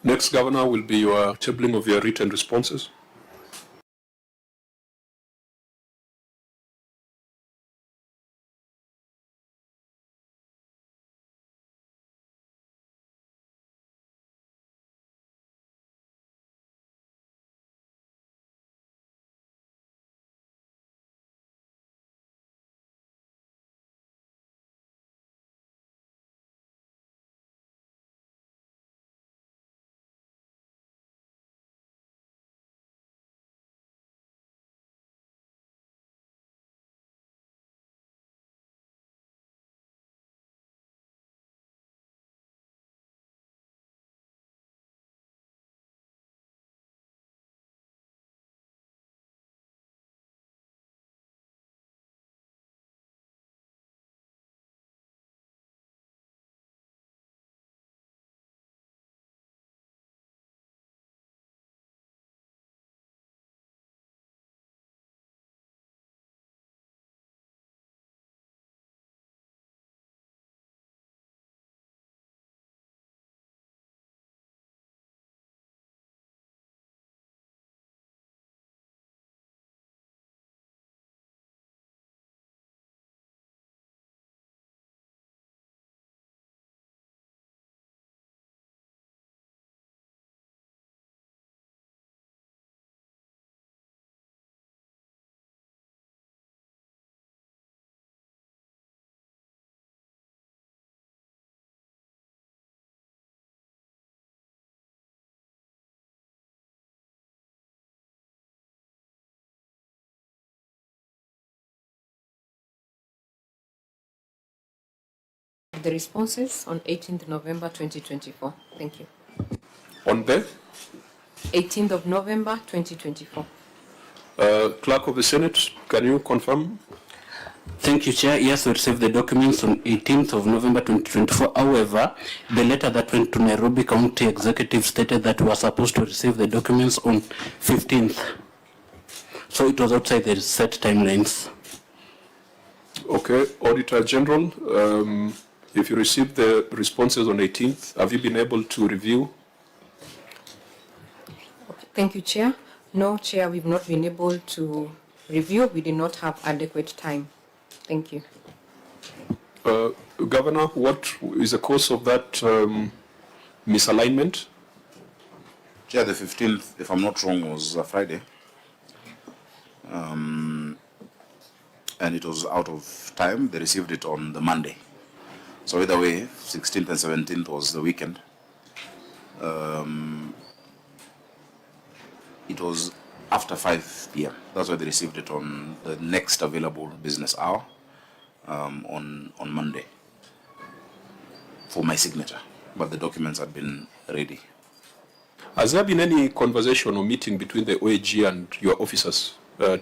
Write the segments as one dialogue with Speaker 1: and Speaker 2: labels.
Speaker 1: Next, Governor, will be your tabling of your written responses.
Speaker 2: The responses on 18th November 2024. Thank you.
Speaker 1: On the
Speaker 2: 18th of November 2024.
Speaker 1: Clerk of the Senate, can you confirm?
Speaker 3: Thank you, Chair. Yes, we received the documents on 18th of November 2024. However, the letter that went to Nairobi County Executive stated that we were supposed to receive the documents on 15th. So it was outside the set timelines.
Speaker 1: Okay, Auditor General, if you received the responses on 18th, have you been able to review?
Speaker 2: Okay. Thank you, Chair. No, Chair, we've not been able to review. We did not have adequate time. Thank you.
Speaker 1: Governor, what is the cause of that misalignment?
Speaker 4: Chair, the 15th, if I'm not wrong, was a Friday. And it was out of time. They received it on the Monday. So either way, 16th and 17th was the weekend. It was after 5 p.m. That's why they received it on the next available business hour on Monday for my signature. But the documents had been ready.
Speaker 1: Has there been any conversation or meeting between the OAG and your officers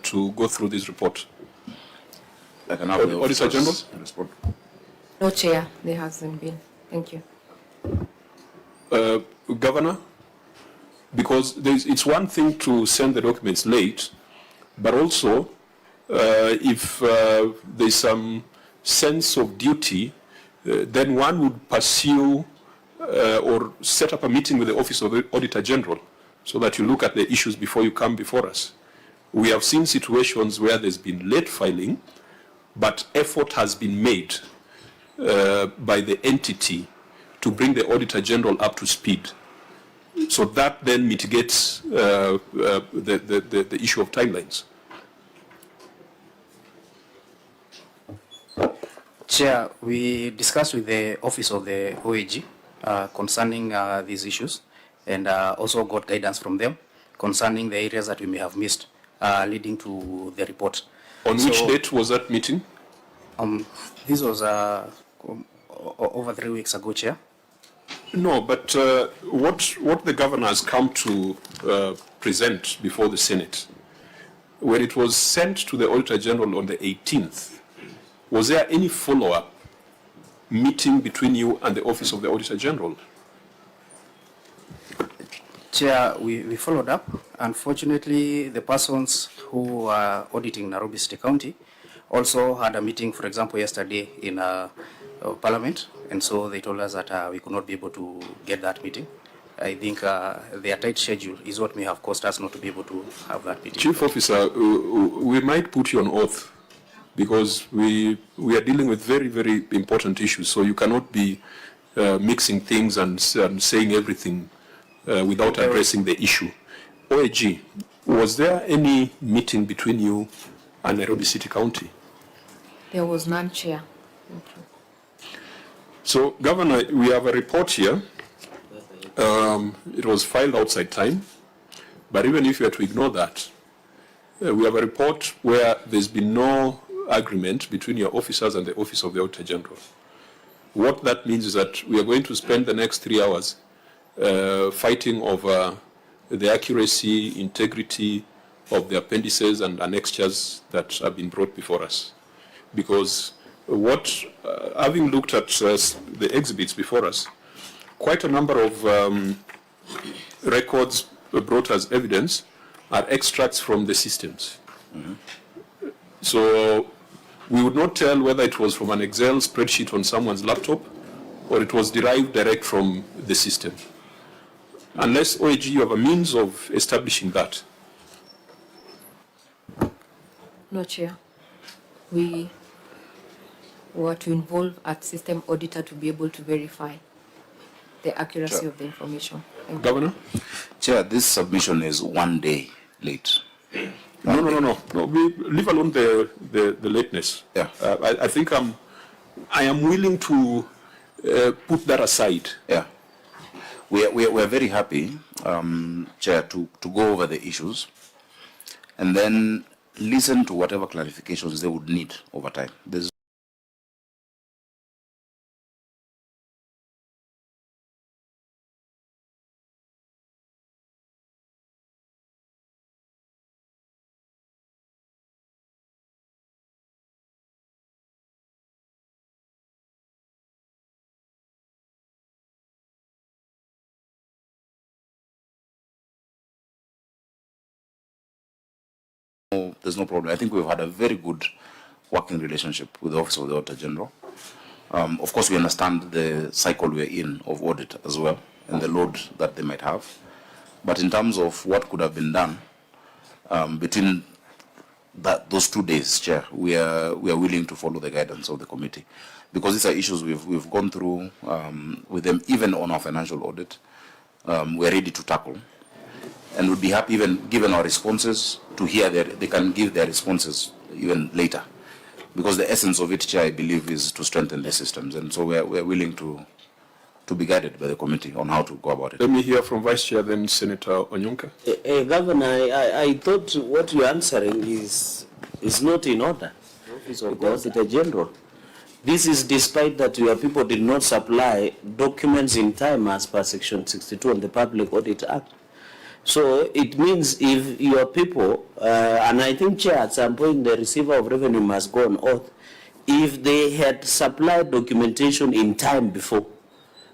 Speaker 1: to go through this report?
Speaker 4: I can have the
Speaker 1: Auditor General?
Speaker 4: respond.
Speaker 2: No, Chair, there hasn't been. Thank you.
Speaker 1: Governor, because it's one thing to send the documents late, but also if there's some sense of duty, then one would pursue or set up a meeting with the Office of the Auditor General so that you look at the issues before you come before us. We have seen situations where there's been late filing, but effort has been made by the entity to bring the Auditor General up to speed. So that then mitigates the issue of timelines.
Speaker 5: Chair, we discussed with the Office of the OAG concerning these issues, and also got guidance from them concerning the areas that we may have missed leading to the report.
Speaker 1: On which date was that meeting?
Speaker 5: This was over 3 weeks ago, Chair.
Speaker 1: No, but what the governor has come to present before the Senate, when it was sent to the Auditor General on the 18th, was there any follow-up meeting between you and the Office of the Auditor General?
Speaker 5: Chair, we followed up. Unfortunately, the persons who are auditing Nairobi City County also had a meeting, for example, yesterday in Parliament, and so they told us that we could not be able to get that meeting. I think their tight schedule is what may have caused us not to be able to have that meeting.
Speaker 1: Chief Officer, we might put you on oath because we are dealing with very, very important issues. So you cannot be mixing things and saying everything without addressing the issue. OAG, was there any meeting between you and Nairobi City County?
Speaker 2: There was none, Chair. Thank you.
Speaker 1: So, Governor, we have a report here. It was filed outside time, but even if you are to ignore that, we have a report where there's been no agreement between your officers and the Office of the Auditor General. What that means is that we are going to spend the next 3 hours fighting over the accuracy, integrity of the appendices and annexures that have been brought before us. Because having looked at the exhibits before us, quite a number of records brought as evidence are extracts from the systems. Mm-hmm. So we would not tell whether it was from an Excel spreadsheet on someone's laptop or it was derived direct from the system. Unless OAG you have a means of establishing that.
Speaker 2: No, Chair. We were to involve a system auditor to be able to verify the accuracy of the information. Thank you.
Speaker 1: Governor?
Speaker 4: Chair, this submission is 1 day late.
Speaker 1: No. We leave alone the lateness.
Speaker 4: Yeah.
Speaker 1: I think I am willing to put that aside.
Speaker 4: Yeah. We're very happy, Chair, to go over the issues and then listen to whatever clarifications they would need over time. There's no problem. I think we've had a very good working relationship with the Office of the Auditor General. Of course, we understand the cycle we're in of audit as well and the load that they might have. But in terms of what could have been done between those 2 days, Chair, we are willing to follow the guidance of the committee because these are issues we've gone through with them, even on our financial audit. We're ready to tackle. And would be happy, even given our responses, to hear they can give their responses even later. Because the essence of it, Chair, I believe, is to strengthen the systems. And so we're willing to be guided by the committee on how to go about it.
Speaker 1: Let me hear from Vice Chair, then Senator Onyonka.
Speaker 6: Governor, I thought what you're answering is not in order. Office of the Auditor General. This is despite that your people did not supply documents in time as per Section 62 of the Public Audit Act. So it means if your people, and I think, Chair, at some point the receiver of revenue must go on oath, if they had supplied documentation in time before,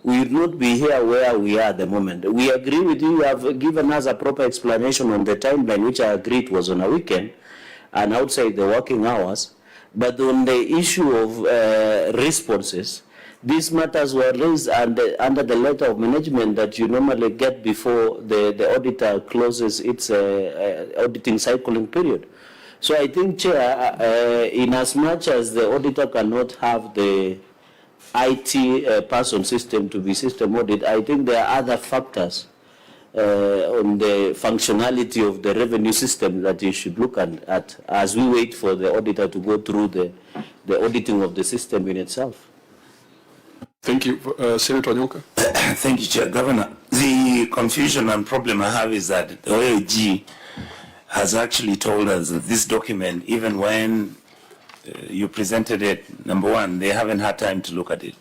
Speaker 6: we would not be here where we are at the moment. We agree with you, you have given us a proper explanation on the timeline, which I agreed was on a weekend and outside the working hours. But on the issue of responses, these matters were raised under the letter of management that you normally get before the auditor closes its auditing cycling period. So I think, Chair, in as much as the auditor cannot have the IT person system to be system audit, I think there are other factors on the functionality of the revenue system that you should look at as we wait for the auditor to go through the auditing of the system in itself.
Speaker 1: Thank you. Senator Onyonka.
Speaker 7: Thank you, Chair. Governor, the confusion and problem I have is that the OAG has actually told us that this document, even when you presented it, number one, they haven't had time to look at it.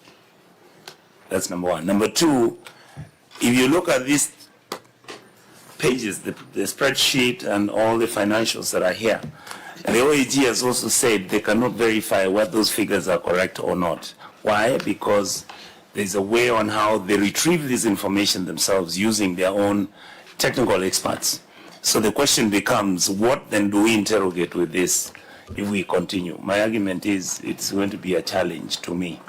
Speaker 7: That's number one. Number two, if you look at these pages, the spreadsheet and all the financials that are here, the OAG has also said they cannot verify whether those figures are correct or not. Why? Because there's a way on how they retrieve this information themselves using their own technical experts. So the question becomes, what then do we interrogate with this if we continue? My argument is it's going to be a challenge to me.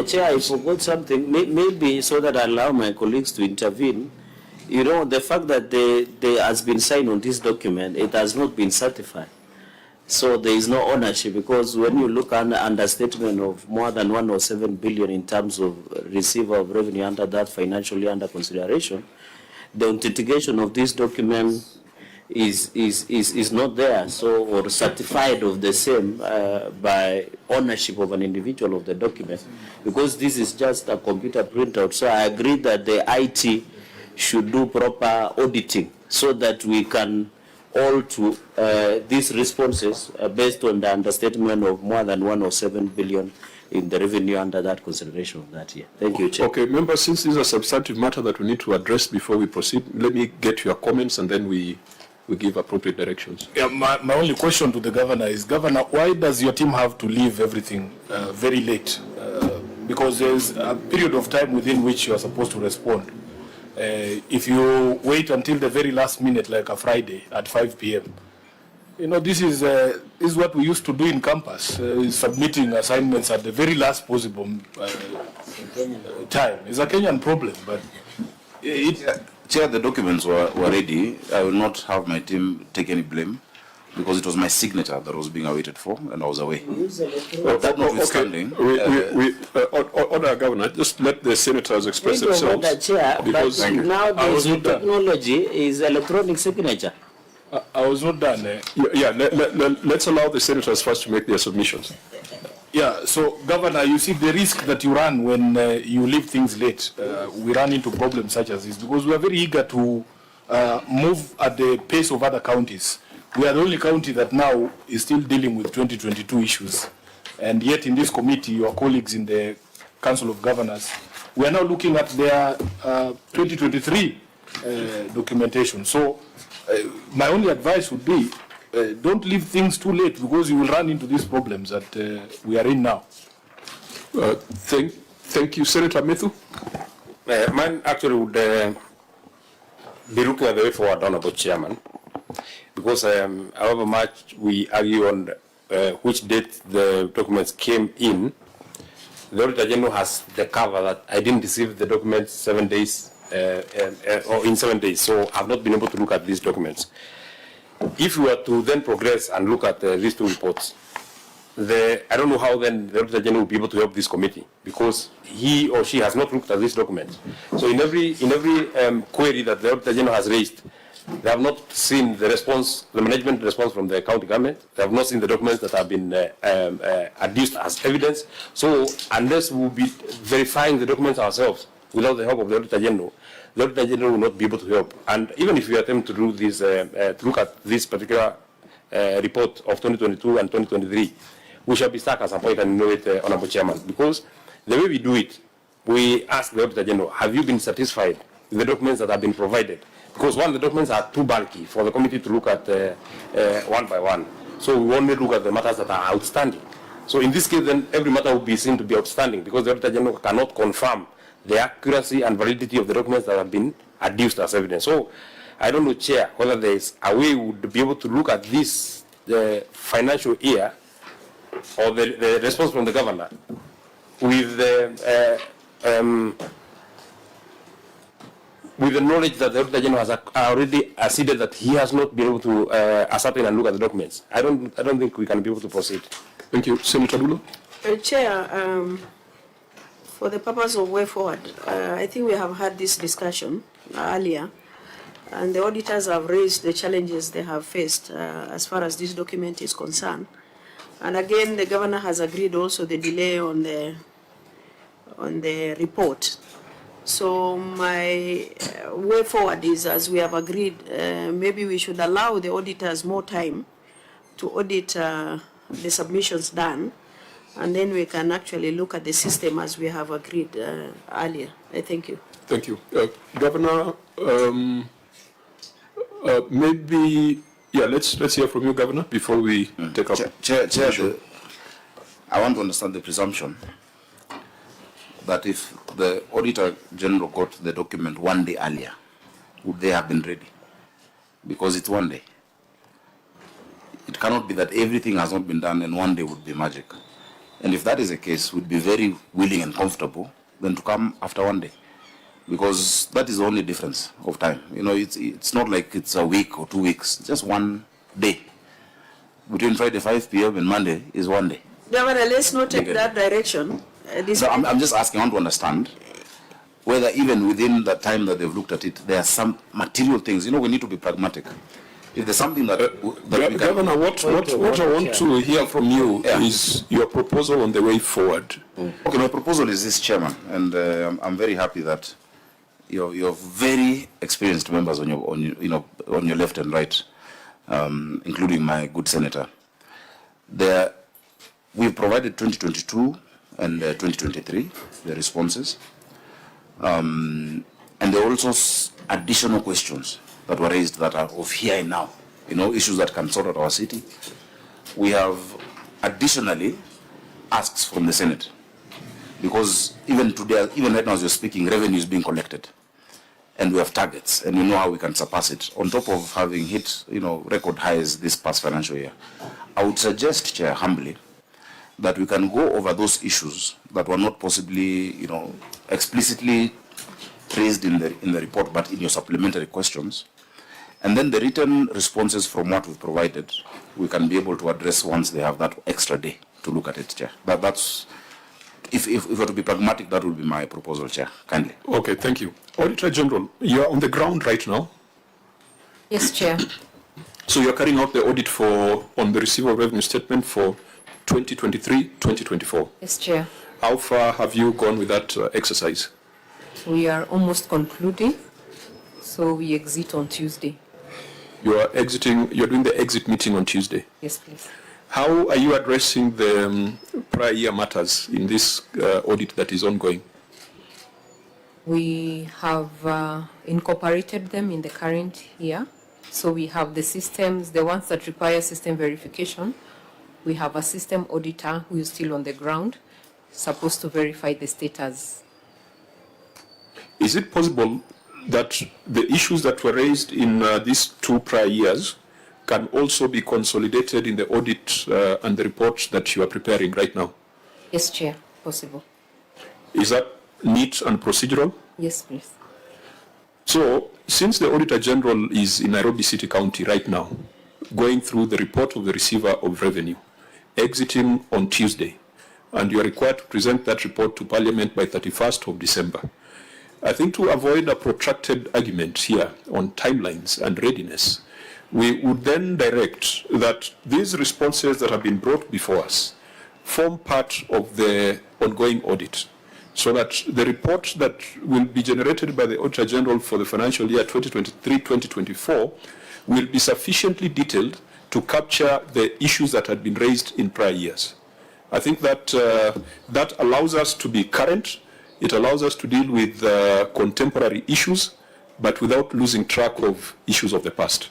Speaker 6: Chair, I forgot something. Maybe so that I allow my colleagues to intervene. You know, the fact that there has been signed on this document, it has not been certified. So there is no ownership, because when you look at understatement of more than 107 billion in terms of receiver of revenue under that financially under consideration, the authentication of this document is not there, so, or certified of the same by ownership of an individual of the document, because this is just a computer printout. So I agree that the IT should do proper auditing so that we can all to these responses based on the understatement of more than 107 billion in the revenue under that consideration of that year. Thank you, Chair.
Speaker 1: Okay, members, since this is a substantive matter that we need to address before we proceed, let me get your comments and then we give appropriate directions.
Speaker 8: Yeah, my only question to the governor is, Governor, why does your team have to leave everything very late? Because there's a period of time within which you are supposed to respond. If you wait until the very last minute, like a Friday at 5 p.m., you know, this is what we used to do in campus, submitting assignments at the very last possible time. It's a Kenyan problem, but
Speaker 4: Chair, the documents were ready. I will not have my team take any blame, because it was my signature that was being awaited for, and I was away. But that notwithstanding,
Speaker 1: Order, Governor, just let the senators express themselves.
Speaker 6: Chair,
Speaker 1: Because
Speaker 6: but now the technology is electronic signature.
Speaker 8: I was not done.
Speaker 1: Let's allow the senators first to make their submissions.
Speaker 8: Yeah, so Governor, you see the risk that you run when you leave things late. We run into problems such as this, because we are very eager to move at the pace of other counties. We are the only county that now is still dealing with 2022 issues. And yet in this committee, your colleagues in the Council of Governors, we are now looking at their 2023 documentation. So my only advice would be, don't leave things too late, because you will run into these problems that we are in now.
Speaker 1: Thank you, Senator Methu.
Speaker 9: Mine actually would be looking at the way forward, Honorable Chairman, because however much we argue on which date the documents came in, the Auditor General has the cover that I didn't receive the documents 7 days or in 7 days, so I've not been able to look at these documents. If we were to then progress and look at these two reports, I don't know how then the Auditor General will be able to help this committee, because he or she has not looked at these documents. So in every query that the Auditor General has raised, they have not seen the response, the management response from the county government. They have not seen the documents that have been adduced as evidence. So unless we will be verifying the documents ourselves without the help of the Auditor General, the Auditor General will not be able to help. And even if we attempt to do this, to look at this particular report of 2022 and 2023, we shall be stuck at some point and know it, Honorable Chairman, because the way we do it, we ask the Auditor General, have you been satisfied with the documents that have been provided? Because one, the documents are too bulky for the committee to look at one by one. So we only look at the matters that are outstanding. So in this case, then every matter will be seen to be outstanding, because the Auditor General cannot confirm the accuracy and validity of the documents that have been adduced as evidence. So I don't know, Chair, whether there is a way we would be able to look at this financial year or the response from the governor with the knowledge that the Auditor General has already acceded that he has not been able to ascertain and look at the documents. I don't think we can be able to proceed.
Speaker 1: Thank you. Senator Dulo.
Speaker 10: Chair, for the purpose of way forward, I think we have had this discussion earlier, and the auditors have raised the challenges they have faced as far as this document is concerned. And again, the governor has agreed also the delay on the report. So my way forward is, as we have agreed, maybe we should allow the auditors more time to audit the submissions done, and then we can actually look at the system as we have agreed earlier. Thank you.
Speaker 1: Thank you. Governor, maybe, let's hear from you, Governor, before we take up.
Speaker 4: Chair, I want to understand the presumption that if the Auditor General got the document 1 day earlier, would they have been ready? Because it's 1 day. It cannot be that everything has not been done and 1 day would be magic. And if that is the case, we'd be very willing and comfortable then to come after 1 day, because that is the only difference of time. You know, it's not like it's a week or 2 weeks, it's just 1 day. Between Friday 5 p.m. and Monday is 1 day.
Speaker 10: Governor, let's not take that direction.
Speaker 4: So I'm just asking, I want to understand whether even within the time that they've looked at it, there are some material things. You know, we need to be pragmatic. If there's something that,
Speaker 1: Governor, what I want to hear from you is your proposal on the way forward.
Speaker 4: Okay, my proposal is this, Chairman, and I'm very happy that you're very experienced members on your left and right, including my good senator. We've provided 2022 and 2023 the responses, and there are also additional questions that were raised that are of here and now, issues that can sort out our city. We have additionally asks from the Senate, because even today, even right now as you're speaking, revenue is being collected, and we have targets, and we know how we can surpass it, on top of having hit, record highs this past financial year. I would suggest, Chair, humbly, that we can go over those issues that were not possibly, explicitly raised in the report, but in your supplementary questions. And then the written responses from what we've provided, we can be able to address once they have that extra day to look at it, Chair. That's, if we're to be pragmatic, that would be my proposal, Chair, kindly.
Speaker 1: Okay, thank you. Auditor General, you're on the ground right now.
Speaker 2: Yes, Chair.
Speaker 1: So you're carrying out the audit on the receivable revenue statement for 2023-2024.
Speaker 2: Yes, Chair.
Speaker 1: How far have you gone with that exercise?
Speaker 2: We are almost concluding, so we exit on Tuesday.
Speaker 1: You're doing the exit meeting on Tuesday.
Speaker 2: Yes, please.
Speaker 1: How are you addressing the prior year matters in this audit that is ongoing?
Speaker 2: We have incorporated them in the current year. So we have the systems, the ones that require system verification. We have a system auditor who is still on the ground, supposed to verify the status.
Speaker 1: Is it possible that the issues that were raised in these 2 prior years can also be consolidated in the audit and the reports that you are preparing right now?
Speaker 2: Yes, Chair, possible.
Speaker 1: Is that neat and procedural?
Speaker 2: Yes, please.
Speaker 1: So, since the Auditor General is in Nairobi City County right now, going through the report of the receiver of revenue, exiting on Tuesday, and you are required to present that report to Parliament by 31st of December, I think to avoid a protracted argument here on timelines and readiness, we would then direct that these responses that have been brought before us form part of the ongoing audit, so that the report that will be generated by the Auditor General for the financial year 2023-2024 will be sufficiently detailed to capture the issues that had been raised in prior years. I think that that allows us to be current. It allows us to deal with contemporary issues, but without losing track of issues of the past.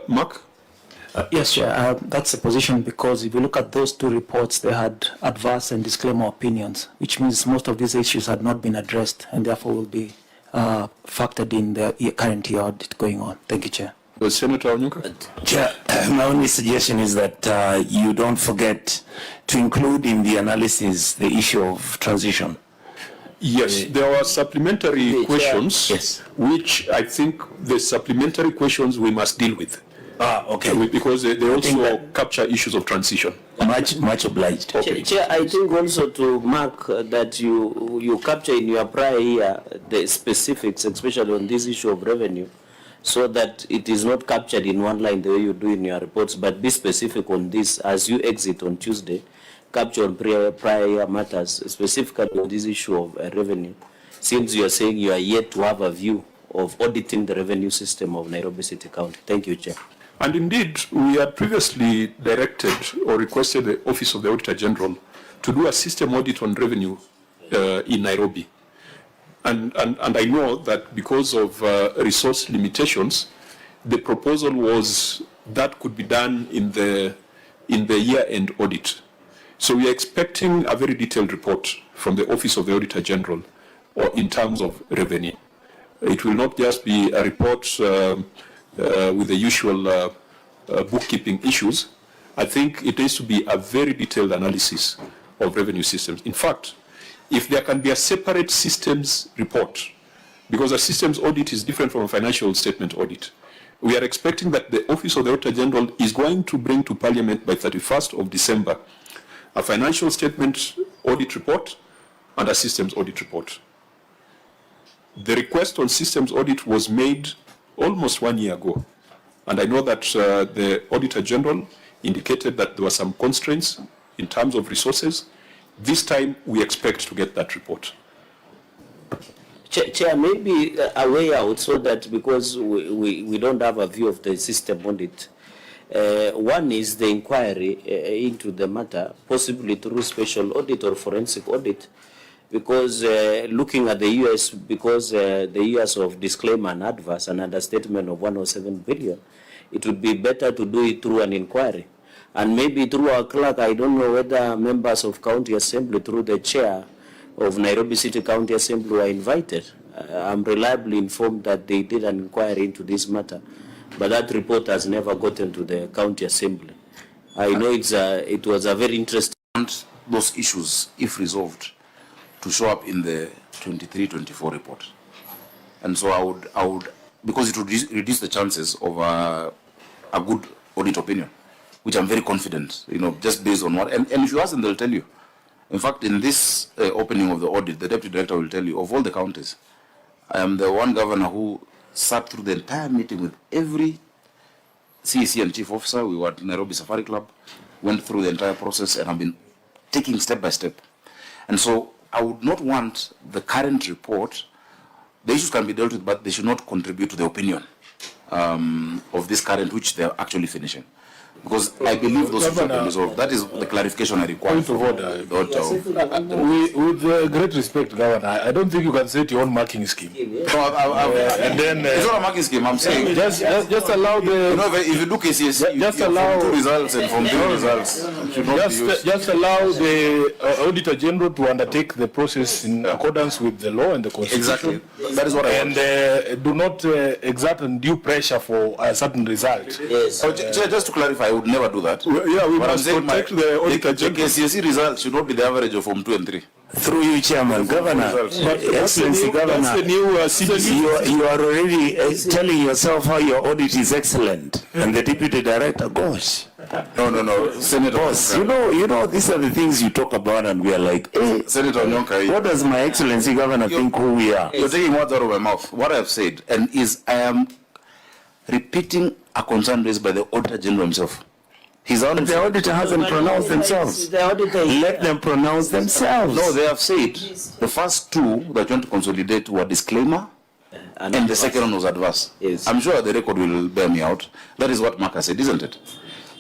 Speaker 1: Mark?
Speaker 11: Yes, Chair. That's the position, because if you look at those 2 reports, they had adverse and disclaimer opinions, which means most of these issues had not been addressed and therefore will be factored in the current year audit going on. Thank you, Chair.
Speaker 1: Senator Onyuka?
Speaker 7: Chair, my only suggestion is that you don't forget to include in the analysis the issue of transition.
Speaker 1: Yes, there were supplementary questions,
Speaker 7: yes,
Speaker 1: which I think the supplementary questions we must deal with.
Speaker 7: Okay.
Speaker 1: Because they also capture issues of transition.
Speaker 7: Much obliged.
Speaker 1: Okay.
Speaker 6: Chair, I think also to mark that you capture in your prior year the specifics, especially on this issue of revenue, so that it is not captured in one line the way you do in your reports, but be specific on this as you exit on Tuesday, capture on prior year matters, specifically on this issue of revenue. Since you are saying you are yet to have a view of auditing the revenue system of Nairobi City County. Thank you, Chair.
Speaker 1: And indeed, we had previously directed or requested the Office of the Auditor General to do a system audit on revenue in Nairobi. And I know that because of resource limitations, the proposal was that could be done in the year-end audit. So we are expecting a very detailed report from the Office of the Auditor General in terms of revenue. It will not just be a report with the usual bookkeeping issues, I think it needs to be a very detailed analysis of revenue systems. In fact, if there can be a separate systems report, because a systems audit is different from a financial statement audit, we are expecting that the Office of the Auditor General is going to bring to Parliament by 31st of December a financial statement audit report and a systems audit report. The request on systems audit was made almost 1 year ago. And I know that the Auditor General indicated that there were some constraints in terms of resources. This time, we expect to get that report.
Speaker 6: Chair, maybe a way out so that because we don't have a view of the system audit. One is the inquiry into the matter, possibly through special audit or forensic audit, because looking at the years, because the years of disclaimer and adverse and understatement of 107 billion, it would be better to do it through an inquiry. And maybe through our clerk, I don't know whether members of County Assembly, through the chair of Nairobi City County Assembly, were invited. I'm reliably informed that they did an inquiry into this matter, but that report has never gotten to the County Assembly. I know it was a very interesting.
Speaker 4: Those issues, if resolved, to show up in the 23-24 report. And so I would, because it would reduce the chances of a good audit opinion, which I'm very confident, just based on what, and if you ask them, they'll tell you. In fact, in this opening of the audit, the Deputy Director will tell you, of all the counties, I am the one governor who sat through the entire meeting with every CEC and Chief Officer. We were at Nairobi Safari Club, went through the entire process, and have been taking step by step. And so I would not want the current report, the issues can be dealt with, but they should not contribute to the opinion of this current, which they're actually finishing. Because I believe those issues have been resolved. That is the clarification I require.
Speaker 8: Point of order. With great respect, Governor, I don't think you can set your own marking scheme.
Speaker 4: And then it's not a marking scheme. I'm saying
Speaker 8: just allow the.
Speaker 4: If you do KCSE,
Speaker 8: just allow
Speaker 4: from 2 results and from 3 results.
Speaker 8: Just allow the Auditor General to undertake the process in accordance with the law and the Constitution.
Speaker 4: Exactly. That is what I want.
Speaker 8: And do not exert undue pressure for a certain result.
Speaker 6: Yes.
Speaker 4: Just to clarify, I would never do that.
Speaker 1: We must protect the Auditor
Speaker 4: General. The KCSE result should not be the average of Form 2 and 3.
Speaker 7: Through you, Chairman, Governor, Excellency Governor,
Speaker 1: that's the new CBC.
Speaker 7: You are already telling yourself how your audit is excellent, and the Deputy Director, gosh.
Speaker 4: No, Senator.
Speaker 7: Boss, you know, these are the things you talk about, and we are like, hey,
Speaker 4: Senator Nyonka,
Speaker 7: what does my Excellency Governor think who we are?
Speaker 4: You're taking words out of my mouth. What I have said, and I am repeating a concern raised by the Auditor General himself.
Speaker 7: The auditor hasn't pronounced themselves. Let them pronounce themselves.
Speaker 4: No, they have said the first two that went to consolidate were disclaimer, and the second one was adverse.
Speaker 6: Yes.
Speaker 4: I'm sure the record will bear me out. That is what Mark has said, isn't it?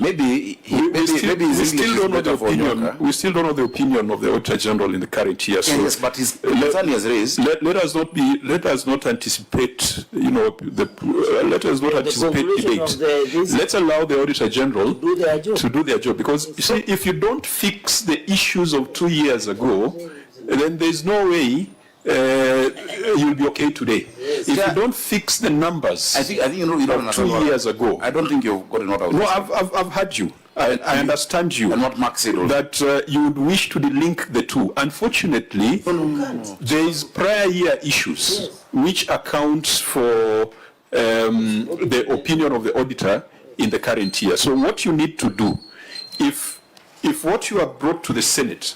Speaker 4: Maybe we
Speaker 1: still don't know the opinion. We still don't know the opinion of the Auditor General in the current year. So
Speaker 4: yes, but his concern he has raised.
Speaker 1: Let us not anticipate. Let us not anticipate debate. Let's allow the Auditor General to do their job. Because you see, if you don't fix the issues of 2 years ago, then there's no way you'll be okay today. If you don't fix the numbers,
Speaker 4: I think you don't understand
Speaker 1: 2 years ago.
Speaker 4: I don't think you've gotten what I was
Speaker 1: saying. No, I've heard you. I understand you.
Speaker 4: And what Mark said also.
Speaker 1: That you would wish to link the two. Unfortunately, there is prior year issues which accounts for the opinion of the auditor in the current year. So what you need to do, if what you have brought to the Senate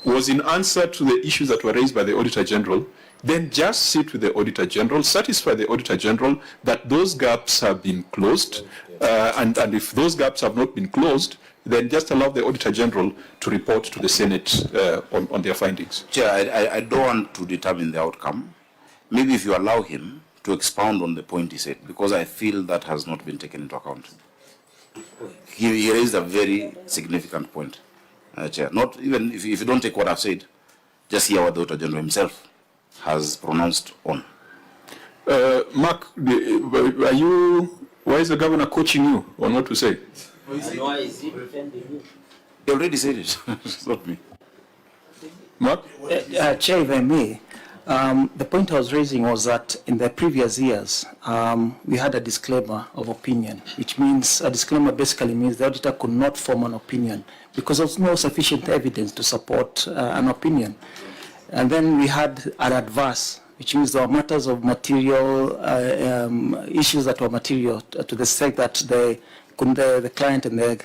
Speaker 1: was in answer to the issues that were raised by the Auditor General, then just sit with the Auditor General, satisfy the Auditor General that those gaps have been closed, and if those gaps have not been closed, then just allow the Auditor General to report to the Senate on their findings.
Speaker 4: Chair, I don't want to determine the outcome. Maybe if you allow him to expound on the point he said, because I feel that has not been taken into account. He raised a very significant point. Chair, not even if you don't take what I've said, just hear what the Auditor General himself has pronounced on.
Speaker 1: Mark, why is the governor coaching you on what to say?
Speaker 6: Why is he defending you?
Speaker 4: He already said it. It's not me.
Speaker 1: Mark?
Speaker 11: Chair, if I may, The point I was raising was that in the previous years, we had a disclaimer of opinion, which means a disclaimer basically means the auditor could not form an opinion because there was no sufficient evidence to support an opinion. And then we had an adverse, which means there were matters of material, issues that were material to the extent that the client and the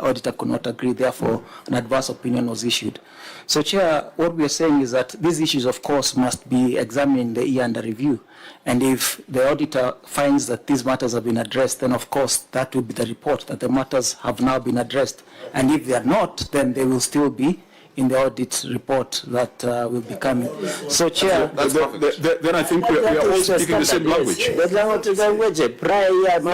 Speaker 11: auditor could not agree, therefore an adverse opinion was issued. So Chair, what we are saying is that these issues of course must be examined in the year under review, and if the auditor finds that these matters have been addressed, then of course that will be the report that the matters have now been addressed, and if they are not, then they will still be in the audit report that will be coming. So Chair,
Speaker 1: then I think we are all speaking the same language.
Speaker 4: Some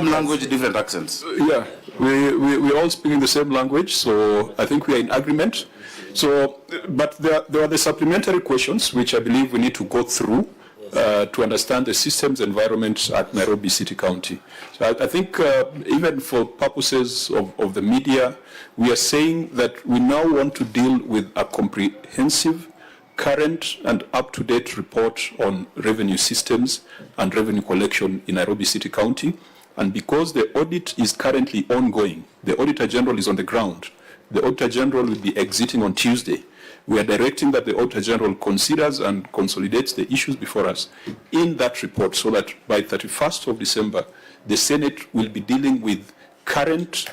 Speaker 4: language, different accents.
Speaker 1: Yeah, we're all speaking the same language, so I think we are in agreement. So, but there are the supplementary questions which I believe we need to go through to understand the systems environment at Nairobi City County. So I think even for purposes of the media, we are saying that we now want to deal with a comprehensive, current and up-to-date report on revenue systems and revenue collection in Nairobi City County. And because the audit is currently ongoing, the Auditor General is on the ground. The Auditor General will be exiting on Tuesday. We are directing that the Auditor General considers and consolidates the issues before us in that report so that by 31st of December, the Senate will be dealing with current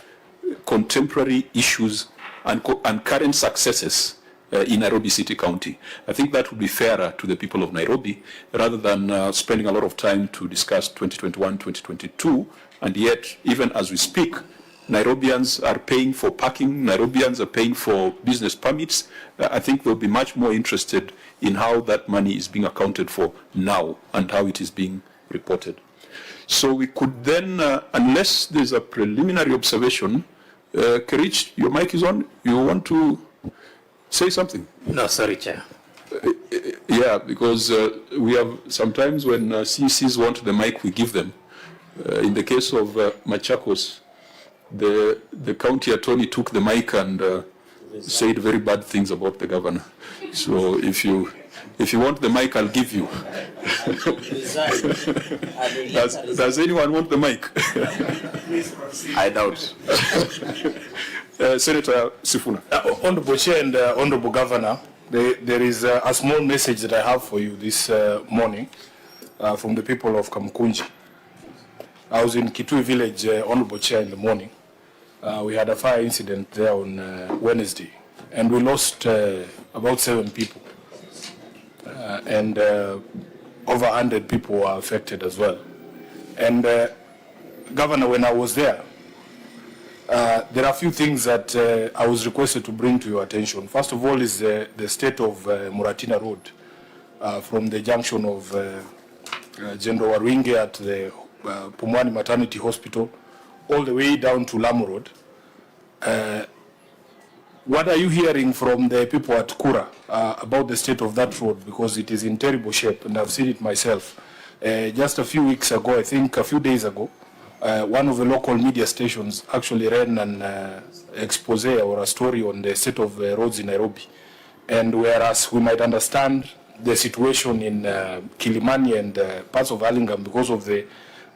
Speaker 1: contemporary issues and current successes in Nairobi City County. I think that would be fairer to the people of Nairobi rather than spending a lot of time to discuss 2021, 2022, and yet, even as we speak, Nairobians are paying for parking, Nairobians are paying for business permits. I think they'll be much more interested in how that money is being accounted for now and how it is being reported. So we could then, unless there's a preliminary observation, Kerich, your mic is on. You want to say something?
Speaker 5: No, sorry, Chair.
Speaker 1: Yeah, because we have sometimes when CECs want the mic, we give them. In the case of Machakos, the county attorney took the mic and said very bad things about the governor. So if you want the mic, I'll give you. Does anyone want the mic?
Speaker 4: I doubt.
Speaker 1: Senator Sifuna.
Speaker 8: Honorable Chair and Honorable Governor, there is a small message that I have for you this morning from the people of Kamkunji. I was in Kitui village, Honorable Chair, in the morning. We had a fire incident there on Wednesday, and we lost about 7 people. And over 100 people were affected as well. And Governor, when I was there are a few things that I was requested to bring to your attention. First of all is the state of Muratina Road from the junction of General Waruinge at the Pumwani Maternity Hospital all the way down to Lamu Road. What are you hearing from the people at Kura about the state of that road? Because it is in terrible shape, and I've seen it myself. Just a few weeks ago, I think a few days ago, one of the local media stations actually ran an expose or a story on the state of roads in Nairobi. And whereas we might understand the situation in Kilimani and parts of Alingam because of the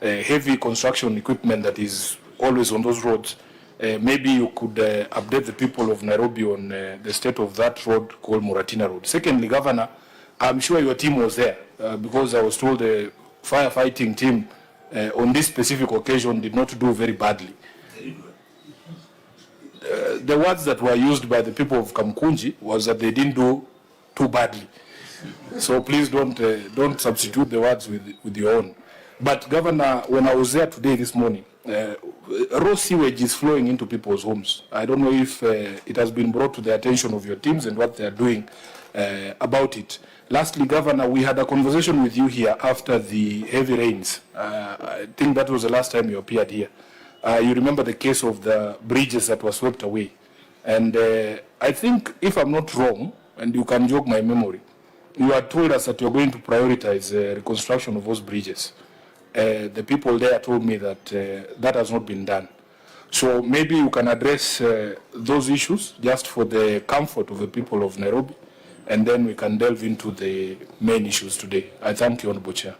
Speaker 8: heavy construction equipment that is always on those roads, maybe you could update the people of Nairobi on the state of that road called Muratina Road. Secondly, Governor, I'm sure your team was there because I was told the firefighting team on this specific occasion did not do very badly. The words that were used by the people of Kamkunji was that they didn't do too badly. So please don't substitute the words with your own. But Governor, when I was there today, this morning, raw sewage is flowing into people's homes. I don't know if it has been brought to the attention of your teams and what they are doing about it. Lastly, Governor, we had a conversation with you here after the heavy rains. I think that was the last time you appeared here. You remember the case of the bridges that were swept away. And I think, if I'm not wrong, and you can jog my memory, you had told us that you're going to prioritize reconstruction of those bridges. The people there told me that that has not been done. So maybe you can address those issues just for the comfort of the people of Nairobi and then we can delve into the main issues today. I thank you, Honorable Chair.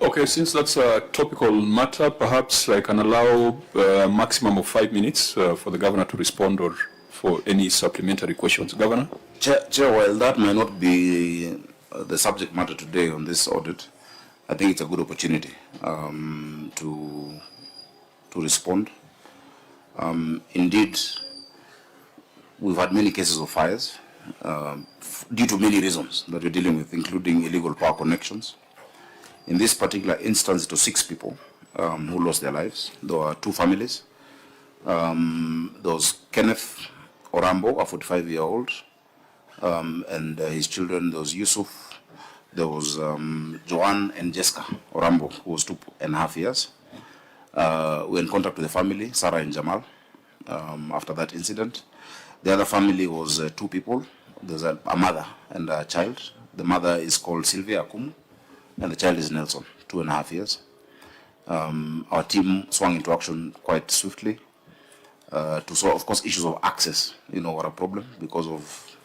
Speaker 1: Okay, since that's a topical matter, perhaps I can allow a maximum of 5 minutes for the Governor to respond or for any supplementary questions. Governor?
Speaker 4: Chair, while that may not be the subject matter today on this audit, I think it's a good opportunity to respond. Indeed, we've had many cases of fires due to many reasons that we're dealing with, including illegal power connections. In this particular instance, it was 6 people who lost their lives. There were 2 families. There was Kenneth Orambo, a 45-year-old, and his children. There was Yusuf. There was Joanne and Jessica Orambo, who was 2.5 years. We're in contact with the family, Sarah and Jamal, after that incident. The other family was 2 people. There's a mother and a child. The mother is called Sylvia Akumu, and the child is Nelson, 2.5 years. Our team swung into action quite swiftly to solve, of course, issues of access, were a problem because of,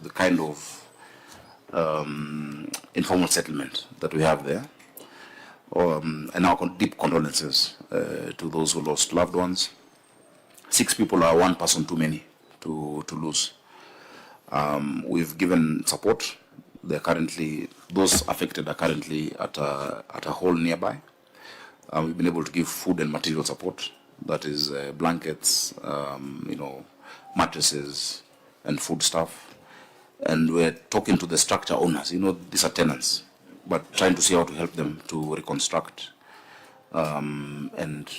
Speaker 4: the kind of informal settlement that we have there. And our deep condolences to those who lost loved ones. 6 people are 1 person too many to lose. We've given support. Those affected are currently at a hall nearby. We've been able to give food and material support. That is blankets, mattresses, and food stuff. And we're talking to the structure owners. These are tenants, but trying to see how to help them to reconstruct. And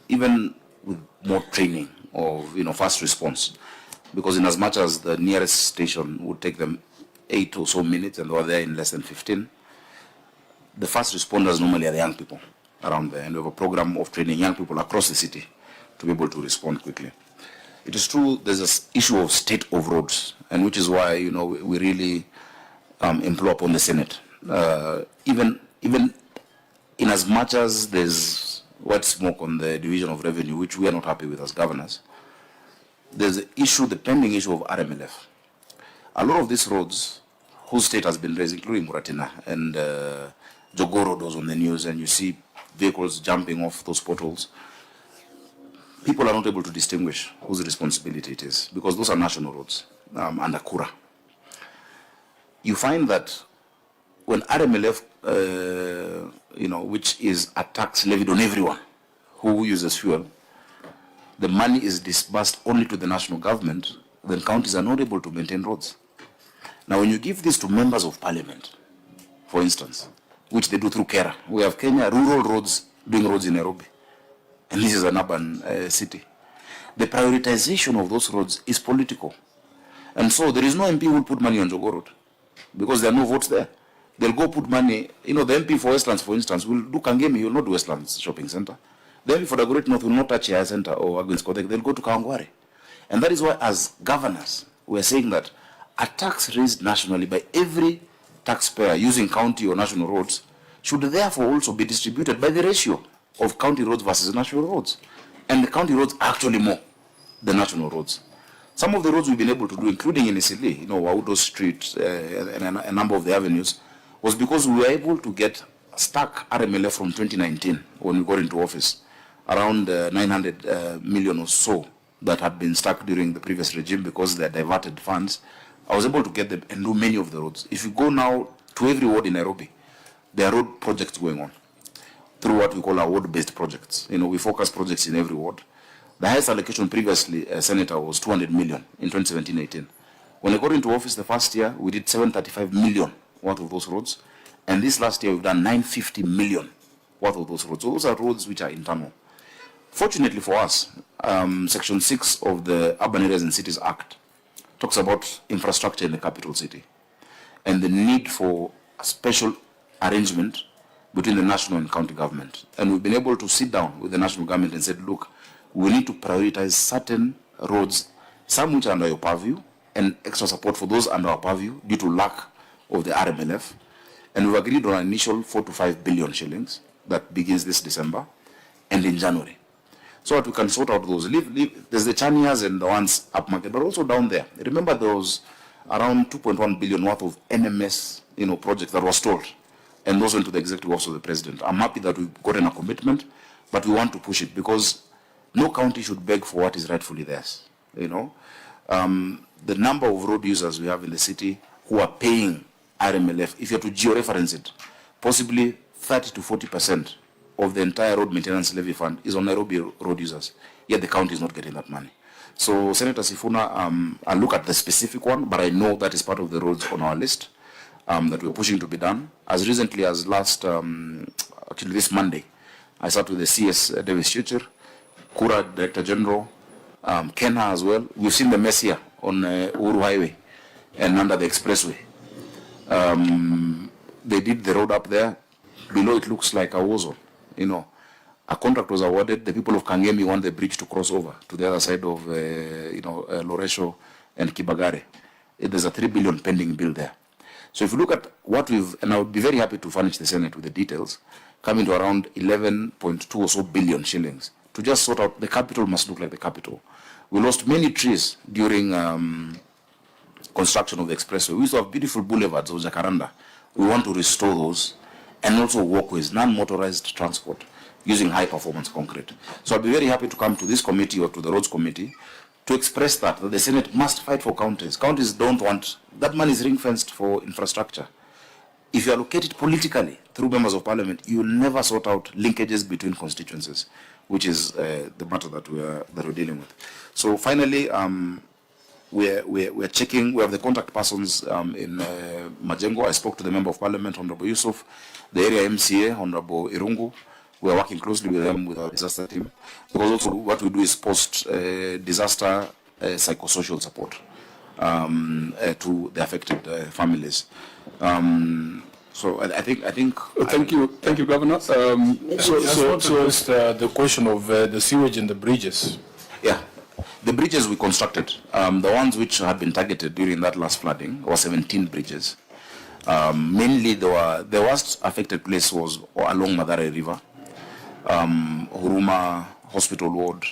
Speaker 4: even with more training of, fast response, because in as much as the nearest station would take them 8 or so minutes and they were there in less than 15, the first responders normally are the young people around there, and we have a program of training young people across the city to be able to respond quickly. It is true there's this issue of state of roads, and which is why we really implore upon the Senate, even in as much as there's white smoke on the division of revenue, which we are not happy with as governors. There's the pending issue of RMLF. A lot of these roads whose state has been raised, including Muratina and Jogoro was on the news, and you see vehicles jumping off those potholes. People are not able to distinguish whose responsibility it is, because those are national roads under Kura. You find that when RMLF, which is a tax levied on everyone who uses fuel, the money is disbursed only to the national government, then counties are not able to maintain roads. Now, when you give this to members of parliament, for instance, which they do through KERA, we have Kenya rural roads doing roads in Nairobi, and this is an urban city. The prioritization of those roads is political. And so there is no MP who will put money on Jogo Road, because there are no votes there. They'll go put money, the MP for Westlands, for instance, will do Kangemi, he will not do Westlands Shopping Center. The MP for the Great North will not touch Yaya Center or Agwins Kodek, they'll go to Kawangware. And that is why, as governors, we're saying that a tax raised nationally by every taxpayer using county or national roads should therefore also be distributed by the ratio of county roads versus national roads. And the county roads are actually more than national roads. Some of the roads we've been able to do, including in Isili, Waudo Street and a number of the avenues, was because we were able to get stuck RMLF from 2019 when we got into office, around 900 million or so that had been stuck during the previous regime because they diverted funds. I was able to get them and do many of the roads. If you go now to every ward in Nairobi, there are road projects going on through what we call our ward-based projects. We focus projects in every ward. The highest allocation previously, Senator, was 200 million in 2017-18. When I got into office the first year, we did 735 million worth of those roads. And this last year, we've done 950 million worth of those roads. So those are roads which are internal. Fortunately for us, Section 6 of the Urban Areas and Cities Act talks about infrastructure in the capital city and the need for a special arrangement between the national and county government. And we've been able to sit down with the national government and said, look, we need to prioritize certain roads, some which are under your purview, and extra support for those under our purview due to lack of the RMLF. And we've agreed on an initial 4 to 5 billion shillings that begins this December and in January. So that we can sort out those. There's the Chanias and the ones up market, but also down there. Remember there was around 2.1 billion worth of NMS, projects that were stalled. And those went to the executive office of the president. I'm happy that we've gotten a commitment, but we want to push it because no county should beg for what is rightfully theirs. The number of road users we have in the city who are paying RMLF, if you have to georeference it, possibly 30 to 40% of the entire road maintenance levy fund is on Nairobi road users, yet the county is not getting that money. So Senator Sifuna, I'll look at the specific one, but I know that is part of the roads on our list that we're pushing to be done. As recently as actually this Monday, I sat with the CS Davis Schucher, Kura Director General, Kenha as well. We've seen the mess here on Uhuru Highway and under the expressway. They did the road up there. Below it looks like a war zone. A contract was awarded. The people of Kangemi want the bridge to cross over to the other side of, Loresho and Kibagare. There's a 3 billion pending bill there. So if you look at what and I would be very happy to furnish the Senate with the details, coming to around 11.2 or so billion shillings to just sort out the capital must look like the capital. We lost many trees during construction of the expressway. We used to have beautiful boulevards of Jacaranda. We want to restore those and also walkways, non-motorized transport using high-performance concrete. So I'll be very happy to come to this committee or to the roads committee to express that the Senate must fight for counties. Counties don't want, that money is ring-fenced for infrastructure. If you allocate it politically through members of parliament, you will never sort out linkages between constituencies, which is the matter that we're dealing with. So finally, we're checking, we have the contact persons in Majengo. I spoke to the member of parliament, Honorable Yusuf, the area MCA, Honorable Irungu. We are working closely with them, with our disaster team, because also what we do is post-disaster psychosocial support to the affected families. So I think.
Speaker 1: Thank you, Governor.
Speaker 8: The question of the sewage and the bridges.
Speaker 4: Yeah, the bridges we constructed, the ones which had been targeted during that last flooding, were 17 bridges. Mainly, the worst affected place was along Madare River. Huruma Hospital Ward,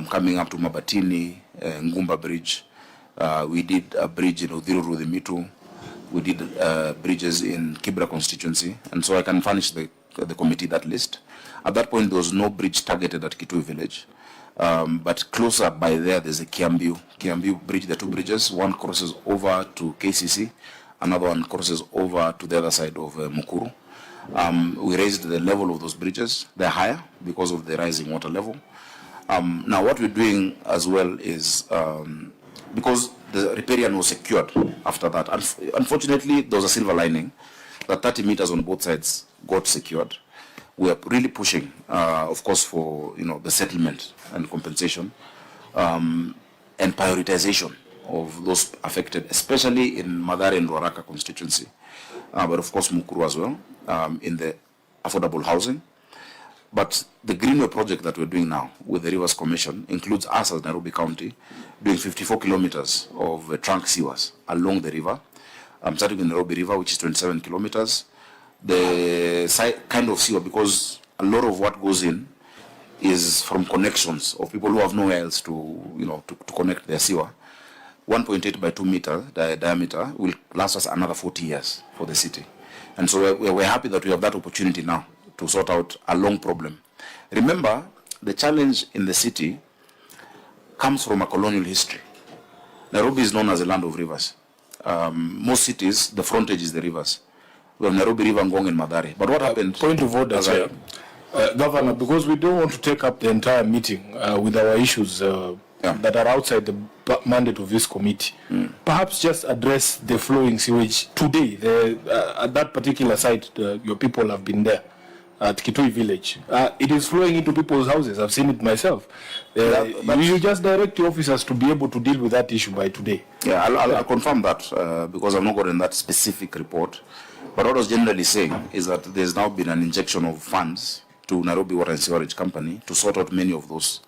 Speaker 4: coming up to Mabatini, Ngumba Bridge. We did a bridge in Odhiruru Mitu. We did bridges in Kibra constituency. And so I can furnish the committee that list. At that point, there was no bridge targeted at Kitui village. But closer by there's a Kiambu Bridge, the two bridges. One crosses over to KCC. Another one crosses over to the other side of Mukuru. We raised the level of those bridges. They're higher because of the rising water level. Now what we're doing as well is, because the riparian was secured after that, unfortunately there was a silver lining that 30 meters on both sides got secured. We are really pushing, of course, for the settlement and compensation and prioritization of those affected, especially in Madare and Ruaraka constituency, but of course Mukuru as well, in the affordable housing. But the Greenway project that we're doing now with the Rivers Commission includes us as Nairobi County doing 54 kilometers of trunk sewers along the river, starting in Nairobi River, which is 27 kilometers. The kind of sewer, because a lot of what goes in is from connections of people who have nowhere else to connect their sewer. 1.8 by 2 meter diameter will last us another 40 years for the city. And so we're happy that we have that opportunity now to sort out a long problem. Remember, the challenge in the city comes from a colonial history. Nairobi is known as a land of rivers. Most cities, the frontage is the rivers. We have Nairobi River, Ngong and Madare. But what happened?
Speaker 8: Point of order, Chair. Governor, because we don't want to take up the entire meeting with our issues that are outside the mandate of this committee, perhaps just address the flowing sewage today. At that particular site, your people have been there at Kitui village. It is flowing into people's houses. I've seen it myself. You just direct your officers to be able to deal with that issue by today.
Speaker 4: Yeah, I'll confirm that because I've not gotten that specific report. But what I was generally saying is that there's now been an injection of funds to Nairobi Water and Sewerage Company to sort out many of those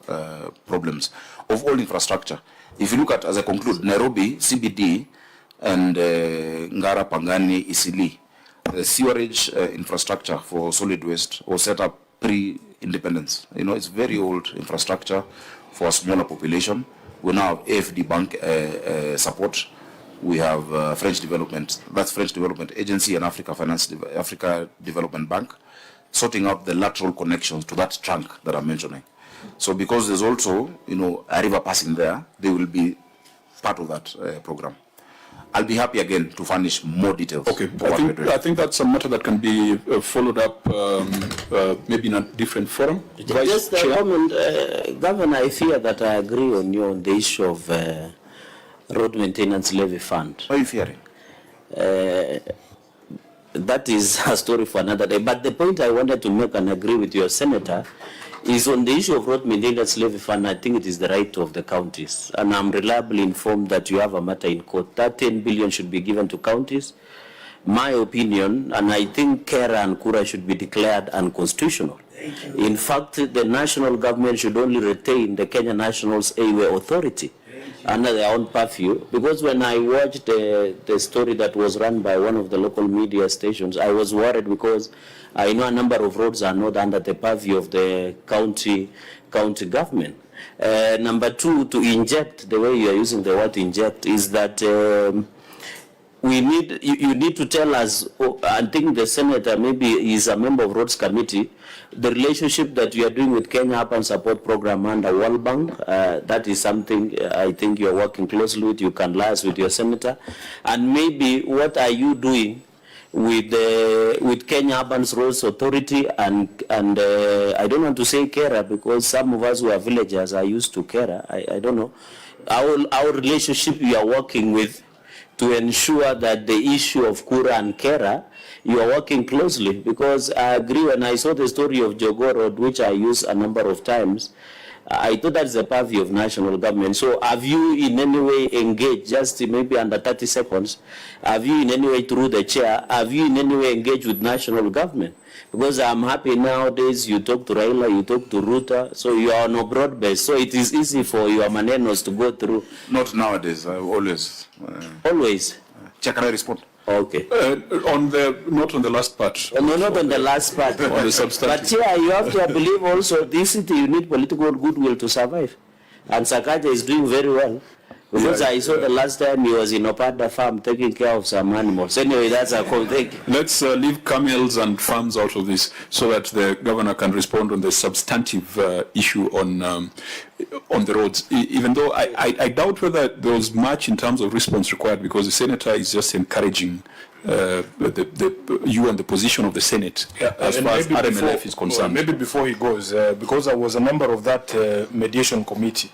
Speaker 4: problems of all infrastructure. If you look at, as I conclude, Nairobi, CBD, and Ngara, Pangani, Isili, the sewerage infrastructure for solid waste was set up pre-independence. It's very old infrastructure for a smaller population. We now have AFD bank support we have French Development, that's French Development Agency and Africa Development Bank, sorting out the lateral connections to that trunk that I'm mentioning. So because there's also, a river passing there, they will be part of that program. I'll be happy again to furnish more details.
Speaker 1: Okay, I think that's a matter that can be followed up maybe in a different forum.
Speaker 6: Just a comment, Governor, I fear that I agree on you on the issue of road maintenance levy fund.
Speaker 4: What are you fearing?
Speaker 6: That is a story for another day. But the point I wanted to make and agree with your senator is on the issue of road maintenance levy fund. I think it is the right of the counties, and I'm reliably informed that you have a matter in court. That 10 billion should be given to counties. My opinion, and I think Kera and Kura should be declared unconstitutional. In fact, the national government should only retain the Kenya Nationals Highway Authority under their own purview, because when I watched the story that was run by one of the local media stations, I was worried because I know a number of roads are not under the purview of the county government. Number two, to inject, the way you are using the word inject, is that you need to tell us, I think the senator maybe is a member of Roads Committee, the relationship that you are doing with Kenya Urban Support Program under World Bank. That is something I think you are working closely with. You can liaise with your senator. And maybe what are you doing with Kenya Urban Roads Authority and I don't want to say Kera, because some of us who are villagers are used to Kera. I don't know. Our relationship you are working with to ensure that the issue of Kura and Kera, you are working closely, because I agree when I saw the story of Jogo Road, which I used a number of times, I thought that's the purview of national government. So have you in any way engaged, just maybe under 30 seconds, have you in any way through the chair, have you in any way engaged with national government? Because I'm happy nowadays you talk to Raila, you talk to Ruta, so you are on a broad base, so it is easy for your manenos to go through.
Speaker 4: Not nowadays, always.
Speaker 6: Always?
Speaker 4: Can I respond?
Speaker 6: Okay.
Speaker 1: Not on the last part.
Speaker 6: No, not on the last part.
Speaker 1: On the substantive.
Speaker 6: But here you have to believe also this city, you need political goodwill to survive. And Sakaja is doing very well. Because I saw the last time he was in Opada farm taking care of some animals. Anyway, that's a cool thing.
Speaker 1: Let's leave camels and farms out of this so that the governor can respond on the substantive issue on the roads. Even though I doubt whether there was much in terms of response required, because the senator is just encouraging you and the position of the Senate as far as RMLF is concerned.
Speaker 8: Maybe before he goes, because I was a member of that mediation committee.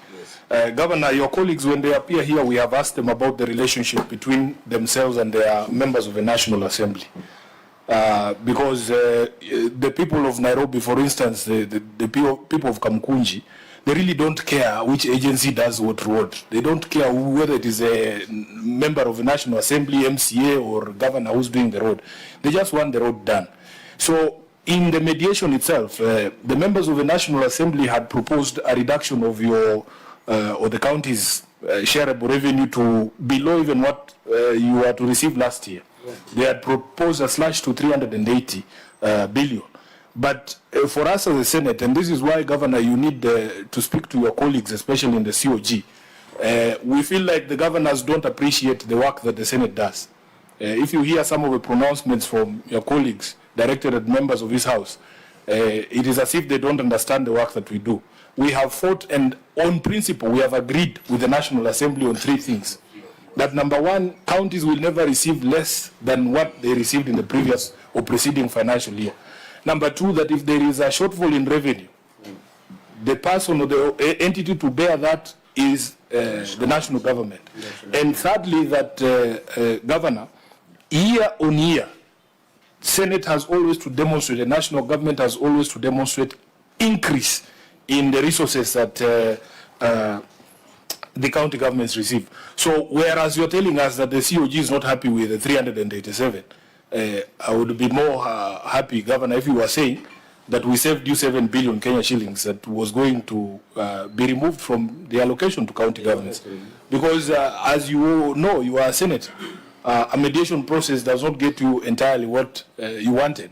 Speaker 8: Governor, your colleagues, when they appear here, we have asked them about the relationship between themselves and their members of the National Assembly. Because the people of Nairobi, for instance, the people of Kamkunji, they really don't care which agency does what road. They don't care whether it is a member of the National Assembly, MCA, or governor who's doing the road. They just want the road done. So in the mediation itself, the members of the National Assembly had proposed a reduction of your or the county's shareable revenue to below even what you were to receive last year. Yeah. They had proposed a slash to 380 billion. But for us as a Senate, and this is why, Governor, you need to speak to your colleagues, especially in the COG, we feel like the governors don't appreciate the work that the Senate does. If you hear some of the pronouncements from your colleagues directed at members of this House, it is as if they don't understand the work that we do. We have fought, and on principle, we have agreed with the National Assembly on three things. That number one, counties will never receive less than what they received in the previous or preceding financial year. Number two, that if there is a shortfall in revenue, the person or the entity to bear that is the national government. And thirdly, that, Governor, year on year, Senate has always to demonstrate, the national government has always to demonstrate increase in the resources that the county governments receive. So whereas you're telling us that the COG is not happy with the 387, I would be more happy, Governor, if you were saying that we saved you 7 billion Kenya shillings that was going to be removed from the allocation to county governments. Because as you know, you are a senator. A mediation process does not get you entirely what you wanted.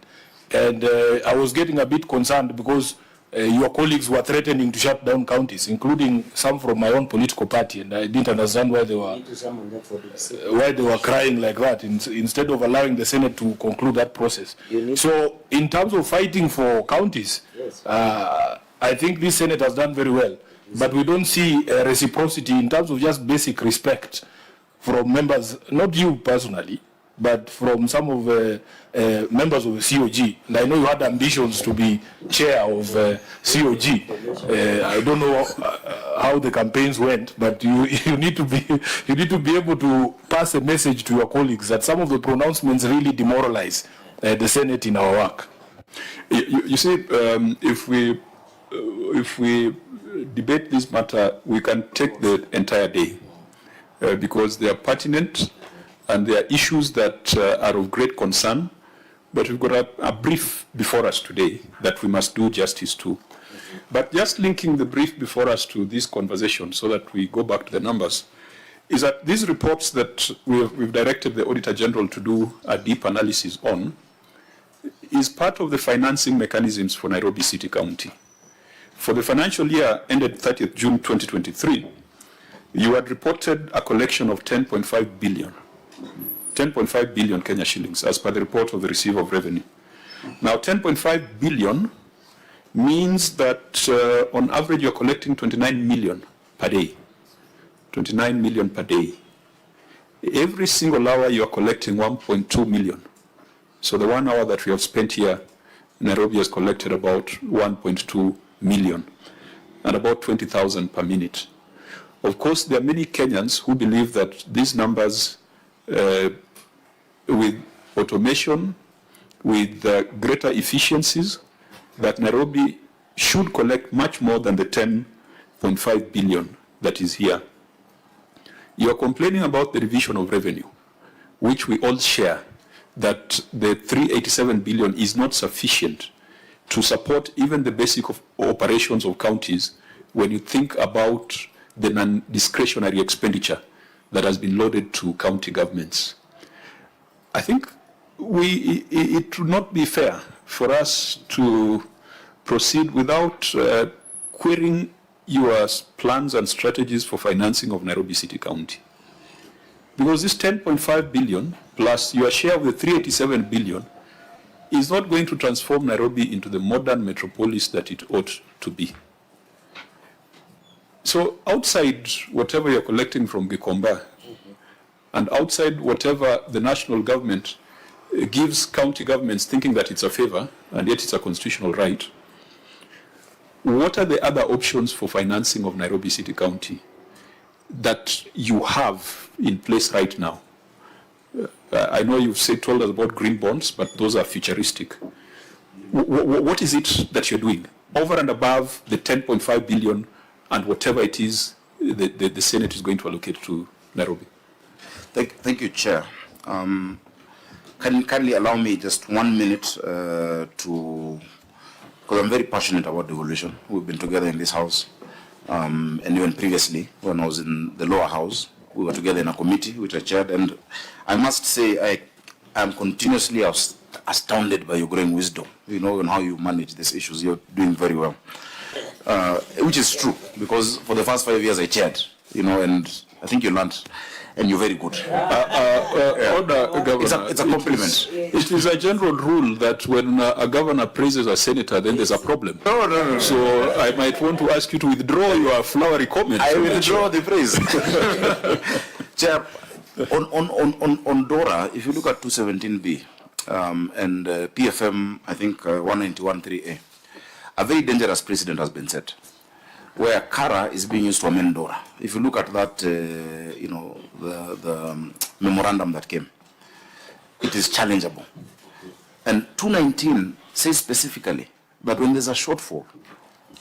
Speaker 8: And I was getting a bit concerned because your colleagues were threatening to shut down counties, including some from my own political party, and I didn't understand why they were crying like that instead of allowing the Senate to conclude that process. So, in terms of fighting for counties, yes. I think this Senate has done very well, but we don't see reciprocity in terms of just basic respect from members, not you personally, but from some of the members of the COG. And I know you had ambitions to be chair of COG. I don't know how the campaigns went, but you need to be able to pass a message to your colleagues that some of the pronouncements really demoralize the Senate in our work.
Speaker 1: You see, if we debate this matter, we can take the entire day because they are pertinent. And there are issues that are of great concern, but we've got a brief before us today that we must do justice to. But just linking the brief before us to this conversation so that we go back to the numbers, is that these reports that we've directed the Auditor General to do a deep analysis on is part of the financing mechanisms for Nairobi City County. For the financial year ended 30th June 2023, you had reported a collection of 10.5 billion Kenya shillings as per the report of the receiver of revenue. Now 10.5 billion means that on average you're collecting 29 million per day. 29 million per day. Every single hour you're collecting 1.2 million. So the 1 hour that we have spent here, Nairobi has collected about 1.2 million and about 20,000 per minute. Of course, there are many Kenyans who believe that these numbers with automation, with greater efficiencies, that Nairobi should collect much more than the 10.5 billion that is here. You are complaining about the revision of revenue, which we all share, that the 387 billion is not sufficient to support even the basic operations of counties when you think about the non-discretionary expenditure that has been loaded to county governments. I think it would not be fair for us to proceed without querying your plans and strategies for financing of Nairobi City County. Because this 10.5 billion plus your share of the 387 billion is not going to transform Nairobi into the modern metropolis that it ought to be. So outside whatever you're collecting from Gikomba, and outside whatever the national government gives county governments thinking that it's a favor, and yet it's a constitutional right, what are the other options for financing of Nairobi City County that you have in place right now? I know you've told us about green bonds, but those are futuristic. What is it that you're doing over and above the 10.5 billion and whatever it is the Senate is going to allocate to Nairobi?
Speaker 4: Thank you, Chair. Kindly allow me just 1 minute to, because I'm very passionate about devolution. We've been together in this house, and even previously when I was in the lower house, we were together in a committee which I chaired, and I must say I am continuously astounded by your growing wisdom, and how you manage these issues. You're doing very well, which is true, because for the first 5 years I chaired, and I think you learned. And you're very good.
Speaker 1: Order, Governor.
Speaker 4: It's a compliment.
Speaker 1: It is a general rule that when a governor praises a senator, then there's a problem.
Speaker 4: No.
Speaker 1: So I might want to ask you to withdraw your flowery comments.
Speaker 4: I will withdraw the praise. Chair, on DORA, if you look at 217B and PFM, I think 191.3A, a very dangerous precedent has been set, where Kara is being used to amend DORA. If you look at that, the memorandum that came, it is challengeable. And 219 says specifically that when there's a shortfall,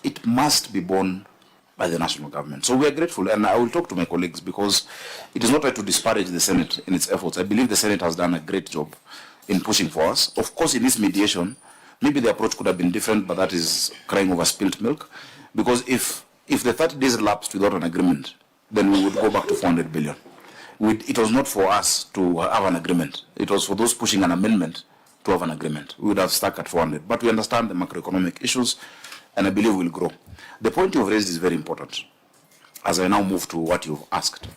Speaker 4: it must be borne by the national government. So we are grateful, and I will talk to my colleagues, because it is not right to disparage the Senate in its efforts. I believe the Senate has done a great job in pushing for us. Of course, in this mediation, maybe the approach could have been different, but that is crying over spilt milk. Because if the 30 days lapsed without an agreement, then we would go back to 400 billion. It was not for us to have an agreement. It was for those pushing an amendment to have an agreement. We would have stuck at 400. But we understand the macroeconomic issues, and I believe we'll grow. The point you've raised is very important, as I now move to what you've asked.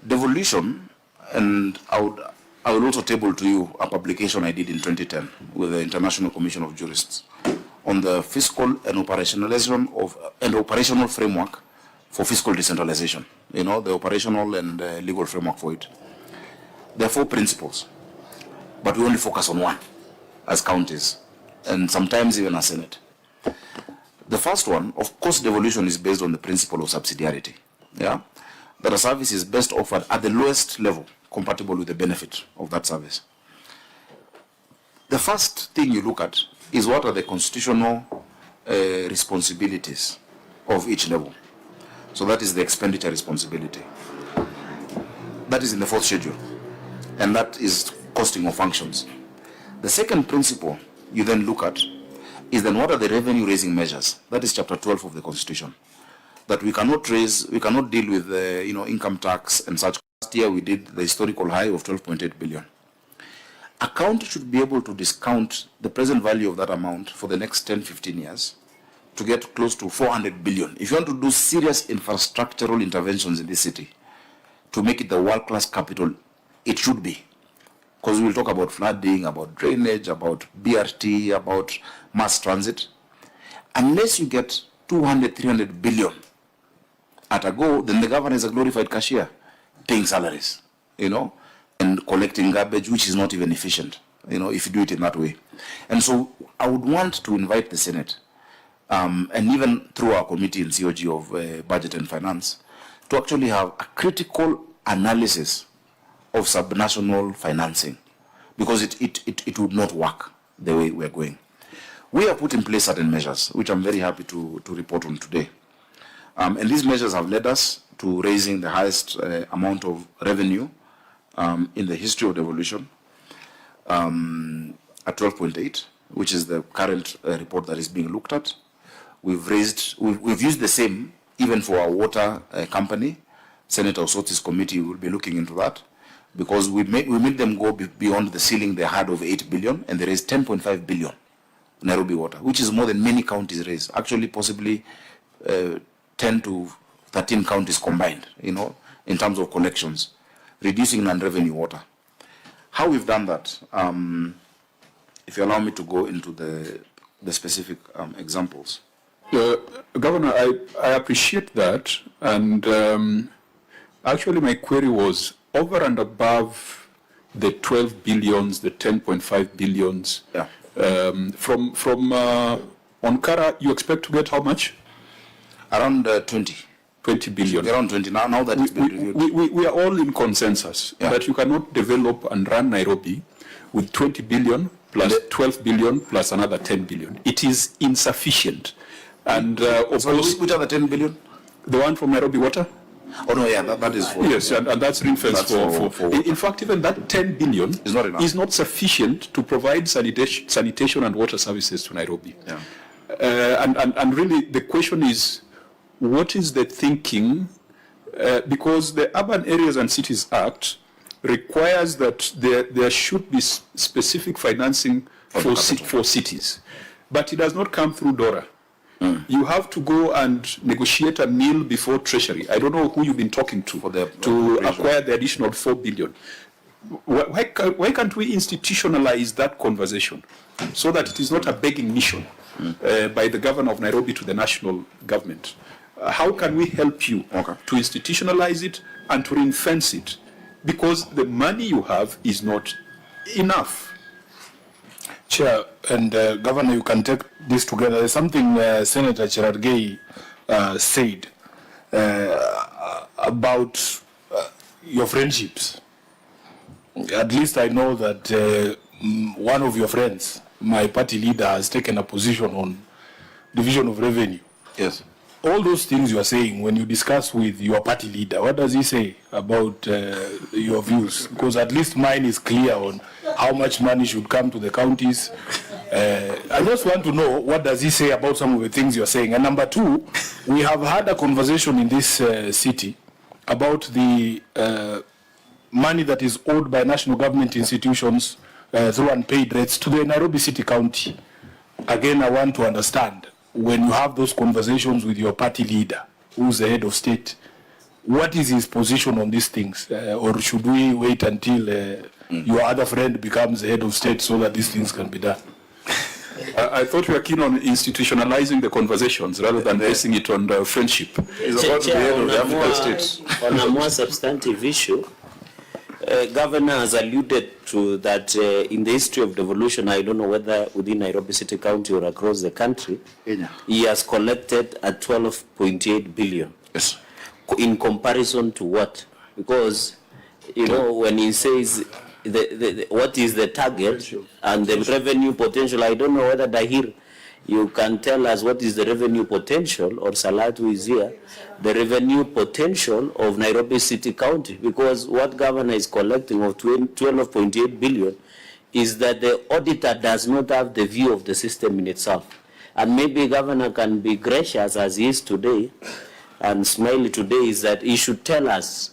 Speaker 4: Devolution, and I will also table to you a publication I did in 2010 with the International Commission of Jurists on the fiscal and operational framework for fiscal decentralization. You know, the operational and legal framework for it. There are 4 principles, but we only focus on one as counties, and sometimes even as Senate. The first one, of course, devolution is based on the principle of subsidiarity. Yeah, that a service is best offered at the lowest level compatible with the benefit of that service. The first thing you look at is what are the constitutional responsibilities of each level. So that is the expenditure responsibility. That is in the 4th schedule, and that is costing of functions. The second principle you then look at is then what are the revenue raising measures. That is chapter 12 of the Constitution. That we cannot deal with income tax and such. Last year we did the historical high of 12.8 billion. A county should be able to discount the present value of that amount for the next 10-15 years to get close to 400 billion. If you want to do serious infrastructural interventions in this city to make it the world-class capital, it should be. Because we will talk about flooding, about drainage, about BRT, about mass transit. Unless you get 200, 300 billion at a go, then the governor is a glorified cashier, paying salaries, and collecting garbage, which is not even efficient, if you do it in that way. And so I would want to invite the Senate, and even through our committee in COG of Budget and Finance, to actually have a critical analysis of subnational financing, because it would not work the way we're going. We have put in place certain measures, which I'm very happy to report on today. And these measures have led us to raising the highest amount of revenue in the history of devolution at 12.8, which is the current report that is being looked at. We've used the same even for our water company. Senator Osoti's committee will be looking into that, because we made them go beyond the ceiling they had of 8 billion, and they raised 10.5 billion Nairobi Water, which is more than many counties raised. Actually, possibly 10 to 13 counties combined, in terms of collections, reducing non-revenue water. How we've done that, if you allow me to go into the specific examples.
Speaker 1: Governor, I appreciate that, and actually my query was over and above the 12 billions, the 10.5 billions.
Speaker 4: Yeah.
Speaker 1: From Onkara, you expect to get how much?
Speaker 4: Around 20 billion. Around 20. Now that it's been reviewed.
Speaker 1: We are all in consensus that you cannot develop and run Nairobi with 20 billion plus 12 billion plus another 10 billion. It is insufficient. And of course,
Speaker 4: which are the 10 billion?
Speaker 1: The one from Nairobi Water?
Speaker 4: Oh no, yeah, that is for...
Speaker 1: Yes, and that's ring-fenced for in fact, even that 10 billion
Speaker 4: is not enough.
Speaker 1: Is not sufficient to provide sanitation and water services to Nairobi.
Speaker 4: Yeah.
Speaker 1: And really the question is, what is the thinking? Because the Urban Areas and Cities Act requires that there should be specific financing for cities. But it does not come through DORA. You have to go and negotiate a deal before Treasury. I don't know who you've been talking to acquire the additional 4 billion. Why can't we institutionalize that conversation so that it is not a begging mission by the governor of Nairobi to the national government? How can we help you to institutionalize it and to ring-fence it? Because the money you have is not enough.
Speaker 8: Chair and Governor, you can take this together. There's something Senator Cherargei said about your friendships. At least I know that one of your friends, my party leader, has taken a position on division of revenue.
Speaker 4: Yes.
Speaker 8: All those things you are saying, when you discuss with your party leader, what does he say about your views? Because at least mine is clear on how much money should come to the counties. I just want to know, what does he say about some of the things you're saying? And number two, we have had a conversation in this city about the money that is owed by national government institutions through unpaid rates to the Nairobi City County. Again, I want to understand, when you have those conversations with your party leader, who's the head of state, what is his position on these things? Or should we wait until your other friend becomes the head of state so that these things can be done?
Speaker 1: I thought we were keen on institutionalizing the conversations rather than basing it on friendship.
Speaker 6: On a more substantive issue, Governor has alluded to that in the history of devolution, I don't know whether within Nairobi City County or across the country, he has collected at 12.8 billion.
Speaker 4: Yes.
Speaker 6: In comparison to what? Because, you know, when he says what is the target and the revenue potential, I don't know whether Dahir, you can tell us what is the revenue potential, or Salatu is here, the revenue potential of Nairobi City County, because what Governor is collecting of 12.8 billion is that the auditor does not have the view of the system in itself. And maybe Governor can be gracious as he is today and smiley today, is that he should tell us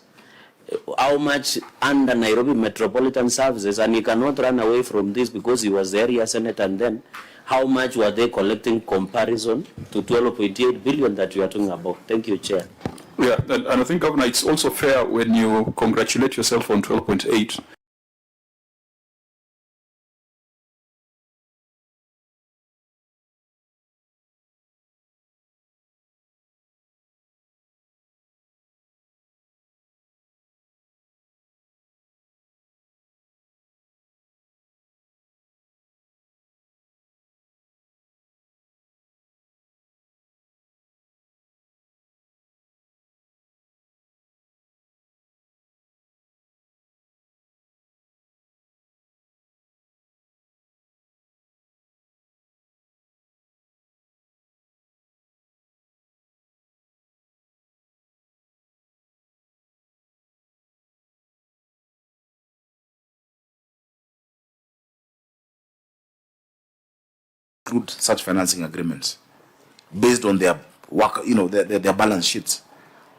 Speaker 6: how much under Nairobi Metropolitan Services, and he cannot run away from this because he was the area senator, and then how much were they collecting comparison to 12.8 billion that we are talking about? Thank you, Chair.
Speaker 1: Yeah, and I think, Governor, it's also fair when you congratulate yourself on 12.8.
Speaker 4: Such financing agreements based on their work, you know, their balance sheets,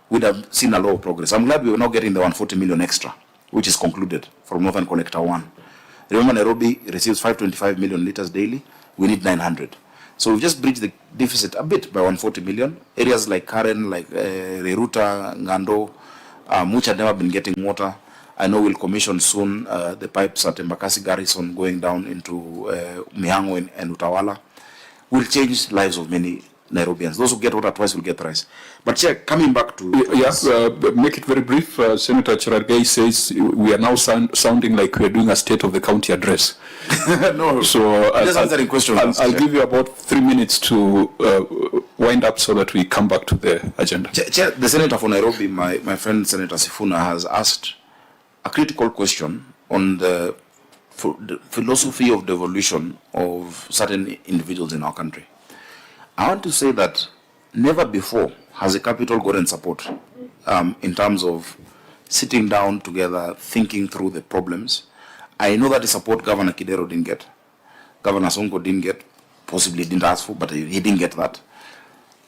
Speaker 4: we'd have seen a lot of progress. I'm glad we are now getting the 140 million extra, which is concluded from Northern Connector 1. Remember, Nairobi receives 525 million liters daily. We need 900. So we've just bridged the deficit a bit by 140 million. Areas like Karen, like Reruta, Ngando, which had never been getting water. I know we'll commission soon the pipes at Embakasi Garrison going down into Mihango and Utawala. Will change lives of many Nairobians. Those who get water twice will get thrice. But Chair, coming back to...
Speaker 1: Yes, make it very brief. Senator Cherargei says we are now sounding like we are doing a state of the county address.
Speaker 4: No,
Speaker 1: so
Speaker 4: just answering questions.
Speaker 1: I'll give you about 3 minutes to wind up so that we come back to the agenda.
Speaker 4: Chair, the Senator for Nairobi, my friend Senator Sifuna, has asked a critical question on the philosophy of devolution of certain individuals in our country. I want to say that never before has the capital gotten support in terms of sitting down together, thinking through the problems. I know that the support Governor Kidero didn't get, Governor Sonko didn't get, possibly didn't ask for, but he didn't get that.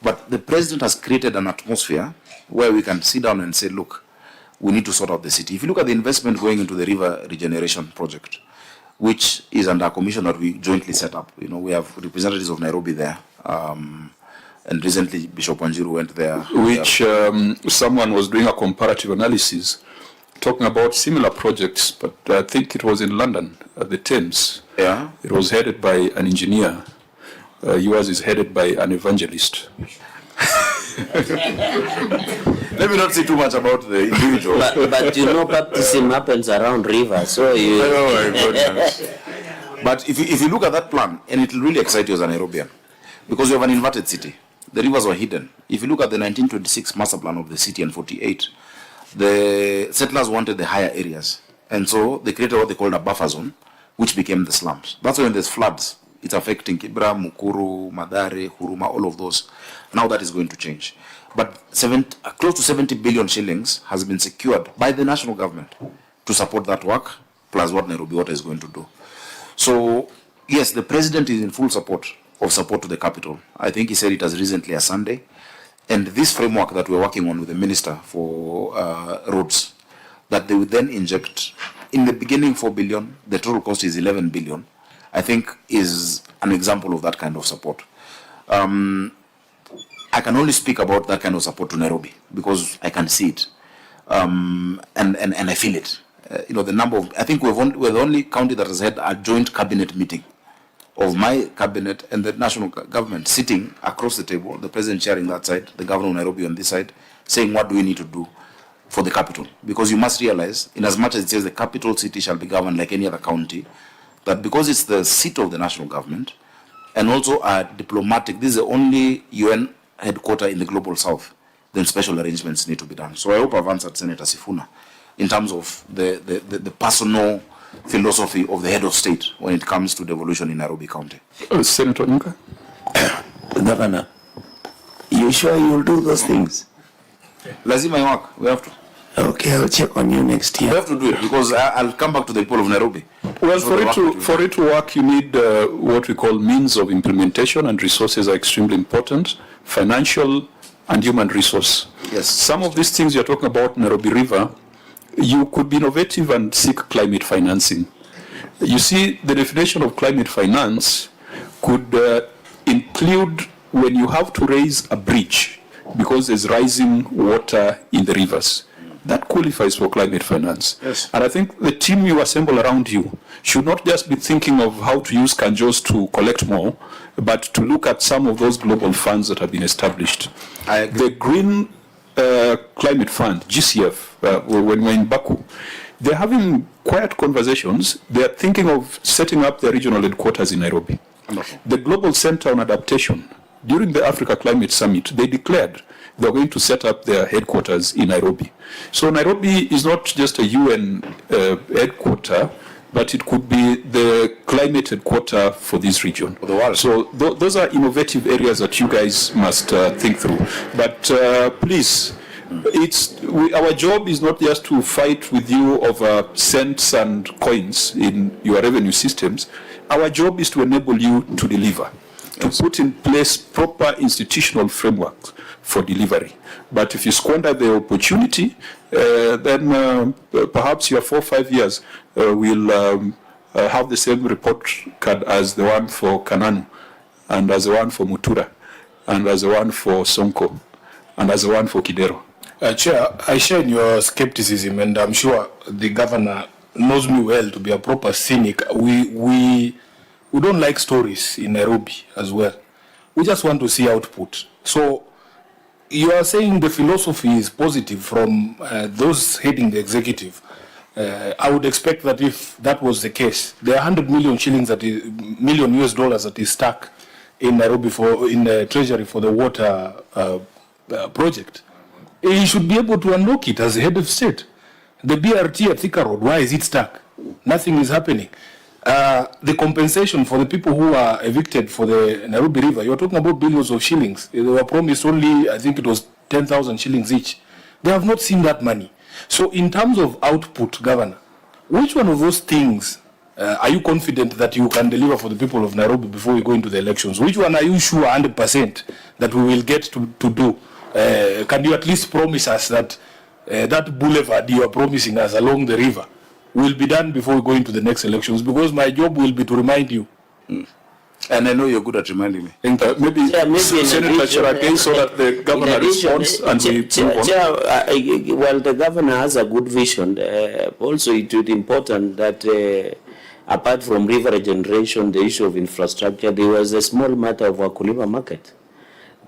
Speaker 4: But the President has created an atmosphere where we can sit down and say, look, we need to sort out the city. If you look at the investment going into the river regeneration project, which is under a commission that we jointly set up. You know, we have representatives of Nairobi there. And recently Bishop Wanjiru went there.
Speaker 1: Which someone was doing a comparative analysis talking about similar projects, but I think it was in London at the Thames.
Speaker 4: Yeah.
Speaker 1: It was headed by an engineer. Yours is headed by an evangelist.
Speaker 4: Let me not say too much about the individual.
Speaker 6: But you know, baptism happens around rivers, so you...
Speaker 4: Oh my goodness. But if you look at that plan, and it will really excite you as a Nairobian, because you have an inverted city. The rivers were hidden. If you look at the 1926 master plan of the city and 48, the settlers wanted the higher areas. And so they created what they called a buffer zone, which became the slums. That's when there's floods. It's affecting Kibra, Mukuru, Madare, Huruma, all of those. Now that is going to change. But close to 70 billion shillings has been secured by the national government to support that work, plus what Nairobi Water is going to do. So, yes, the President is in full support to the capital. I think he said it as recently as Sunday. And this framework that we're working on with the Minister for Roads, that they would then inject in the beginning 4 billion, the total cost is 11 billion, I think is an example of that kind of support. I can only speak about that kind of support to Nairobi because I can see it, and I feel it. The number of, I think we're the only county that has had a joint cabinet meeting of my cabinet and the national government sitting across the table, the president chairing that side, the governor of Nairobi on this side, saying what do we need to do for the capital. Because you must realize, in as much as it says the capital city shall be governed like any other county, that because it's the seat of the national government and also a diplomatic, this is the only UN headquarter in the global south, then special arrangements need to be done. So I hope I've answered Senator Sifuna in terms of the personal philosophy of the head of state when it comes to devolution in Nairobi County.
Speaker 1: Senator Nyuka?
Speaker 7: Governor, you sure you'll do those things?
Speaker 4: Lazima work. We have to.
Speaker 7: Okay, I'll check on you next year.
Speaker 4: We have to do it because I'll come back to the people of Nairobi.
Speaker 1: Well, for it to work, you need what we call means of implementation, and resources are extremely important, financial and human resource.
Speaker 4: Yes.
Speaker 1: Some of these things you're talking about, Nairobi River, you could be innovative and seek climate financing. You see, the definition of climate finance could include when you have to raise a bridge because there's rising water in the rivers. That qualifies for climate finance.
Speaker 4: Yes.
Speaker 1: And I think the team you assemble around you should not just be thinking of how to use Kanjos to collect more, but to look at some of those global funds that have been established.
Speaker 4: I agree.
Speaker 1: The Green Climate Fund, GCF, when we're in Baku, they're having quiet conversations. They're thinking of setting up their regional headquarters in Nairobi.
Speaker 4: Wonderful.
Speaker 1: The Global Center on Adaptation, during the Africa Climate Summit, they declared they're going to set up their headquarters in Nairobi. So Nairobi is not just a UN headquarter, but it could be the climate headquarter for this region.
Speaker 4: For the world.
Speaker 1: So those are innovative areas that you guys must think through. But please, our job is not just to fight with you over cents and coins in your revenue systems. Our job is to enable you to deliver, to put in place proper institutional frameworks for delivery. But if you squander the opportunity, then perhaps your 4 or 5 years will have the same report card as the one for Kananu, and as the one for Mutura, and as the one for Sonko, and as the one for Kidero.
Speaker 8: Chair, I share in your skepticism, and I'm sure the governor knows me well to be a proper cynic. We don't like stories in Nairobi as well. We just want to see output. So you are saying the philosophy is positive from those heading the executive. I would expect that if that was the case, there are 100 million shillings million US dollars that is stuck in Nairobi in the treasury for the water project. He should be able to unlock it as the head of state. The BRT at Thika Road, why is it stuck? Nothing is happening. The compensation for the people who are evicted for the Nairobi River, you're talking about billions of shillings. They were promised only, I think it was 10,000 shillings each. They have not seen that money. So in terms of output, Governor, which one of those things are you confident that you can deliver for the people of Nairobi before we go into the elections? Which one are you sure 100% that we will get to do? Can you at least promise us that that boulevard you are promising us along the river will be done before we go into the next elections? Because my job will be to remind you.
Speaker 4: And I know you're good at reminding me.
Speaker 1: Maybe Senator Cheragay, so that the governor responds and we move on.
Speaker 6: Well, the governor has a good vision. Also, it would be important that apart from river regeneration, the issue of infrastructure, there was a small matter of Wakulima market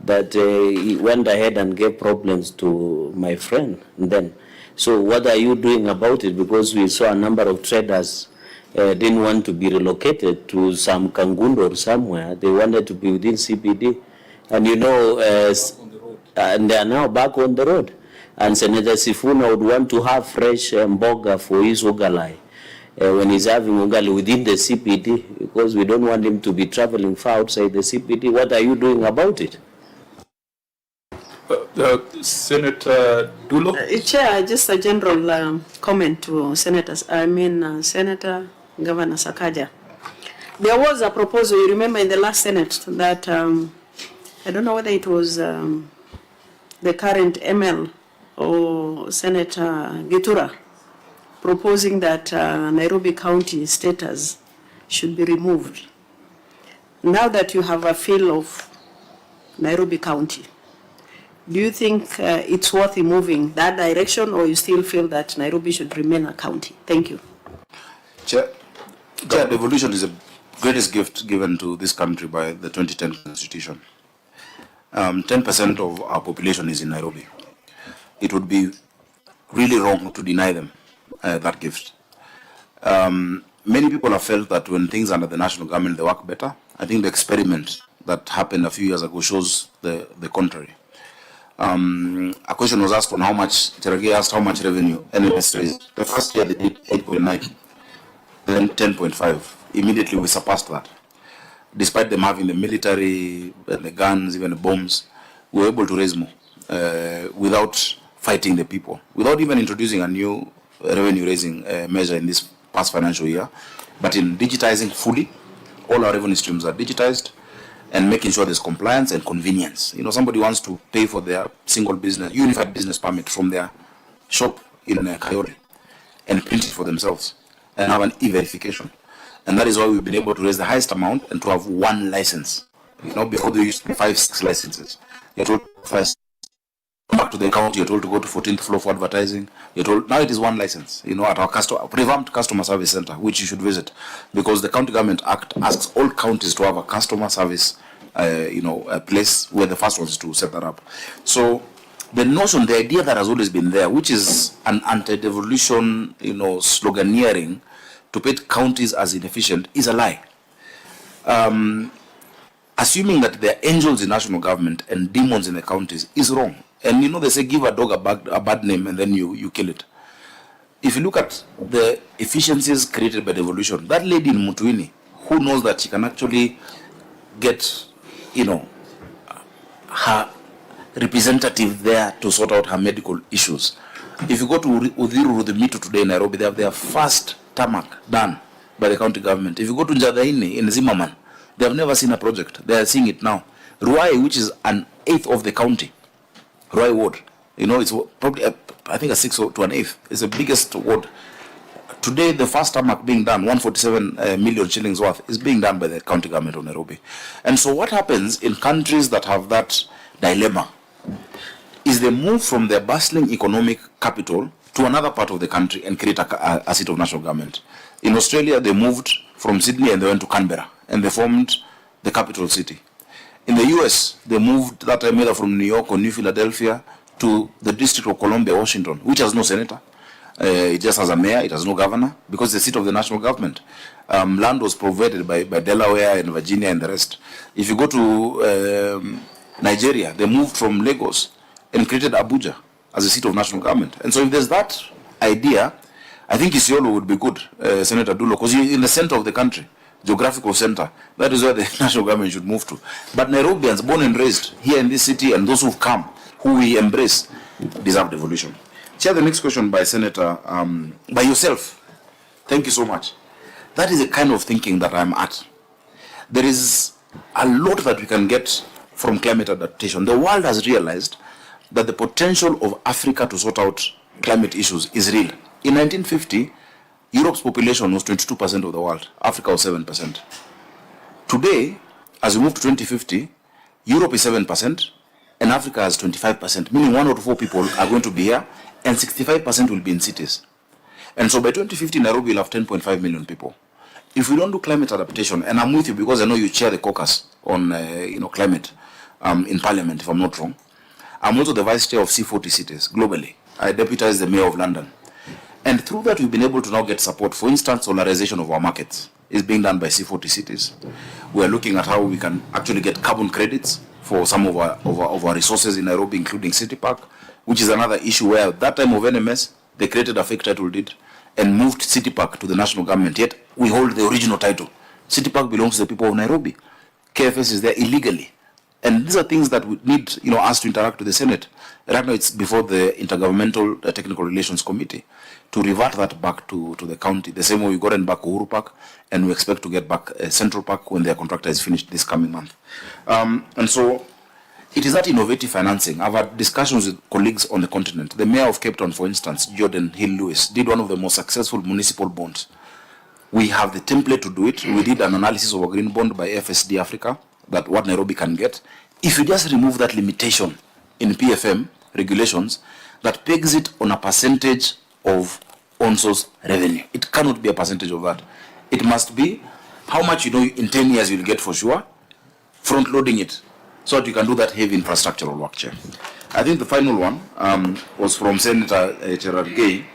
Speaker 6: that he went ahead and gave problems to my friend then. So what are you doing about it? Because we saw a number of traders didn't want to be relocated to some Kangundo or somewhere. They wanted to be within CPD. And you know, and they are now back on the road. And Senator Sifuna would want to have fresh mboga for his ugalai when he's having ugali within the CPD, because we don't want him to be traveling far outside the CPD. What are you doing about it?
Speaker 1: Senator Dulo?
Speaker 10: Chair, just a general comment to Senator Governor Sakaja. There was a proposal, you remember in the last Senate, that I don't know whether it was the current ML or Senator Gitura, proposing that Nairobi County status should be removed. Now that you have a feel of Nairobi County, do you think it's worth moving that direction, or you still feel that Nairobi should remain a county? Thank you.
Speaker 4: Chair, devolution is the greatest gift given to this country by the 2010 Constitution. 10% of our population is in Nairobi. It would be really wrong to deny them that gift. Many people have felt that when things are under the national government, they work better. I think the experiment that happened a few years ago shows the contrary. A question was asked on how much, Cherargei asked how much revenue NMS raised. The first year they did 8.9, then 10.5. Immediately we surpassed that. Despite them having the military, the guns, even the bombs, we were able to raise more without fighting the people, without even introducing a new revenue raising measure in this past financial year, but in digitizing fully. All our revenue streams are digitized and making sure there's compliance and convenience. You know, somebody wants to pay for their single business, unified business permit from their shop in Kayore and print it for themselves and have an e-verification. And that is why we've been able to raise the highest amount and to have one license. You know, before they used to be 5-6 licenses. You're told first back to the county, you're told to go to 14th floor for advertising. You're told now it is one license. You know, at our revamped customer service center, which you should visit, because the County Government Act asks all counties to have a customer service, a place where the first ones to set that up. So the notion, the idea that has always been there, which is an anti-devolution, sloganeering to paint counties as inefficient, is a lie. Assuming that there are angels in national government and demons in the counties is wrong. And they say give a dog a bad name and then you kill it. If you look at the efficiencies created by devolution, that lady in Mutuini, who knows that she can actually get, her representative there to sort out her medical issues. If you go to Udhiru Rudhimitu today in Nairobi, they have their first tarmac done by the county government. If you go to Njadaini in Zimmerman, they have never seen a project. They are seeing it now. Ruai, which is an eighth of the county, Ruai ward, it's probably, I think, a sixth to an eighth. It's the biggest ward. Today, the first tarmac being done, 147 million shillings worth, is being done by the county government of Nairobi. And so what happens in countries that have that dilemma is they move from their bustling economic capital to another part of the country and create a seat of national government. In Australia, they moved from Sydney and they went to Canberra and they formed the capital city. In the US, they moved that time either from New York or New Philadelphia to the District of Columbia, Washington, which has no senator. It just has a mayor, it has no governor, because it's the seat of the national government. Land was provided by Delaware and Virginia and the rest. If you go to Nigeria, they moved from Lagos and created Abuja as a seat of national government. And so if there's that idea, I think Isiolo would be good, Senator Dulo, because you're in the center of the country, geographical center. That is where the national government should move to. But Nairobians, born and raised here in this city, and those who've come, who we embrace, deserve devolution. Chair, the next question by Senator, by yourself. Thank you so much. That is the kind of thinking that I'm at. There is a lot that we can get from climate adaptation. The world has realized that the potential of Africa to sort out climate issues is real. In 1950, Europe's population was 22% of the world. Africa was 7%. Today, as we move to 2050, Europe is 7% and Africa has 25%, meaning 1 out of 4 people are going to be here and 65% will be in cities. And so by 2050, Nairobi will have 10.5 million people. If we don't do climate adaptation, and I'm with you because I know you chair the caucus on climate in Parliament, if I'm not wrong. I'm also the vice chair of C40 cities globally. I deputize the mayor of London. And through that, we've been able to now get support. For instance, solarization of our markets is being done by C40 cities. We're looking at how we can actually get carbon credits for some of our resources in Nairobi, including City Park, which is another issue where at that time of NMS, they created a fake title deed and moved City Park to the national government. Yet we hold the original title. City Park belongs to the people of Nairobi. KFS is there illegally. And these are things that we need, us to interact with the Senate. Right now it's before the Intergovernmental Technical Relations Committee to revert that back to the county, the same way we got in back Uhuru Park, and we expect to get back Central Park when their contractor is finished this coming month. And so It is that innovative financing. I've had discussions with colleagues on the continent. The mayor of Cape Town, for instance, Jordan Hill Lewis, did one of the most successful municipal bonds. We have the template to do it. We did an analysis of a green bond by FSD Africa, that what Nairobi can get. If you just remove that limitation in PFM regulations that pegs it on a percentage of on-source revenue, it cannot be a percentage of that. It must be how much you know in 10 years you'll get for sure, front-loading it, so that you can do that heavy infrastructural work, Chair. I think the final one was from Senator Gerard Gay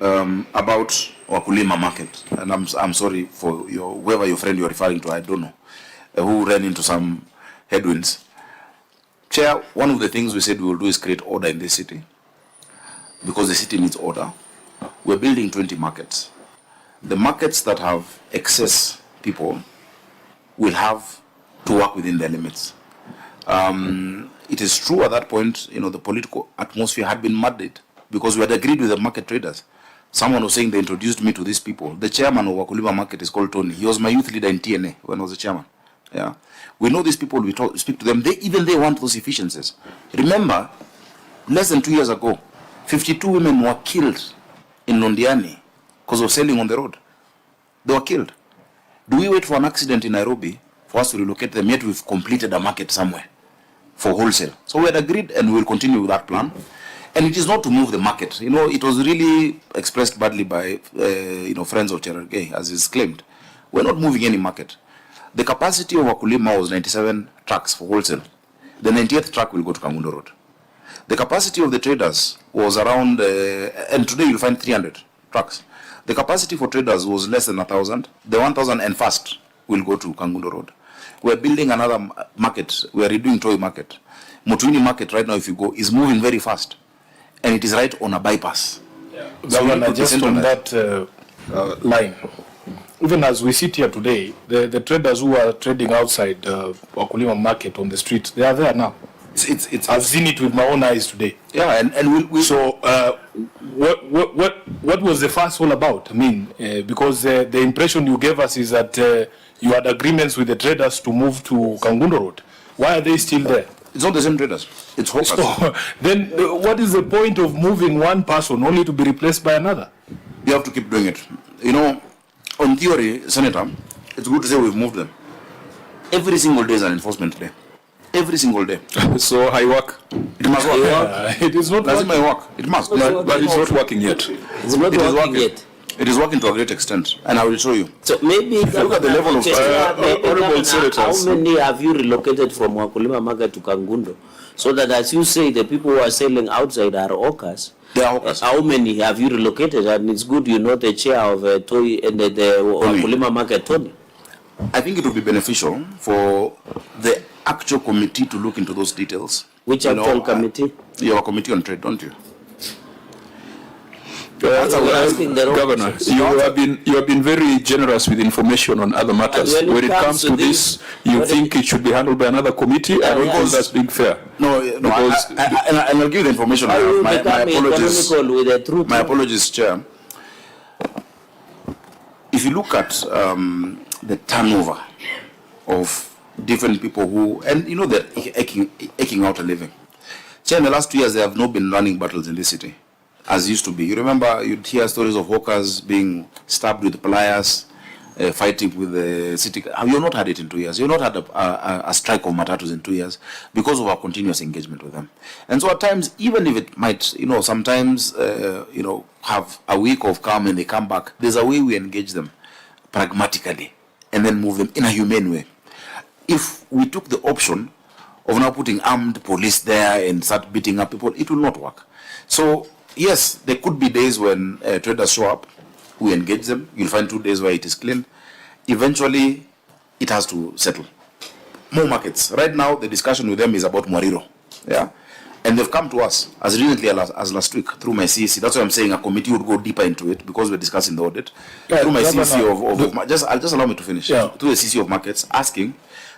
Speaker 4: about Wakulima market. And I'm sorry for whoever your friend you're referring to, I don't know, who ran into some headwinds. Chair, one of the things we said we will do is create order in this city, because the city needs order. We're building 20 markets. The markets that have excess people will have to work within their limits. It is true at that point, the political atmosphere had been muddied because we had agreed with the market traders. Someone was saying they introduced me to these people. The chairman of Wakulima Market is called Tony. He was my youth leader in TNA when I was the chairman. Yeah, we know these people. We speak to them. They want those efficiencies. Remember, less than 2 years ago, 52 women were killed in Londiani because of selling on the road. They were killed. Do we wait for an accident in Nairobi for us to relocate them, yet we've completed a market somewhere for wholesale? So we had agreed, and we will continue with that plan. And it is not to move the market. It was really expressed badly by, friends of Gerard Gay, as is claimed. We're not moving any market. The capacity of Wakulima was 97 trucks for wholesale. The 90th truck will go to Kangundo Road. The capacity of the traders was around, and today you'll find 300 trucks. The capacity for traders was less than 1,000. The 1,000 and first will go to Kangundo Road. We're building another market. We are redoing Toi Market. Mutuini Market right now, if you go, is moving very fast. And it is right on a bypass.
Speaker 8: Yeah. Governor, just on that line, even as we sit here today, the traders who are trading outside Wakulima Market on the street, they are there now. I've seen it with my own eyes today.
Speaker 4: Yeah, and we
Speaker 8: So, what was the fuss all about? I mean, because the impression you gave us is that you had agreements with the traders to move to Kangundo Road. Why are they still there?
Speaker 4: It's not the same traders. It's hawkers.
Speaker 8: So, then what is the point of moving one person only to be replaced by another?
Speaker 4: You have to keep doing it. On theory, Senator, it's good to say we've moved them. Every single day is an enforcement day. Every single day.
Speaker 1: So I work.
Speaker 4: It must work.
Speaker 8: It is not
Speaker 4: Doesn't
Speaker 8: working.
Speaker 4: work. It must.
Speaker 1: But it's not working yet.
Speaker 6: It's not working yet.
Speaker 4: It is working to a great extent, and I will show you.
Speaker 6: So maybe
Speaker 4: Look at the level of
Speaker 1: honorable senators.
Speaker 6: How many have you relocated from Wakulima Market to Kangundo? So that, as you say, the people who are selling outside are hawkers.
Speaker 4: They are hawkers.
Speaker 6: How many have you relocated? And it's good the chair of Toi and the Wakulima Market, Tony.
Speaker 4: I think it would be beneficial for the actual committee to look into those details.
Speaker 6: Which actual committee?
Speaker 4: You have a committee on trade, don't you?
Speaker 1: Governor, you have been very generous with information on other matters. When it comes to this, you think it should be handled by another committee? I don't think that's being fair.
Speaker 4: No, and I'll give you the information. My apologies. My apologies, Chair. If you look at the turnover of different people they're eking out a living. Chair, in the last 2 years, there have not been running battles in this city, as used to be. You remember, you'd hear stories of hawkers being stabbed with pliers, fighting with the city. You've not had it in 2 years. You've not had a strike of matatus in 2 years because of our continuous engagement with them. And so at times, even if it might, sometimes, have a week of calm and they come back, there's a way we engage them pragmatically and then move them in a humane way. If we took the option of now putting armed police there and start beating up people, it will not work. So, yes, there could be days when traders show up, we engage them. You'll find 2 days where it is clean. Eventually, it has to settle. More markets. Right now, the discussion with them is about Mwariro. Yeah? And they've come to us as recently as last week through my CEC. That's why I'm saying a committee would go deeper into it because we're discussing the audit. Through my CEC just allow me to finish.
Speaker 8: Yeah.
Speaker 4: Through the CEC of markets, asking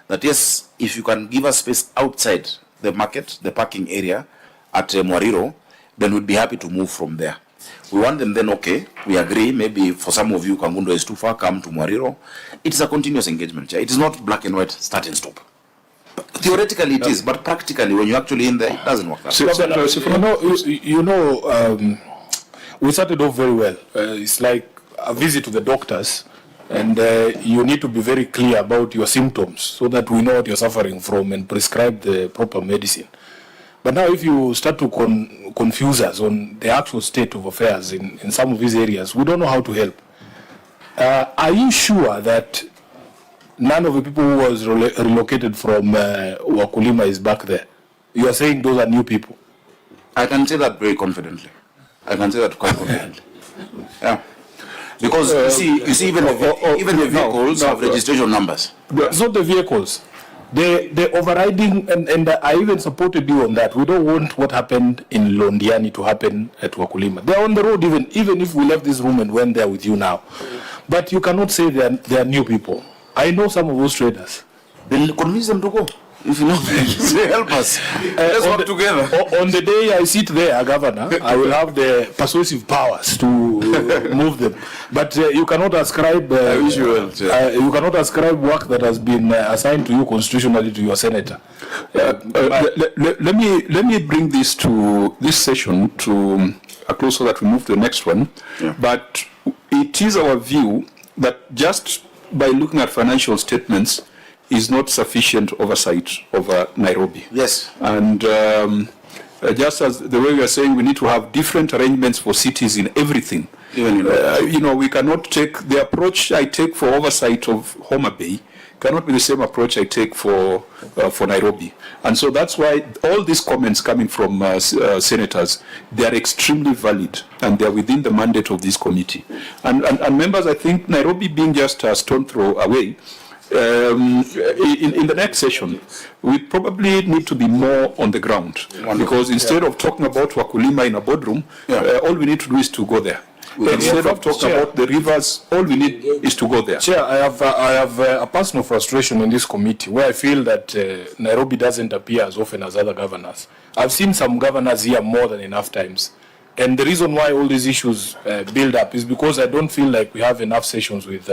Speaker 4: that yes, if you can give us space outside the market, the parking area at Mwariro, then we'd be happy to move from there. We want them then, okay, we agree, maybe for some of you, Kangundo is too far, come to Mwariro. It is a continuous engagement. It is not black and white, start and stop. Theoretically it is, but practically when you're actually in there, it doesn't work that way.
Speaker 8: We started off very well. It's like a visit to the doctors, and you need to be very clear about your symptoms so that we know what you're suffering from and prescribe the proper medicine. But now if you start to confuse us on the actual state of affairs in some of these areas, we don't know how to help. Are you sure that none of the people who was relocated from Wakulima is back there? You are saying those are new people?
Speaker 4: I can say that very confidently. I can say that quite confidently. Yeah. Because you see even the vehicles have registration numbers.
Speaker 8: It's not the vehicles. The overriding, and I even supported you on that. We don't want what happened in Londiani to happen at Wakulima. They're on the road even if we left this room and went there with you now. But you cannot say they are new people. I know some of those traders.
Speaker 4: Then convince them to go. If you know, they help us. Let's work together.
Speaker 8: On the day I sit there, Governor, I will have the persuasive powers to move them. But you cannot ascribe. You cannot ascribe work that has been assigned to you constitutionally to your senator.
Speaker 1: Let me bring this session to a close so that we move to the next one.
Speaker 4: Yeah.
Speaker 1: But it is our view that just by looking at financial statements is not sufficient oversight over Nairobi.
Speaker 4: Yes.
Speaker 1: And just as the way we are saying, we need to have different arrangements for cities in everything.
Speaker 4: Even
Speaker 1: we cannot take the approach I take for oversight of Homa Bay cannot be the same approach I take for Nairobi. And so that's why all these comments coming from senators, they are extremely valid and they are within the mandate of this committee. And members, I think Nairobi being just a stone throw away, in the next session, we probably need to be more on the ground. Because instead of talking about Wakulima in a boardroom, all we need to do is to go there. Instead of talking about the rivers, all we need is to go there.
Speaker 8: Chair, I have a personal frustration in this committee where I feel that Nairobi doesn't appear as often as other governors. I've seen some governors here more than enough times. And the reason why all these issues build up is because I don't feel like we have enough sessions with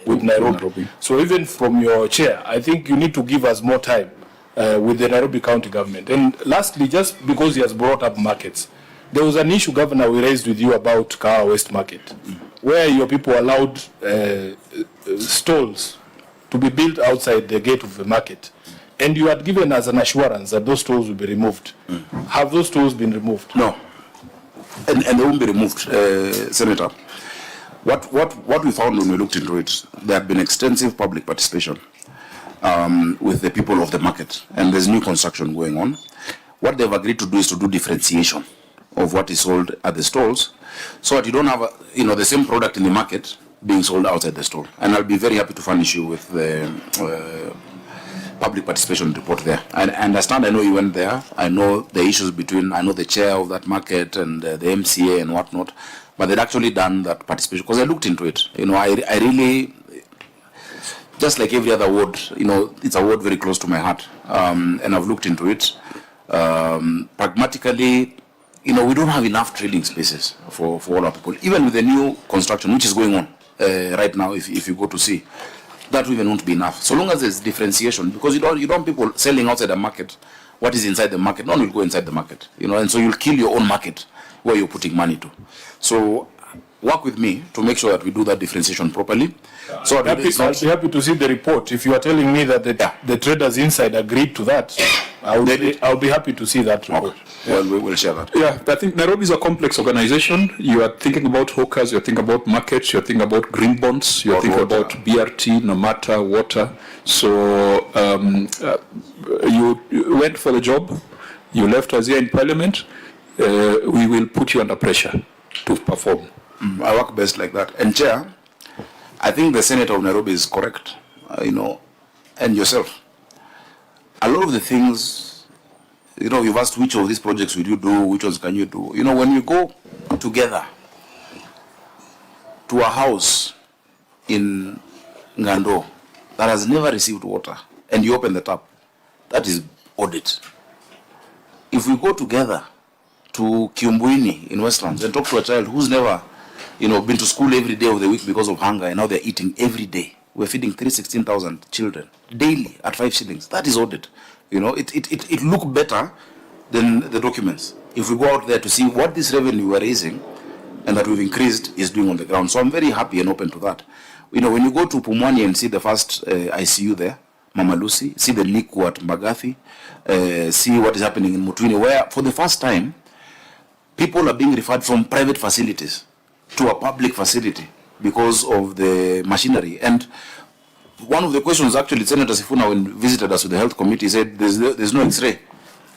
Speaker 8: Nairobi. So even from your chair, I think you need to give us more time with the Nairobi County government. And lastly, just because he has brought up markets, there was an issue, Governor, we raised with you about Kahawa West Market, where your people allowed stalls to be built outside the gate of the market. And you had given us an assurance that those stalls will be removed. Have those stalls been removed?
Speaker 4: No. And they won't be removed, Senator. What we found when we looked into it, there had been extensive public participation with the people of the market. And there's new construction going on. What they've agreed to do is to do differentiation of what is sold at the stalls, so that you don't have the same product in the market being sold outside the stall. And I'll be very happy to furnish you with the public participation report there. I understand, I know you went there, I know the issues I know the chair of that market and the MCA and whatnot, but they'd actually done that participation, because I looked into it. I really, just like every other ward, it's a ward very close to my heart, and I've looked into it. Pragmatically, we don't have enough trading spaces for all our people. Even with the new construction, which is going on right now, if you go to see, that even won't be enough. So long as there's differentiation, because you don't want people selling outside the market what is inside the market. No one will go inside the market, and so you'll kill your own market where you're putting money to. So work with me to make sure that we do that differentiation properly. So
Speaker 8: I'll be happy to see the report. If you are telling me that the traders inside agreed to that, I'll be happy to see that report.
Speaker 4: Okay. Well, we will share that.
Speaker 1: Yeah, I think Nairobi is a complex organization. You are thinking about hawkers, you're thinking about markets, you're thinking about green bonds, you're thinking about BRT, no matter water. So you went for the job, you left us here in Parliament. We will put you under pressure to perform.
Speaker 4: I work best like that. And Chair, I think the Senator of Nairobi is correct, and yourself. A lot of the things, you've asked which of these projects will you do, which ones can you do. When we go together to a house in Ngando that has never received water, and you open the tap, that is audit. If we go together to Kiumbuini in Westlands and talk to a child who's never, been to school every day of the week because of hunger, and now they're eating every day, we're feeding 316,000 children daily at 5 shillings. That is audit. You know, it look better than the documents. If we go out there to see what this revenue we're raising and that we've increased is doing on the ground. So I'm very happy and open to that. You know, when you go to Pumwani and see the first ICU there, Mama Lucy, see the NICU at Mbagathi, see what is happening in Mutwini, where for the first time, people are being referred from private facilities to a public facility because of the machinery. And one of the questions actually, Senator Sifuna, when visited us with the health committee, said there's no X-ray.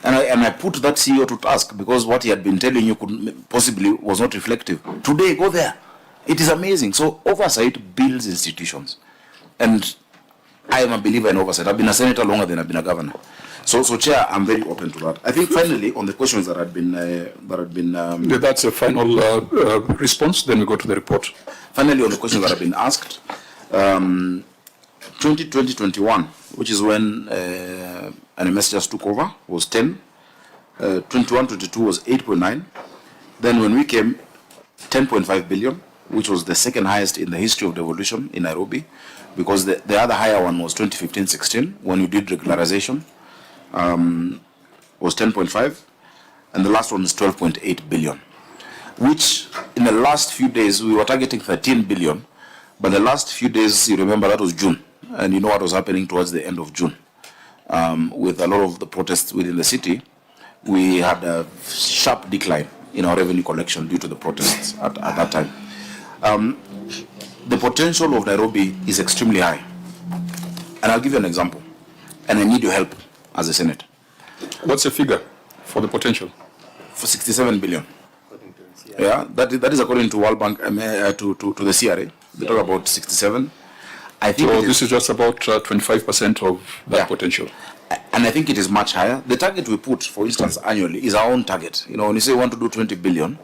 Speaker 4: And I put that CEO to task because what he had been telling you could possibly was not reflective. Today, go there. It is amazing. So oversight builds institutions. And I am a believer in oversight. I've been a senator longer than I've been a governor. So Chair, I'm very open to that. I think finally, on the questions that had been...
Speaker 1: that's a final response, then we go to the report.
Speaker 4: Finally, on the questions that have been asked, 2020-21, which is when NMS just took over, was 10. 21-22 was 8.9. Then when we came, 10.5 billion, which was the second highest in the history of devolution in Nairobi, because the other higher one was 2015-16, when we did regularization, was 10.5, and the last one is 12.8 billion, which in the last few days, we were targeting 13 billion, but the last few days, you remember, that was June, and you know what was happening towards the end of June. With a lot of the protests within the city, we had a sharp decline in our revenue collection due to the protests at that time. The potential of Nairobi is extremely high. And I'll give you an example. And I need your help as a Senate.
Speaker 1: What's the figure for the potential?
Speaker 4: For 67 billion. Yeah, that is according to World Bank, to the CRA. They talk about 67. I think
Speaker 1: so this is just about 25% of that potential.
Speaker 4: And I think it is much higher. The target we put, for instance, annually is our own target. You know, when you say we want to do 20 billion,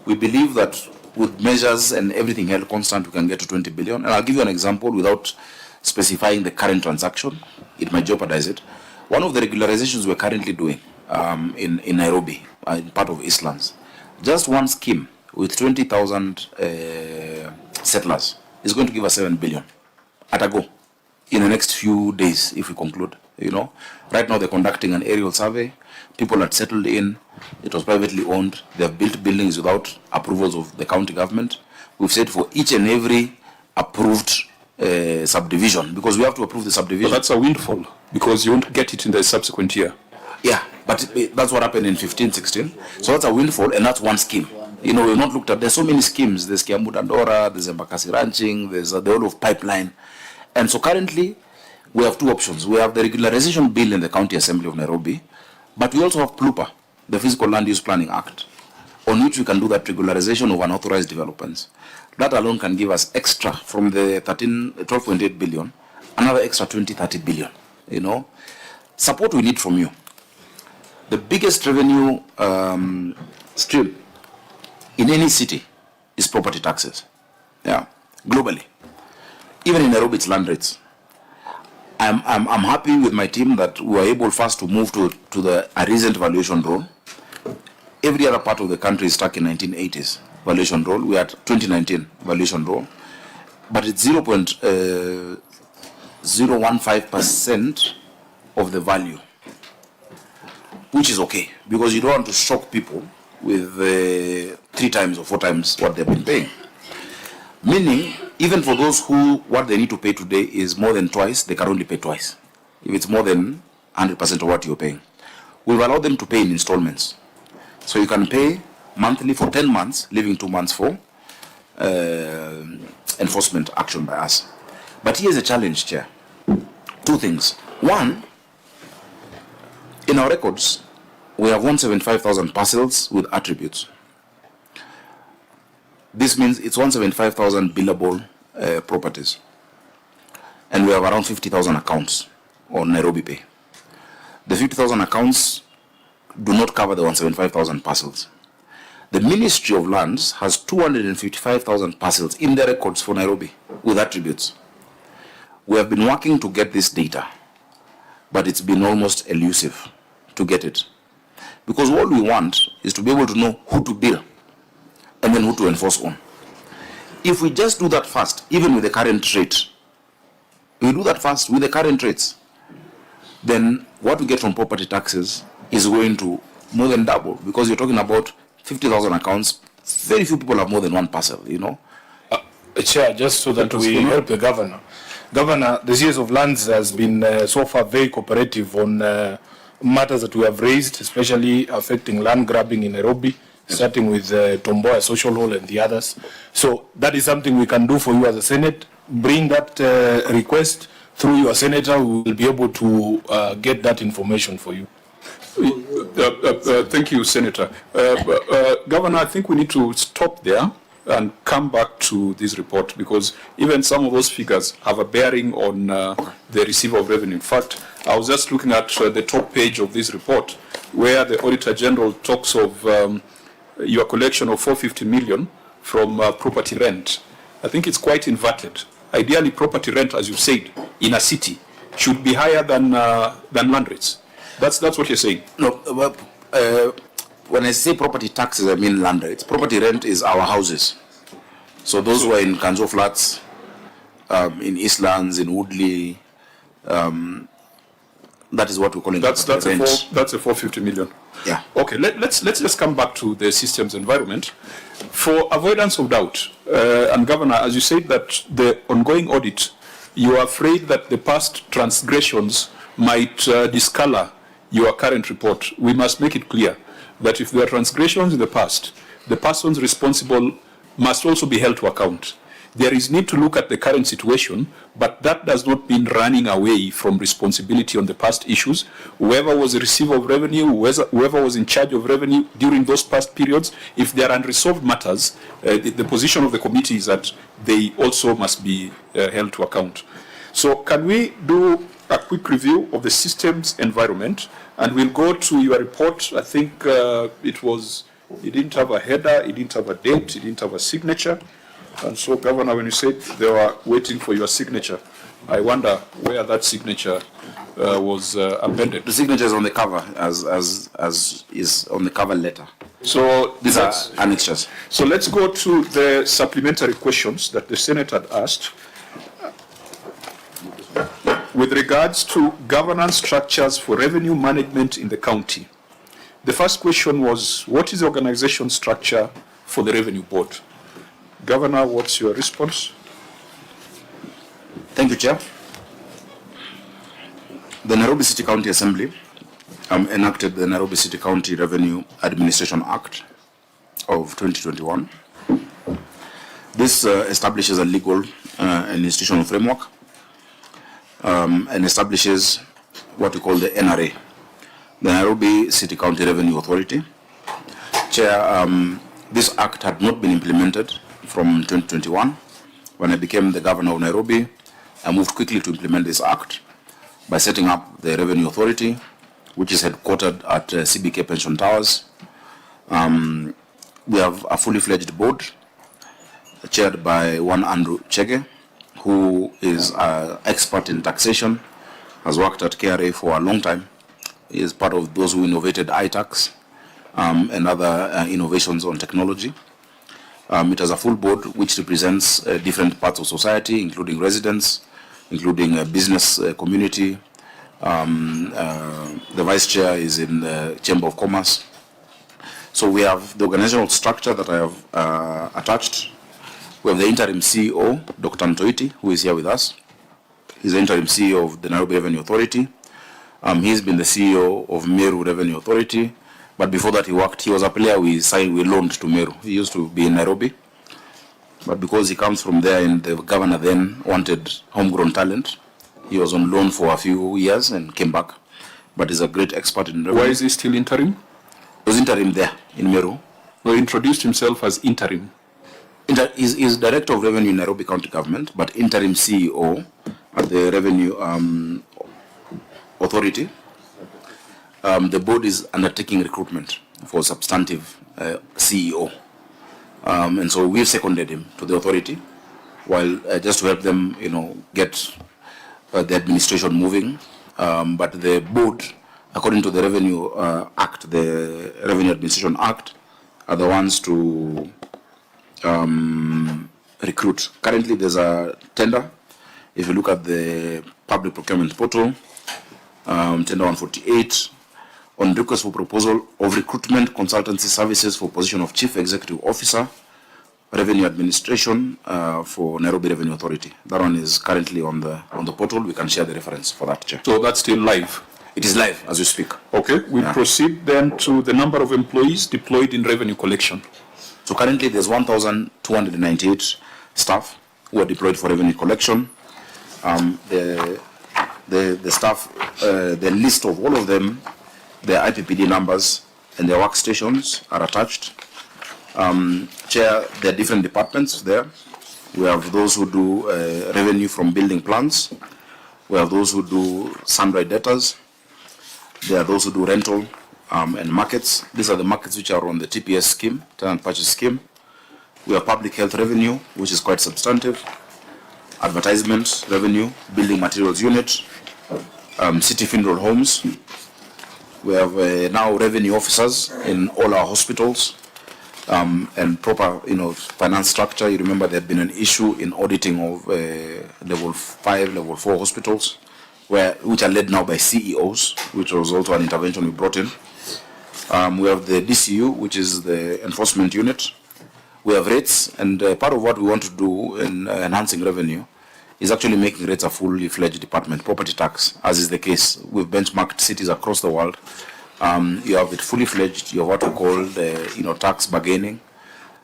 Speaker 4: we believe that with measures and everything held constant, we can get to 20 billion. And I'll give you an example without specifying the current transaction. It might jeopardize it. One of the regularizations we're currently doing in Nairobi, in part of Eastlands, just one scheme with 20,000 settlers is going to give us 7 billion at a go in the next few days if we conclude. You know, right now they're conducting an aerial survey. People had settled in. It was privately owned. They have built buildings without approvals of the county government. We've said for each and every approved subdivision, because we have to approve the subdivision.
Speaker 1: But that's a windfall, because you won't get it in the subsequent year.
Speaker 4: Yeah, but that's what happened in 15-16. So that's a windfall, and that's one scheme. You know, we've not looked at, there's so many schemes. There's Kiambu Dandora, there's Embakasi Ranching, there's the whole of pipeline. And so currently, we have two options. We have the regularization bill in the County Assembly of Nairobi, but we also have PLUPA, the Physical Land Use Planning Act, on which we can do that regularization of unauthorized developments. That alone can give us extra from the 12.8 billion, another extra 20-30 billion, you know. Support we need from you. The biggest revenue stream in any city is property taxes, yeah, globally. Even in Nairobi, it's land rates. I'm happy with my team that we were able first to move to a recent valuation role. Every other part of the country is stuck in 1980s valuation role. We are at 2019 valuation role, but it's 0.015% of the value, which is okay, because you don't want to shock people with 3 times or 4 times what they've been paying. Meaning, even for those who, what they need to pay today is more than twice, they can only pay twice. If it's more than 100% of what you're paying. We've allowed them to pay in installments. So you can pay monthly for 10 months, leaving 2 months for enforcement action by us. But here's a challenge, Chair. 2 things. One, in our records, we have 175,000 parcels with attributes. This means it's 175,000 billable properties. And we have around 50,000 accounts on Nairobi Pay. The 50,000 accounts do not cover the 175,000 parcels. The Ministry of Lands has 255,000 parcels in their records for Nairobi with attributes. We have been working to get this data, but it's been almost elusive to get it. Because all we want is to be able to know who to bill and then who to enforce on. If we just do that first, even with the current rate, We do that first with the current rates. Then what we get from property taxes is going to more than double, because you're talking about 50,000 accounts. Very few people have more than one parcel, you know.
Speaker 8: Chair, just so that we help the governor. Governor, the CS of Lands has been so far very cooperative on matters that we have raised, especially affecting land grabbing in Nairobi, starting with Tomboya Social Hall and the others. So that is something we can do for you as a Senate. Bring that request through your senator. We will be able to get that information for you.
Speaker 1: Thank you, Senator. Governor, I think we need to stop there and come back to this report, because even some of those figures have a bearing on the receiver of revenue. In fact, I was just looking at the top page of this report, where the Auditor General talks of your collection of 450 million from property rent. I think it's quite inverted. Ideally, property rent, as you said, in a city should be higher than land rates. That's what you're saying.
Speaker 4: No, when I say property taxes, I mean land rates. Property rent is our houses. So those who are in Kanzo flats, in Eastlands, in Woodley, that is what we call it.
Speaker 1: That's a 450 million.
Speaker 4: Yeah.
Speaker 1: Okay, let's just come back to the systems environment. For avoidance of doubt, and Governor, as you said that the ongoing audit, you are afraid that the past transgressions might discolor your current report. We must make it clear that if there are transgressions in the past, the persons responsible must also be held to account. There is need to look at the current situation, but that does not mean running away from responsibility on the past issues. Whoever was a receiver of revenue, whoever was in charge of revenue during those past periods, if there are unresolved matters, the position of the committee is that they also must be held to account. So can we do a quick review of the systems environment, and we'll go to your report. I think it didn't have a header, it didn't have a date, it didn't have a signature. And so, Governor, when you said they were waiting for your signature, I wonder where that signature was appended.
Speaker 4: The signature is on the cover, as is on the cover letter.
Speaker 1: So
Speaker 4: these are annexures.
Speaker 1: So let's go to the supplementary questions that the Senate had asked. With regards to governance structures for revenue management in the county, the first question was, what is the organization structure for the Revenue Board? Governor, what's your response?
Speaker 4: Thank you, Chair. The Nairobi City County Assembly enacted the Nairobi City County Revenue Administration Act of 2021. This establishes a legal and institutional framework and establishes what we call the NRA, the Nairobi City County Revenue Authority. Chair, this act had not been implemented from 2021. When I became the governor of Nairobi, I moved quickly to implement this act by setting up the Revenue Authority, which is headquartered at CBK Pension Towers. We have a fully fledged board chaired by one Andrew Chege, who is an expert in taxation, has worked at KRA for a long time. He is part of those who innovated iTax and other innovations on technology. It has a full board which represents different parts of society, including residents, including business community. The vice chair is in the Chamber of Commerce. So we have the organizational structure that I have attached. We have the interim CEO, Dr. Ntoiti, who is here with us. He's the interim CEO of the Nairobi Revenue Authority. He's been the CEO of Meru Revenue Authority. But before that, he was a player we loaned to Meru. He used to be in Nairobi. But because he comes from there and the governor then wanted homegrown talent, he was on loan for a few years and came back. But he's a great expert in revenue.
Speaker 1: Why is he still interim?
Speaker 4: He was interim there in Meru.
Speaker 1: No, he introduced himself as interim.
Speaker 4: He's Director of Revenue in Nairobi County Government, but interim CEO at the Revenue Authority. The board is undertaking recruitment for substantive CEO. And so we've seconded him to the authority, while just to help them, get the administration moving. But the board, according to the Revenue Act, the Revenue Administration Act, are the ones to recruit. Currently, there's a tender If you look at the public procurement portal, tender 148, on request for proposal of recruitment consultancy services for position of Chief Executive Officer, Revenue Administration for Nairobi Revenue Authority. That one is currently on the portal. We can share the reference for that, Chair.
Speaker 1: So that's still live?
Speaker 4: It is live as we speak.
Speaker 1: Okay, we proceed then to the number of employees deployed in revenue collection.
Speaker 4: So currently there's 1,298 staff who are deployed for revenue collection. The staff, the list of all of them, their IPPD numbers and their workstations are attached. Chair, there are different departments there. We have those who do revenue from building plans. We have those who do sundry debtors. There are those who do rental and markets. These are the markets which are on the TPS scheme, tenant purchase scheme. We have public health revenue, which is quite substantive. Advertisement revenue, building materials unit, city funeral homes. We have now revenue officers in all our hospitals and proper, finance structure. You remember there had been an issue in auditing of level 5, level 4 hospitals, which are led now by CEOs, which was also an intervention we brought in. We have the DCU, which is the enforcement unit. We have rates, and part of what we want to do in enhancing revenue is actually making rates a fully fledged department, property tax, as is the case. We've benchmarked cities across the world. You have it fully fledged. You have what we call the, tax bargaining,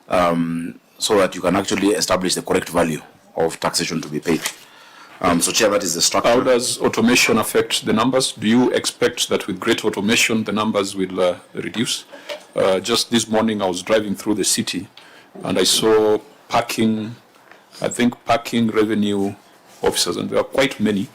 Speaker 4: so that you can actually establish the correct value of taxation to be paid. So, Chair, that is the structure.
Speaker 1: How does automation affect the numbers? Do you expect that with great automation, the numbers will reduce? Just this morning, I was driving through the city, and I saw parking revenue officers, and there are quite many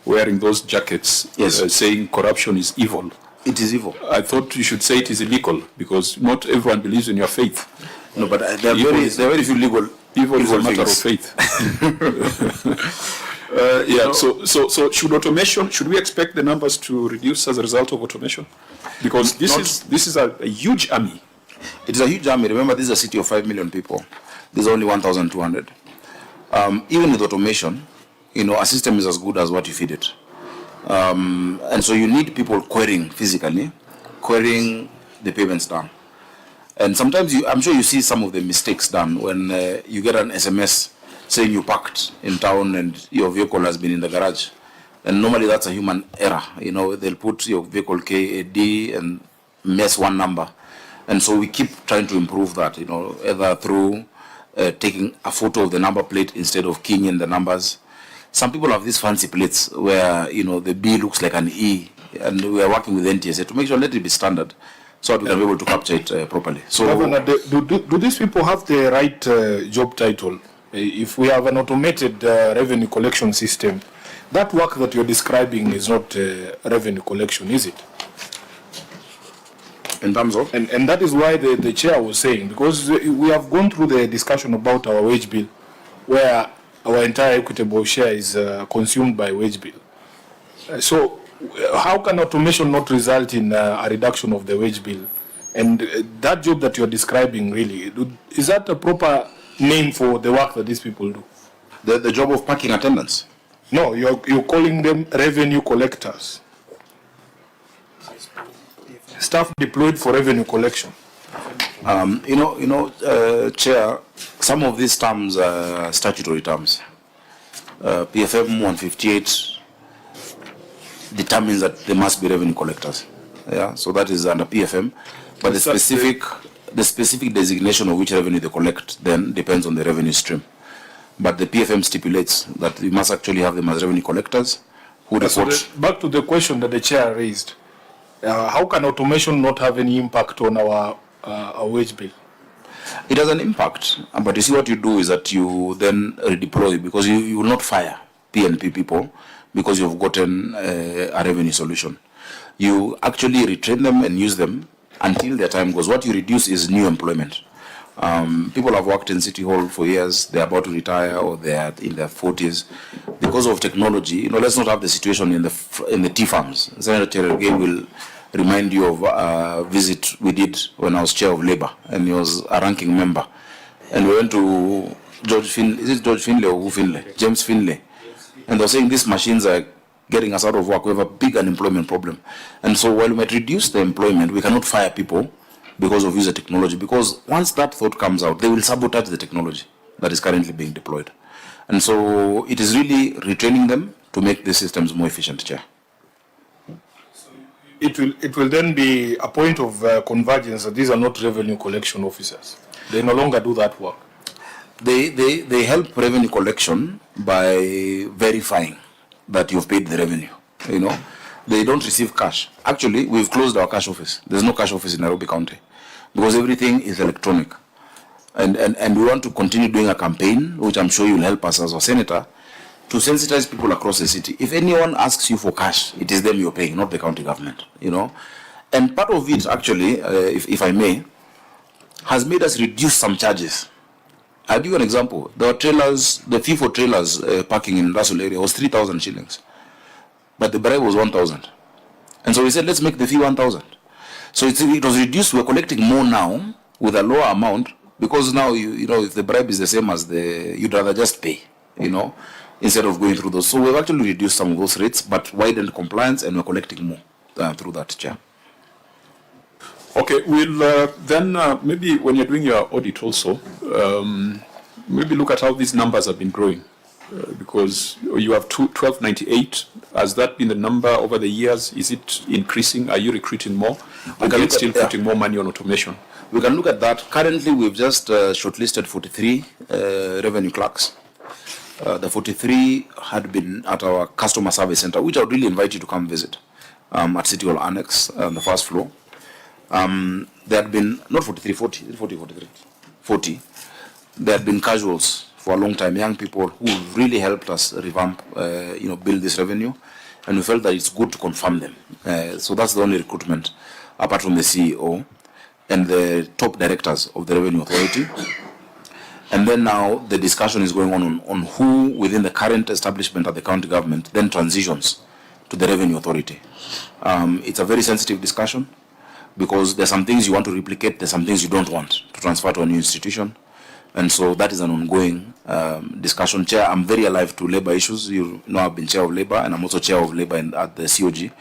Speaker 1: wearing those jackets, saying corruption is evil.
Speaker 4: It is evil.
Speaker 1: I thought you should say it is illegal, because not everyone believes in your faith.
Speaker 4: No, but there are very few legal.
Speaker 1: Evil is a matter of faith. So should we expect the numbers to reduce as a result of automation? Because this is a huge army.
Speaker 4: It is a huge army. Remember, this is a city of 5 million people. There's only 1,200. Even with automation, a system is as good as what you feed it. And so you need people querying physically, querying the payments done. And sometimes I'm sure you see some of the mistakes done when you get an SMS saying you parked in town and your vehicle has been in the garage. And normally that's a human error. They'll put your vehicle KAD and mess one number. And so we keep trying to improve that, either through taking a photo of the number plate instead of keying in the numbers. Some people have these fancy plates where, the B looks like an E, and we are working with NTSA to make sure let it be standard so that we can be able to capture it properly. So,
Speaker 8: Governor, do these people have the right job title? If we have an automated revenue collection system, that work that you're describing is not revenue collection, is it?
Speaker 4: In terms of?
Speaker 8: And that is why the chair was saying, because we have gone through the discussion about our wage bill, where our entire equitable share is consumed by wage bill. So how can automation not result in a reduction of the wage bill? And that job that you're describing, really, is that a proper name for the work that these people do?
Speaker 4: The job of parking attendants?
Speaker 8: No, you're calling them revenue collectors. Staff deployed for revenue collection.
Speaker 4: Chair, some of these terms are statutory terms. PFM 158 determines that there must be revenue collectors. Yeah, so that is under PFM. But the specific designation of which revenue they collect then depends on the revenue stream. But the PFM stipulates that we must actually have them as revenue collectors who report.
Speaker 8: So back to the question that the chair raised. How can automation not have any impact on our wage bill?
Speaker 4: It has an impact, but you see what you do is that you then redeploy, because you will not fire PNP people because you've gotten a revenue solution. You actually retrain them and use them until their time goes. What you reduce is new employment. People have worked in City Hall for years, they're about to retire or they're in their 40s. Because of technology, let's not have the situation in the tea farms. Senator Cherargei will remind you of a visit we did when I was chair of Labour, and he was a ranking member. And we went to James Finlay, And they're saying these machines are getting us out of work. We have a big unemployment problem. And so while we might reduce the employment, we cannot fire people because of user technology, because once that thought comes out, they will sabotage the technology that is currently being deployed. And so it is really retraining them to make the systems more efficient, Chair.
Speaker 8: It will then be a point of convergence that these are not revenue collection officers. They no longer do that work.
Speaker 4: They help revenue collection by verifying that you've paid the revenue. You know, they don't receive cash. Actually, we've closed our cash office. There's no cash office in Nairobi County because everything is electronic. And we want to continue doing a campaign, which I'm sure you'll help us as a senator, to sensitize people across the city. If anyone asks you for cash, it is them you're paying, not the county government, you know. And part of it, actually, if I may, has made us reduce some charges. I'll give you an example. There were trailers, the fee for trailers parking in Russell area was 3,000 shillings. But the bribe was 1,000. And so we said, let's make the fee 1,000. So it was reduced. We're collecting more now with a lower amount, because now, you know, if the bribe is the same as you'd rather just pay, you know, instead of going through those. So we've actually reduced some of those rates, but widened compliance, and we're collecting more through that, Chair.
Speaker 1: Okay, we'll then maybe when you're doing your audit also, maybe look at how these numbers have been growing. Because you have 1298. Has that been the number over the years? Is it increasing? Are you recruiting more? Are you still putting more money on automation?
Speaker 4: We can look at that. Currently, we've just shortlisted 43 revenue clerks. The 43 had been at our customer service center, which I would really invite you to come visit, at City Hall Annex on the first floor. There had been, not 43, 40. There had been casuals for a long time, young people who really helped us revamp, build this revenue. And we felt that it's good to confirm them. So that's the only recruitment, apart from the CEO and the top directors of the Revenue Authority. And then now the discussion is going on who within the current establishment of the county government then transitions to the Revenue Authority. It's a very sensitive discussion because there's some things you want to replicate, there's some things you don't want to transfer to a new institution. And so that is an ongoing discussion. Chair, I'm very alive to labor issues. You know, I've been chair of labor, and I'm also chair of labor at the COG.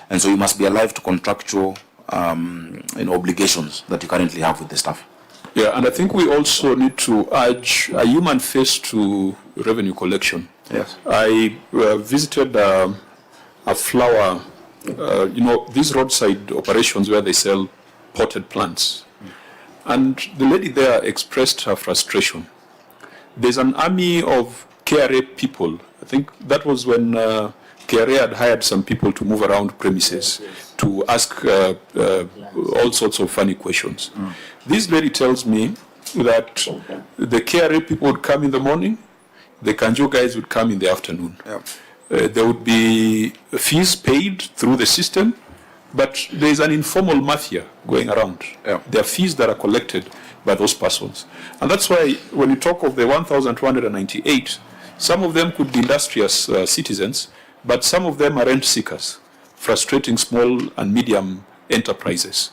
Speaker 4: And so you must be alive to contractual obligations that you currently have with the staff.
Speaker 1: Yeah, and I think we also need to urge a human face to revenue collection.
Speaker 4: Yes.
Speaker 1: I visited a flower, these roadside operations where they sell potted plants. And the lady there expressed her frustration. There's an army of KRA people. I think that was when KRA had hired some people to move around premises to ask all sorts of funny questions. This lady tells me that the KRA people would come in the morning, the Kanjo guys would come in the afternoon.
Speaker 4: Yep.
Speaker 1: There would be fees paid through the system, but there is an informal mafia going around.
Speaker 4: Yeah.
Speaker 1: There are fees that are collected by those persons. And that's why when you talk of the 1,298, some of them could be industrious citizens, but some of them are rent seekers, frustrating small and medium enterprises.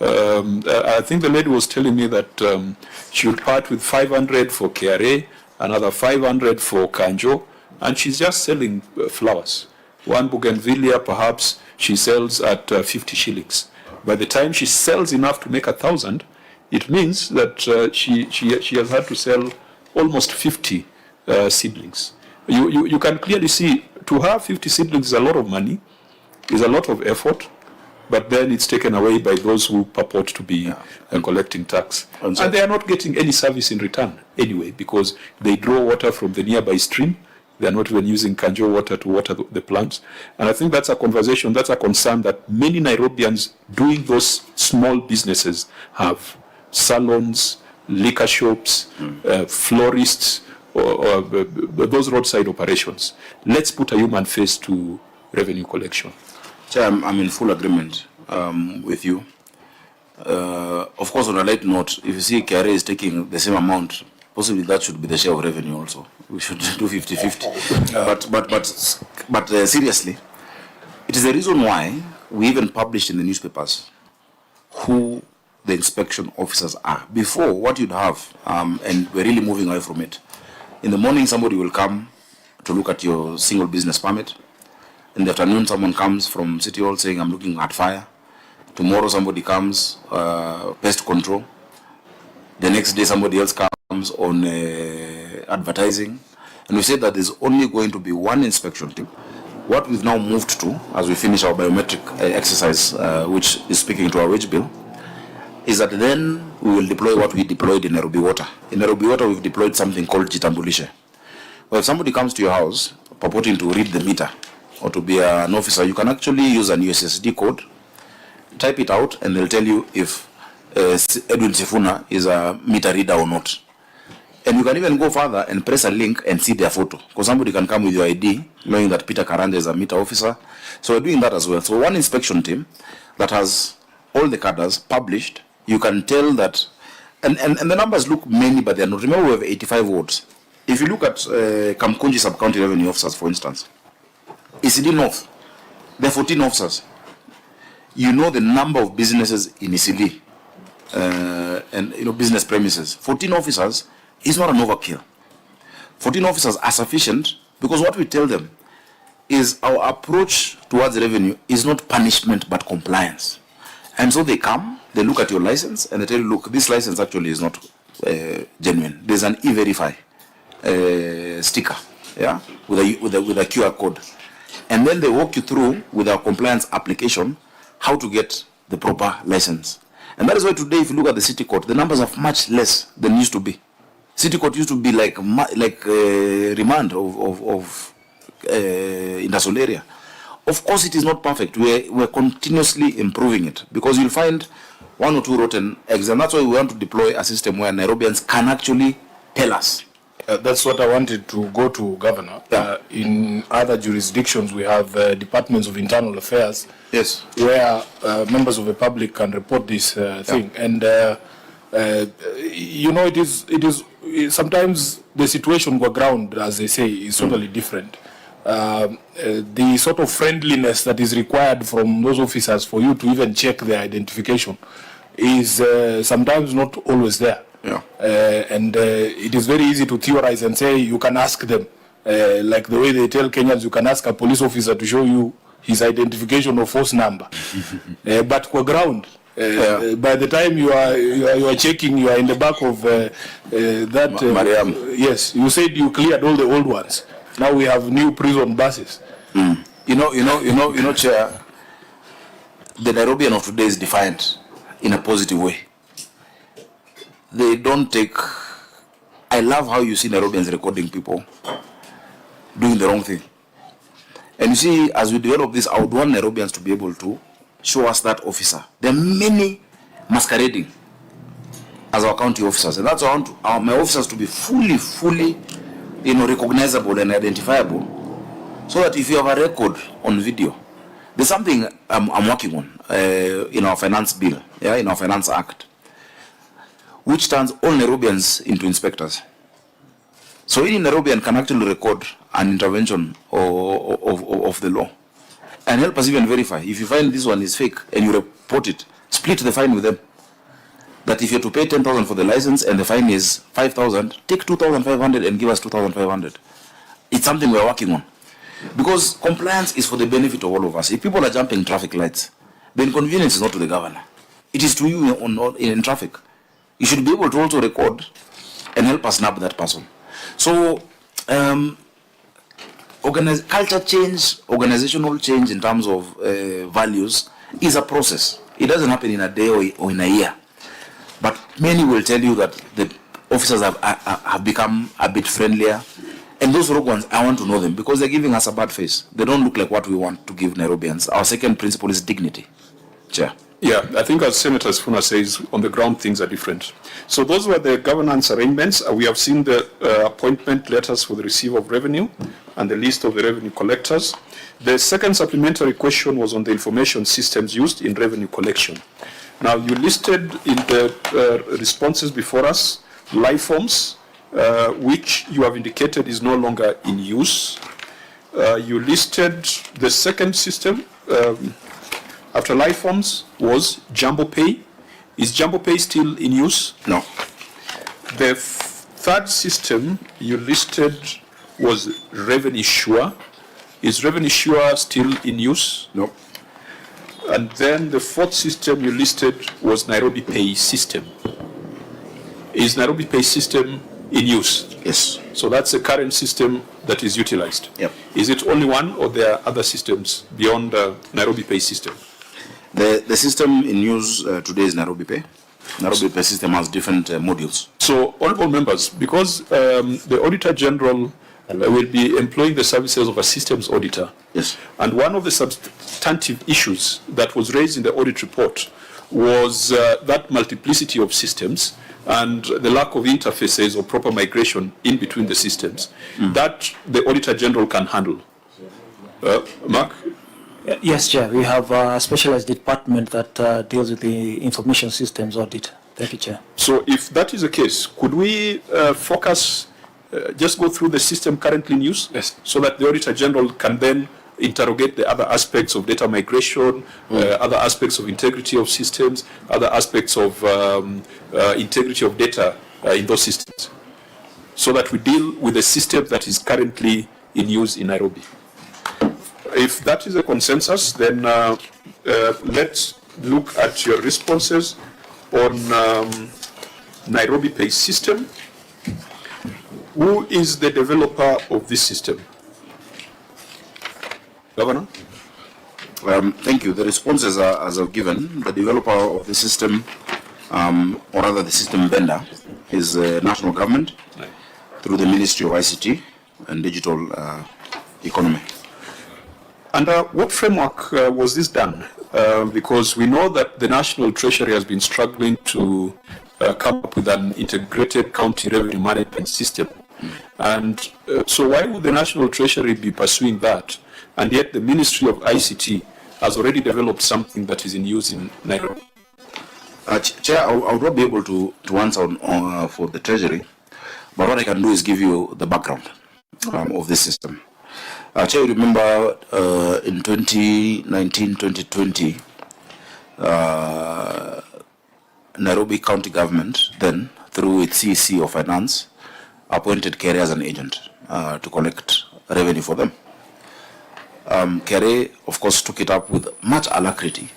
Speaker 1: I think the lady was telling me that she would part with 500 for KRA, another 500 for Kanjo, and she's just selling flowers. One bougainvillea, perhaps, she sells at 50 shillings. By the time she sells enough to make 1,000, it means that she has had to sell almost 50 seedlings. You can clearly see, to her, 50 seedlings is a lot of money, is a lot of effort, but then it's taken away by those who purport to be collecting tax. And they are not getting any service in return anyway, because they draw water from the nearby stream. They are not even using Kanjo water to water the plants. And I think that's a conversation, that's a concern that many Nairobians doing those small businesses have. Salons, liquor shops, florists, or those roadside operations. Let's put a human face to revenue collection.
Speaker 4: Chair, I'm in full agreement with you. Of course, on a light note, if you see KRA is taking the same amount, possibly that should be the share of revenue also. We should do 50-50. But seriously, it is the reason why we even published in the newspapers who the inspection officers are. Before, what you'd have, and we're really moving away from it, in the morning somebody will come to look at your single business permit. In the afternoon, someone comes from City Hall saying, I'm looking at fire. Tomorrow, somebody comes, pest control. The next day, somebody else comes on advertising. And we said that there's only going to be one inspection team. What we've now moved to, as we finish our biometric exercise, which is speaking to our wage bill, is that then we will deploy what we deployed in Nairobi Water. In Nairobi Water, we've deployed something called Jitambulishe. Well, if somebody comes to your house purporting to read the meter or to be an officer, you can actually use an USSD code, type it out, and they'll tell you if Edwin Sifuna is a meter reader or not. And you can even go further and press a link and see their photo. Because somebody can come with your ID, knowing that Peter Karanja is a meter officer. So we're doing that as well. So one inspection team that has all the cadres published, you can tell that, and the numbers look many, but they're not. Remember, we have 85 wards. If you look at Kamkunji Sub-County Revenue Officers, for instance, ECD North, there are 14 officers. You know the number of businesses in ECD and business premises. 14 officers is not an overkill. 14 officers are sufficient because what we tell them is our approach towards revenue is not punishment but compliance. And so they come, they look at your license, and they tell you, look, this license actually is not genuine. There's an e-verify sticker, yeah, with a QR code. And then they walk you through with our compliance application how to get the proper license. And that is why today, if you look at the city court, the numbers are much less than used to be. City court used to be like remand of industrial area. Of course, it is not perfect. We're continuously improving it because you'll find one or two rotten eggs, and that's why we want to deploy a system where Nairobians can actually tell us.
Speaker 8: That's what I wanted to go to, Governor.
Speaker 4: Yeah.
Speaker 8: In other jurisdictions, we have departments of internal affairs,
Speaker 4: yes,
Speaker 8: where members of the public can report this thing. And it is sometimes the situation on the ground, as they say, is totally different. The sort of friendliness that is required from those officers for you to even check their identification is sometimes not always there.
Speaker 4: Yeah.
Speaker 8: And it is very easy to theorize and say you can ask them, like the way they tell Kenyans, you can ask a police officer to show you his identification or force number. But on ground, by the time you are checking, you are in the back of that.
Speaker 4: Mariam.
Speaker 8: Yes, you said you cleared all the old ones. Now we have new prison buses.
Speaker 4: Mm. You know, Chair, the Nairobian of today is defined in a positive way. They don't take. I love how you see Nairobians recording people doing the wrong thing. And you see, as we develop this, I would want Nairobians to be able to show us that officer. There are many masquerading as our county officers, and that's why I want my officers to be fully, recognizable and identifiable, so that if you have a record on video, there's something I'm working on in our finance bill, in our finance act, which turns all Nairobians into inspectors. So any Nairobian can actually record an intervention of the law and help us even verify. If you find this one is fake and you report it, split the fine with them. That if you have to pay 10,000 for the license and the fine is 5,000, take 2,500 and give us 2,500. It's something we're working on. Because compliance is for the benefit of all of us. If people are jumping traffic lights, the inconvenience is not to the governor. It is to you in traffic. You should be able to also record and help us nab that person. So, culture change, organizational change in terms of values is a process. It doesn't happen in a day or in a year. But many will tell you that the officers have become a bit friendlier. And those rogue ones, I want to know them because they're giving us a bad face. They don't look like what we want to give Nairobians. Our second principle is dignity. Chair.
Speaker 1: Yeah, I think as Senator Sifuna says, on the ground things are different. So those were the governance arrangements. We have seen the appointment letters for the receiver of revenue and the list of the revenue collectors. The second supplementary question was on the information systems used in revenue collection. Now, you listed in the responses before us live forms, which you have indicated is no longer in use. You listed the second system after live forms was Jumbo Pay. Is Jumbo Pay still in use?
Speaker 4: No.
Speaker 1: The third system you listed was Revenue Sure. Is Revenue Sure still in use?
Speaker 4: No.
Speaker 1: And then the fourth system you listed was Nairobi Pay System. Is Nairobi Pay System in use?
Speaker 4: Yes.
Speaker 1: So that's the current system that is utilized.
Speaker 4: Yep.
Speaker 1: Is it only one, or there are other systems beyond Nairobi Pay System?
Speaker 4: The system in use today is Nairobi Pay. Nairobi Pay System has different modules.
Speaker 1: So, honorable members, because the Auditor General will be employing the services of a systems auditor.
Speaker 4: Yes.
Speaker 1: And one of the substantive issues that was raised in the audit report was that multiplicity of systems and the lack of interfaces or proper migration in between the systems that the Auditor General can handle. Mark?
Speaker 11: Yes, Chair. We have a specialized department that deals with the information systems audit. Thank you, Chair.
Speaker 1: So if that is the case, could we just go through the system currently in use?
Speaker 8: Yes.
Speaker 1: So that the Auditor General can then interrogate the other aspects of data migration, other aspects of integrity of systems, other aspects of integrity of data in those systems, so that we deal with the system that is currently in use in Nairobi. If that is a consensus, then let's look at your responses on Nairobi Pay System. Who is the developer of this system? Governor?
Speaker 4: Thank you. The responses are as I've given. The developer of the system, or rather the system vendor, is the national government through the Ministry of ICT and Digital Economy.
Speaker 1: Under what framework was this done? Because we know that the National Treasury has been struggling to come up with an integrated county revenue management system. And so why would the National Treasury be pursuing that? And yet the Ministry of ICT has already developed something that is in use in Nairobi.
Speaker 4: Chair, I would not be able to answer for the Treasury, but what I can do is give you the background of this system. Chair, you remember in 2019-2020, Nairobi County Government, then through its CEC of Finance, appointed KRA as an agent to collect revenue for them. KRA, of course, took it up with much alacrity.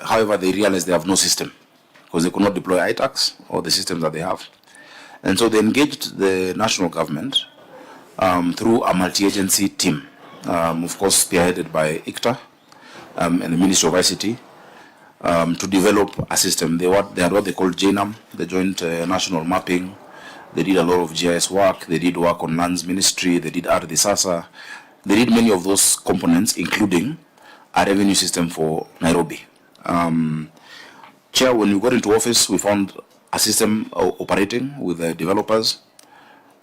Speaker 4: However, they realized they have no system because they could not deploy ITAX or the systems that they have. And so they engaged the national government through a multi-agency team, of course spearheaded by ICTA and the Ministry of ICT, to develop a system. They had what they called JNAM, the Joint National Mapping. They did a lot of GIS work. They did work on Lands Ministry. They did Ardhi Sasa. They did many of those components, including a revenue system for Nairobi. Chair, when we got into office, we found a system operating with the developers.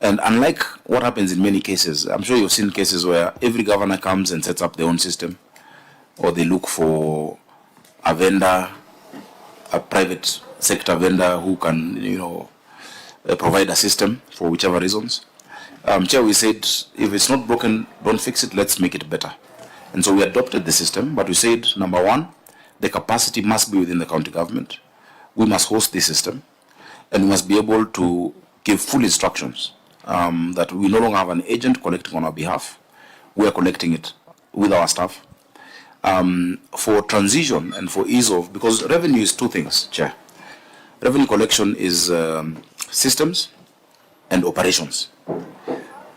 Speaker 4: And unlike what happens in many cases, I'm sure you've seen cases where every governor comes and sets up their own system, or they look for a vendor, a private sector vendor who can, provide a system for whichever reasons. Chair, we said, if it's not broken, don't fix it, let's make it better. And so we adopted the system, but we said, number one, the capacity must be within the county government. We must host this system, and we must be able to give full instructions that we no longer have an agent collecting on our behalf. We are collecting it with our staff. For transition and for ease of, because revenue is two things, Chair. Revenue collection is systems and operations.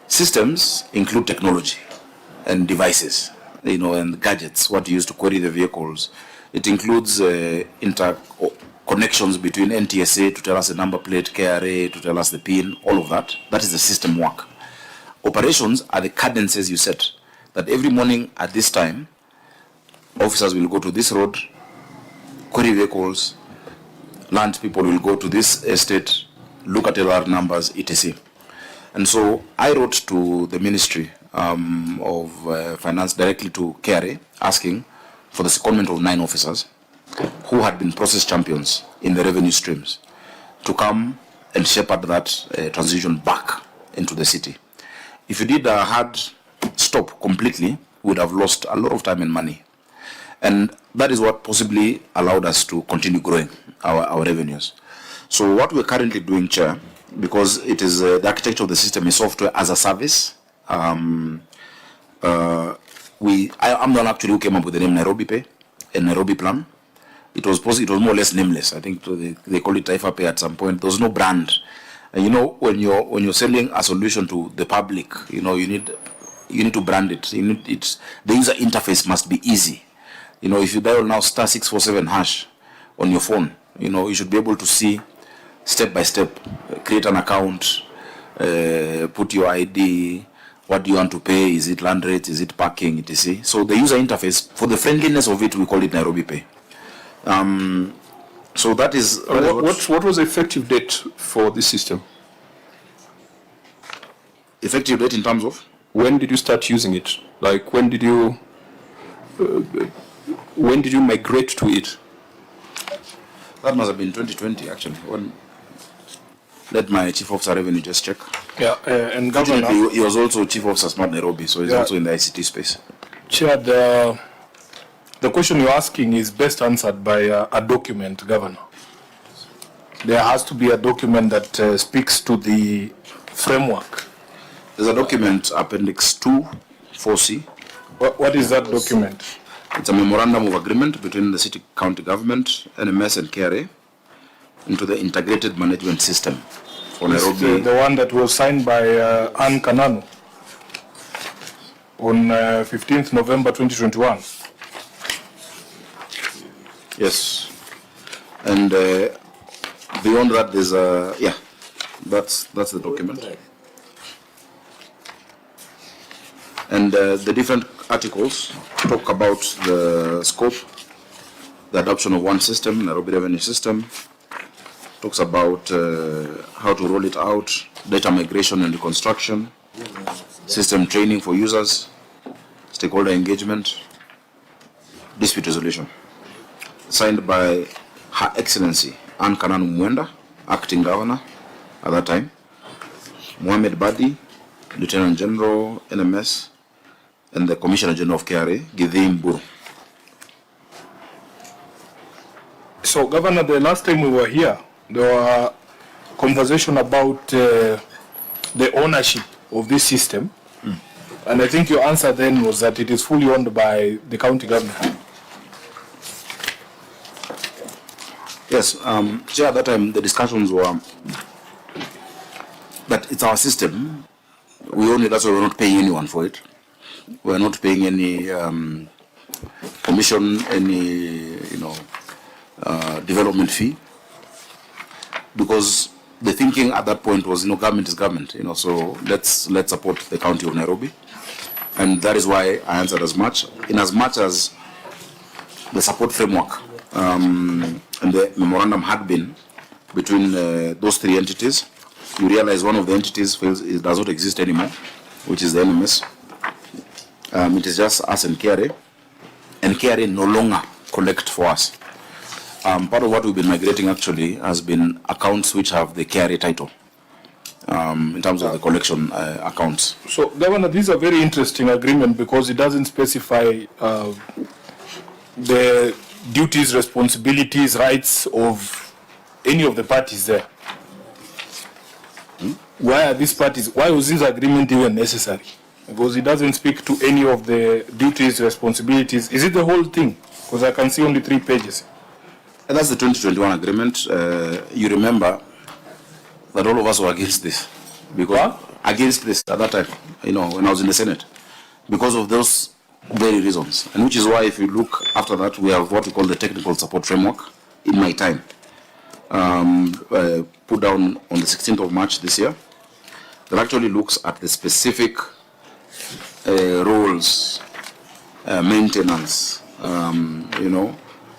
Speaker 4: Systems include technology and devices, and gadgets, what you use to query the vehicles. It includes interconnections between NTSA to tell us the number plate, KRA to tell us the PIN, all of that. That is the system work. Operations are the cadences you set, that every morning at this time, officers will go to this road, query vehicles, land people will go to this estate, look at LR numbers, etc. And so I wrote to the Ministry of Finance directly to KRA, asking for the secondment of 9 officers who had been process champions in the revenue streams to come and shepherd that transition back into the city. If you did a hard stop completely, we would have lost a lot of time and money. And that is what possibly allowed us to continue growing our revenues. So what we're currently doing, Chair, because it is the architecture of the system is software as a service. I'm the one actually who came up with the name Nairobi Pay and Nairobi Plan. It was more or less nameless. I think they call it Taifa Pay at some point. There was no brand. And you know, when you're selling a solution to the public, you know, you need to brand it. The user interface must be easy. You know, if you dial now *647# on your phone, you know, you should be able to see step by step, create an account, put your ID, what do you want to pay, is it land rate, is it parking, etc. So the user interface, for the friendliness of it, we call it Nairobi Pay. So that is...
Speaker 1: What was the effective date for this system?
Speaker 4: Effective date in terms of?
Speaker 1: When did you start using it? Like, when did you migrate to it?
Speaker 4: That must have been 2020, actually. Let my Chief Officer Revenue just check.
Speaker 8: Yeah, and Governor...
Speaker 4: He was also Chief Officer Smart Nairobi, so he's also in the ICT space.
Speaker 8: Chair, the question you're asking is best answered by a document, Governor. There has to be a document that speaks to the framework.
Speaker 4: There's a document, Appendix 2, 4C.
Speaker 8: What is that document?
Speaker 4: It's a memorandum of agreement between the city county government, NMS and KRA into the integrated management system for Nairobi.
Speaker 8: The one that was signed by Ann Kananu on 15th November 2021.
Speaker 4: Yes. And beyond that, there's a, yeah, that's the document. And the different articles talk about the scope, the adoption of one system, Nairobi Revenue System, talks about how to roll it out, data migration and reconstruction, system training for users, stakeholder engagement, dispute resolution. Signed by Her Excellency Ann Kananu Mwenda, Acting Governor at that time, Mohamed Badi, Lieutenant General, NMS, and the Commissioner General of KRA, Githim Buru.
Speaker 8: So, Governor, the last time we were here, there were conversation about the ownership of this system. And I think your answer then was that it is fully owned by the county government.
Speaker 4: Yes, Chair, at that time the discussions were that it's our system. We own it, that's why we're not paying anyone for it. We're not paying any commission, any development fee, because the thinking at that point was, government is government, so let's support the county of Nairobi, and that is why I answered as much, in as much as the support framework and the memorandum had been between those three entities. You realize one of the entities it does not exist anymore, which is the NMS. It is just us and KRA no longer collect for us. Part of what we've been migrating actually has been accounts which have the KRA title in terms of the collection accounts.
Speaker 8: So, Governor, this is a very interesting agreement because it doesn't specify the duties, responsibilities, rights of any of the parties there. Why are these parties, why was this agreement even necessary? Because it doesn't speak to any of the duties, responsibilities. Is it the whole thing? Because I can see only 3 pages.
Speaker 4: And that's the 2021 agreement. You remember that all of us were against this. Because against this at that time, when I was in the Senate. Because of those very reasons. And which is why if you look after that, we have what we call the technical support framework in my time. Put down on the 16th of March this year. That actually looks at the specific roles, maintenance,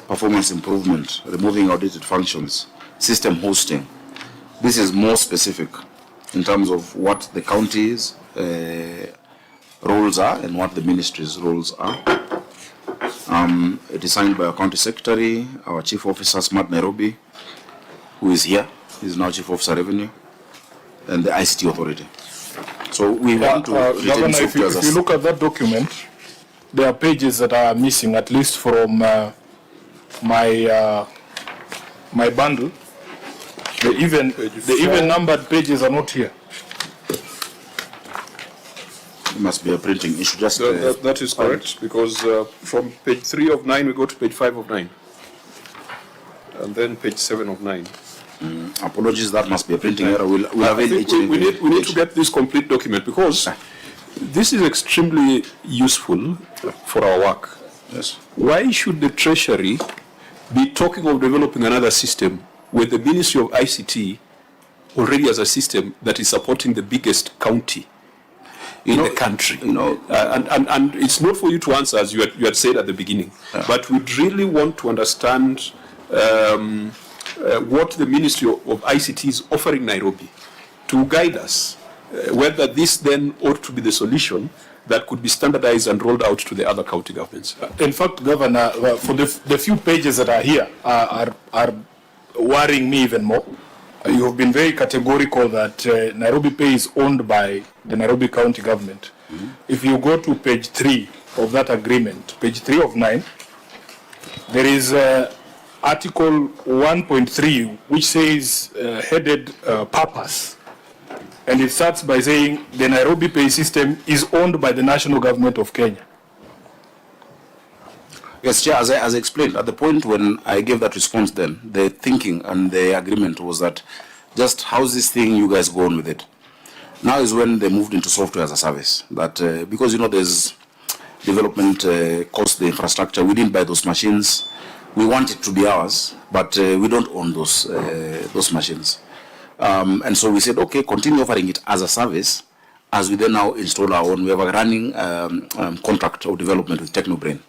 Speaker 4: performance improvement, removing outdated functions, system hosting. This is more specific in terms of what the county's roles are and what the ministry's roles are. It is signed by our county secretary, our chief officer, Smart Nairobi, who is here. He's now Chief Officer Revenue, and the ICT authority. So we want to retain
Speaker 8: Governor,
Speaker 4: software
Speaker 8: if you look at that document, there are pages that are missing, at least from my bundle. The even numbered pages are not here.
Speaker 4: It must be a printing issue. Just
Speaker 1: that is correct, because from page 3 of 9 we go to page 5 of 9. And then page 7 of 9.
Speaker 4: Apologies, that must be a printing error. We'll avail each and
Speaker 1: we
Speaker 4: every
Speaker 1: need to
Speaker 4: page.
Speaker 1: get this complete document, because this is extremely useful for our work.
Speaker 4: Yes.
Speaker 1: Why should the Treasury be talking of developing another system when the Ministry of ICT already has a system that is supporting the biggest county in the country? And it's not for you to answer, as you had said at the beginning, but we'd really want to understand what the Ministry of ICT is offering Nairobi to guide us, whether this then ought to be the solution that could be standardized and rolled out to the other county governments.
Speaker 8: In fact, Governor, for the few pages that are here are worrying me even more. You have been very categorical that Nairobi Pay is owned by the Nairobi County government. If you go to page 3 of that agreement, page 3 of 9, there is Article 1.3, which says headed purpose. And it starts by saying the Nairobi Pay system is owned by the national government of Kenya.
Speaker 4: Yes, Chair, as I explained, at the point when I gave that response then, the thinking and the agreement was that just how's this thing, you guys go on with it. Now is when they moved into software as a service. That because, there's development cost, the infrastructure, we didn't buy those machines. We want it to be ours, but we don't own those machines. And so we said, okay, continue offering it as a service, as we then now install our own. We have a running contract of development with TechnoBrain.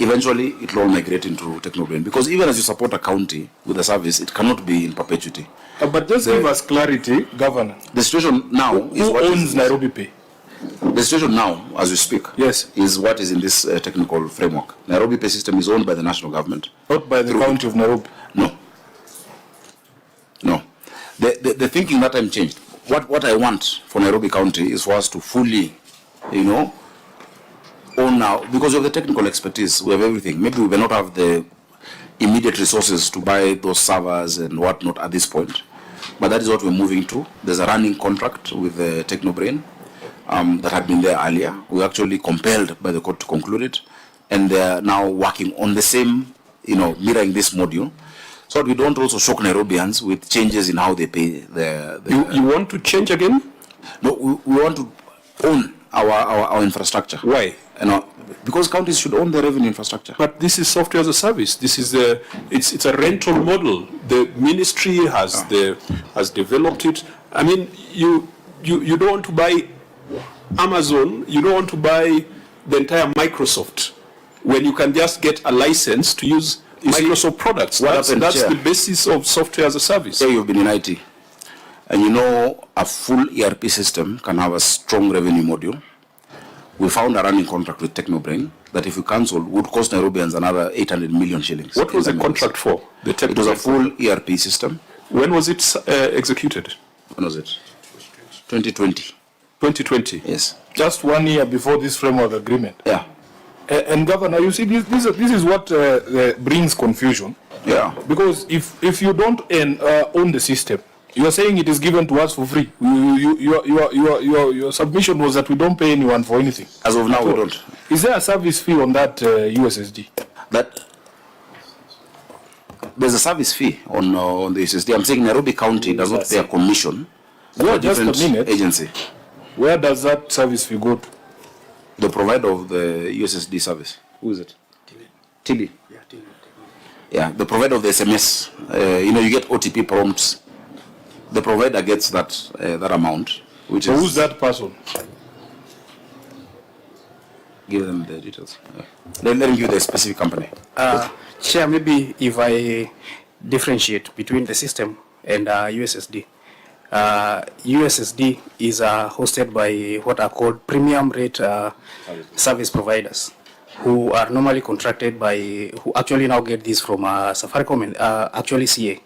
Speaker 4: Eventually, it will all migrate into TechnoBrain, because even as you support a county with a service, it cannot be in perpetuity.
Speaker 8: But just give us clarity, Governor.
Speaker 4: The situation now is
Speaker 8: who owns Nairobi Pay?
Speaker 4: The situation now, as we speak,
Speaker 8: yes,
Speaker 4: is what is in this technical framework. Nairobi Pay system is owned by the national government.
Speaker 8: Not by the county of Nairobi?
Speaker 4: No. No. The thinking that time changed. What I want for Nairobi County is for us to fully, own now, because we have the technical expertise, we have everything. Maybe we may not have the immediate resources to buy those servers and whatnot at this point, but that is what we're moving to. There's a running contract with TechnoBrain that had been there earlier. We were actually compelled by the court to conclude it, and they're now working on the same, mirroring this module, so that we don't also shock Nairobians with changes in how they pay
Speaker 1: You want to change again?
Speaker 4: No, we want to own our infrastructure.
Speaker 1: Why?
Speaker 4: Because counties should own their revenue infrastructure.
Speaker 1: But this is software as a service. This is it's a rental model. The ministry has developed it. I mean, you don't want to buy Amazon. You don't want to buy the entire Microsoft when you can just get a license to use Microsoft products. That's the basis of software as a service.
Speaker 4: Say you've been in IT, and a full ERP system can have a strong revenue module. We found a running contract with TechnoBrain that if we cancel would cost Nairobians another 800 million shillings.
Speaker 1: What was the contract for?
Speaker 4: It was a full ERP system.
Speaker 1: When was it executed?
Speaker 4: When was it? 2020.
Speaker 1: 2020?
Speaker 4: Yes.
Speaker 8: Just 1 year before this framework agreement.
Speaker 4: Yeah.
Speaker 8: And Governor, you see, this is what brings confusion.
Speaker 4: Yeah.
Speaker 8: Because if you don't own the system, you are saying it is given to us for free. Your submission was that we don't pay anyone for anything.
Speaker 4: As of now, we don't.
Speaker 8: Is there a service fee on that USSD?
Speaker 4: There's a service fee on the USSD. I'm saying Nairobi County does not pay a commission.
Speaker 8: Well, just a minute.
Speaker 4: Agency.
Speaker 8: Where does that service fee go to?
Speaker 4: The provider of the USSD service. Who is it? Tilly. Yeah, Tilly. Yeah, the provider of the SMS. You get OTP prompts. The provider gets that amount.
Speaker 8: So who's that person?
Speaker 4: Give them the details. Yeah. Let them give the specific company.
Speaker 5: Chair, maybe if I differentiate between the system and USSD. USSD is hosted by what are called premium rate service providers, who are normally contracted by, who actually now get this from Safaricom and actually CA.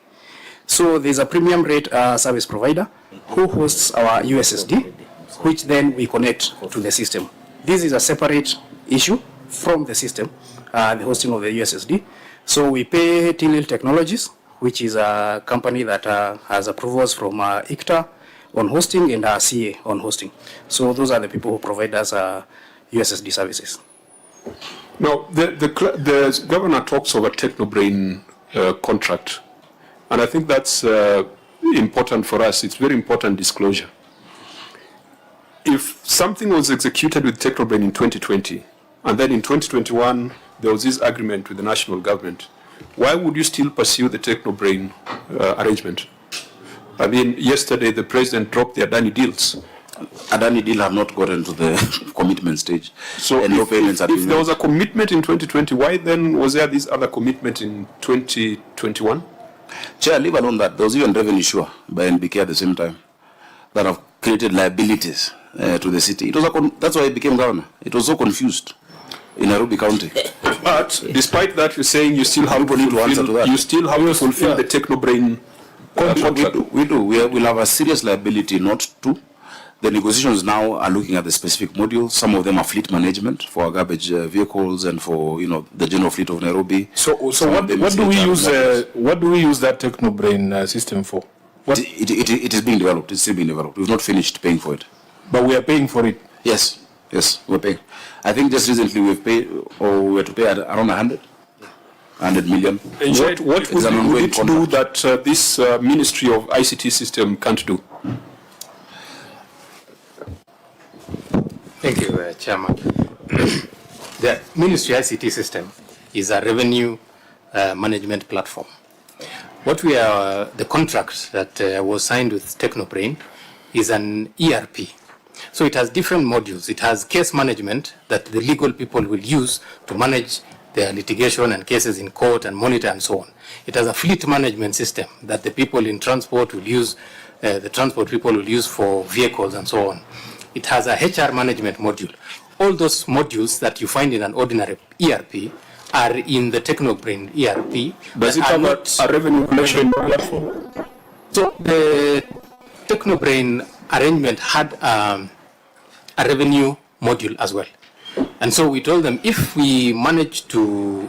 Speaker 5: So there's a premium rate service provider who hosts our USSD, which then we connect to the system. This is a separate issue from the system, the hosting of the USSD. So we pay Tilil Technologies, which is a company that has approvals from ICTA on hosting and CA on hosting. So those are the people who provide us USSD services.
Speaker 1: Now, the governor talks of a Technobrain contract, and I think that's important for us. It's very important disclosure. If something was executed with Technobrain in 2020, and then in 2021 there was this agreement with the national government, why would you still pursue the Technobrain arrangement? I mean, yesterday the president dropped the Adani deals.
Speaker 4: Adani deal have not gotten to the commitment stage.
Speaker 1: So
Speaker 4: and no payments
Speaker 1: if there was a commitment in 2020, why then was there this other commitment in 2021?
Speaker 4: Chair, leave alone that. There was even revenue share by NBK at the same time that have created liabilities to the city. It was that's why he became governor. It was so confused in Nairobi County.
Speaker 1: But despite that, you're saying you still have
Speaker 4: to answer to that.
Speaker 1: You still have to fulfill the Technobrain contract.
Speaker 4: We do. We'll have a serious liability not to. The negotiations now are looking at the specific modules. Some of them are fleet management for our garbage vehicles and for the general fleet of Nairobi.
Speaker 8: So what do we use? What do we use that Technobrain system for?
Speaker 4: It is being developed. It's still being developed. We've not finished paying for it.
Speaker 8: But we are paying for it.
Speaker 4: Yes, we're paying. I think just recently we've paid, or we had to pay at around 100 million.
Speaker 1: What would it do that this Ministry of ICT system can't do?
Speaker 12: Thank you, Chairman. The Ministry ICT system is a revenue management platform. The contract that was signed with Technobrain is an ERP. So it has different modules. It has case management that the legal people will use to manage their litigation and cases in court and monitor and so on. It has a fleet management system that the people in transport will use, the transport people will use for vehicles and so on. It has a HR management module. All those modules that you find in an ordinary ERP are in the Technobrain ERP.
Speaker 1: Does it have a revenue collection platform?
Speaker 12: So the Technobrain arrangement had a revenue module as well. And so we told them if we manage to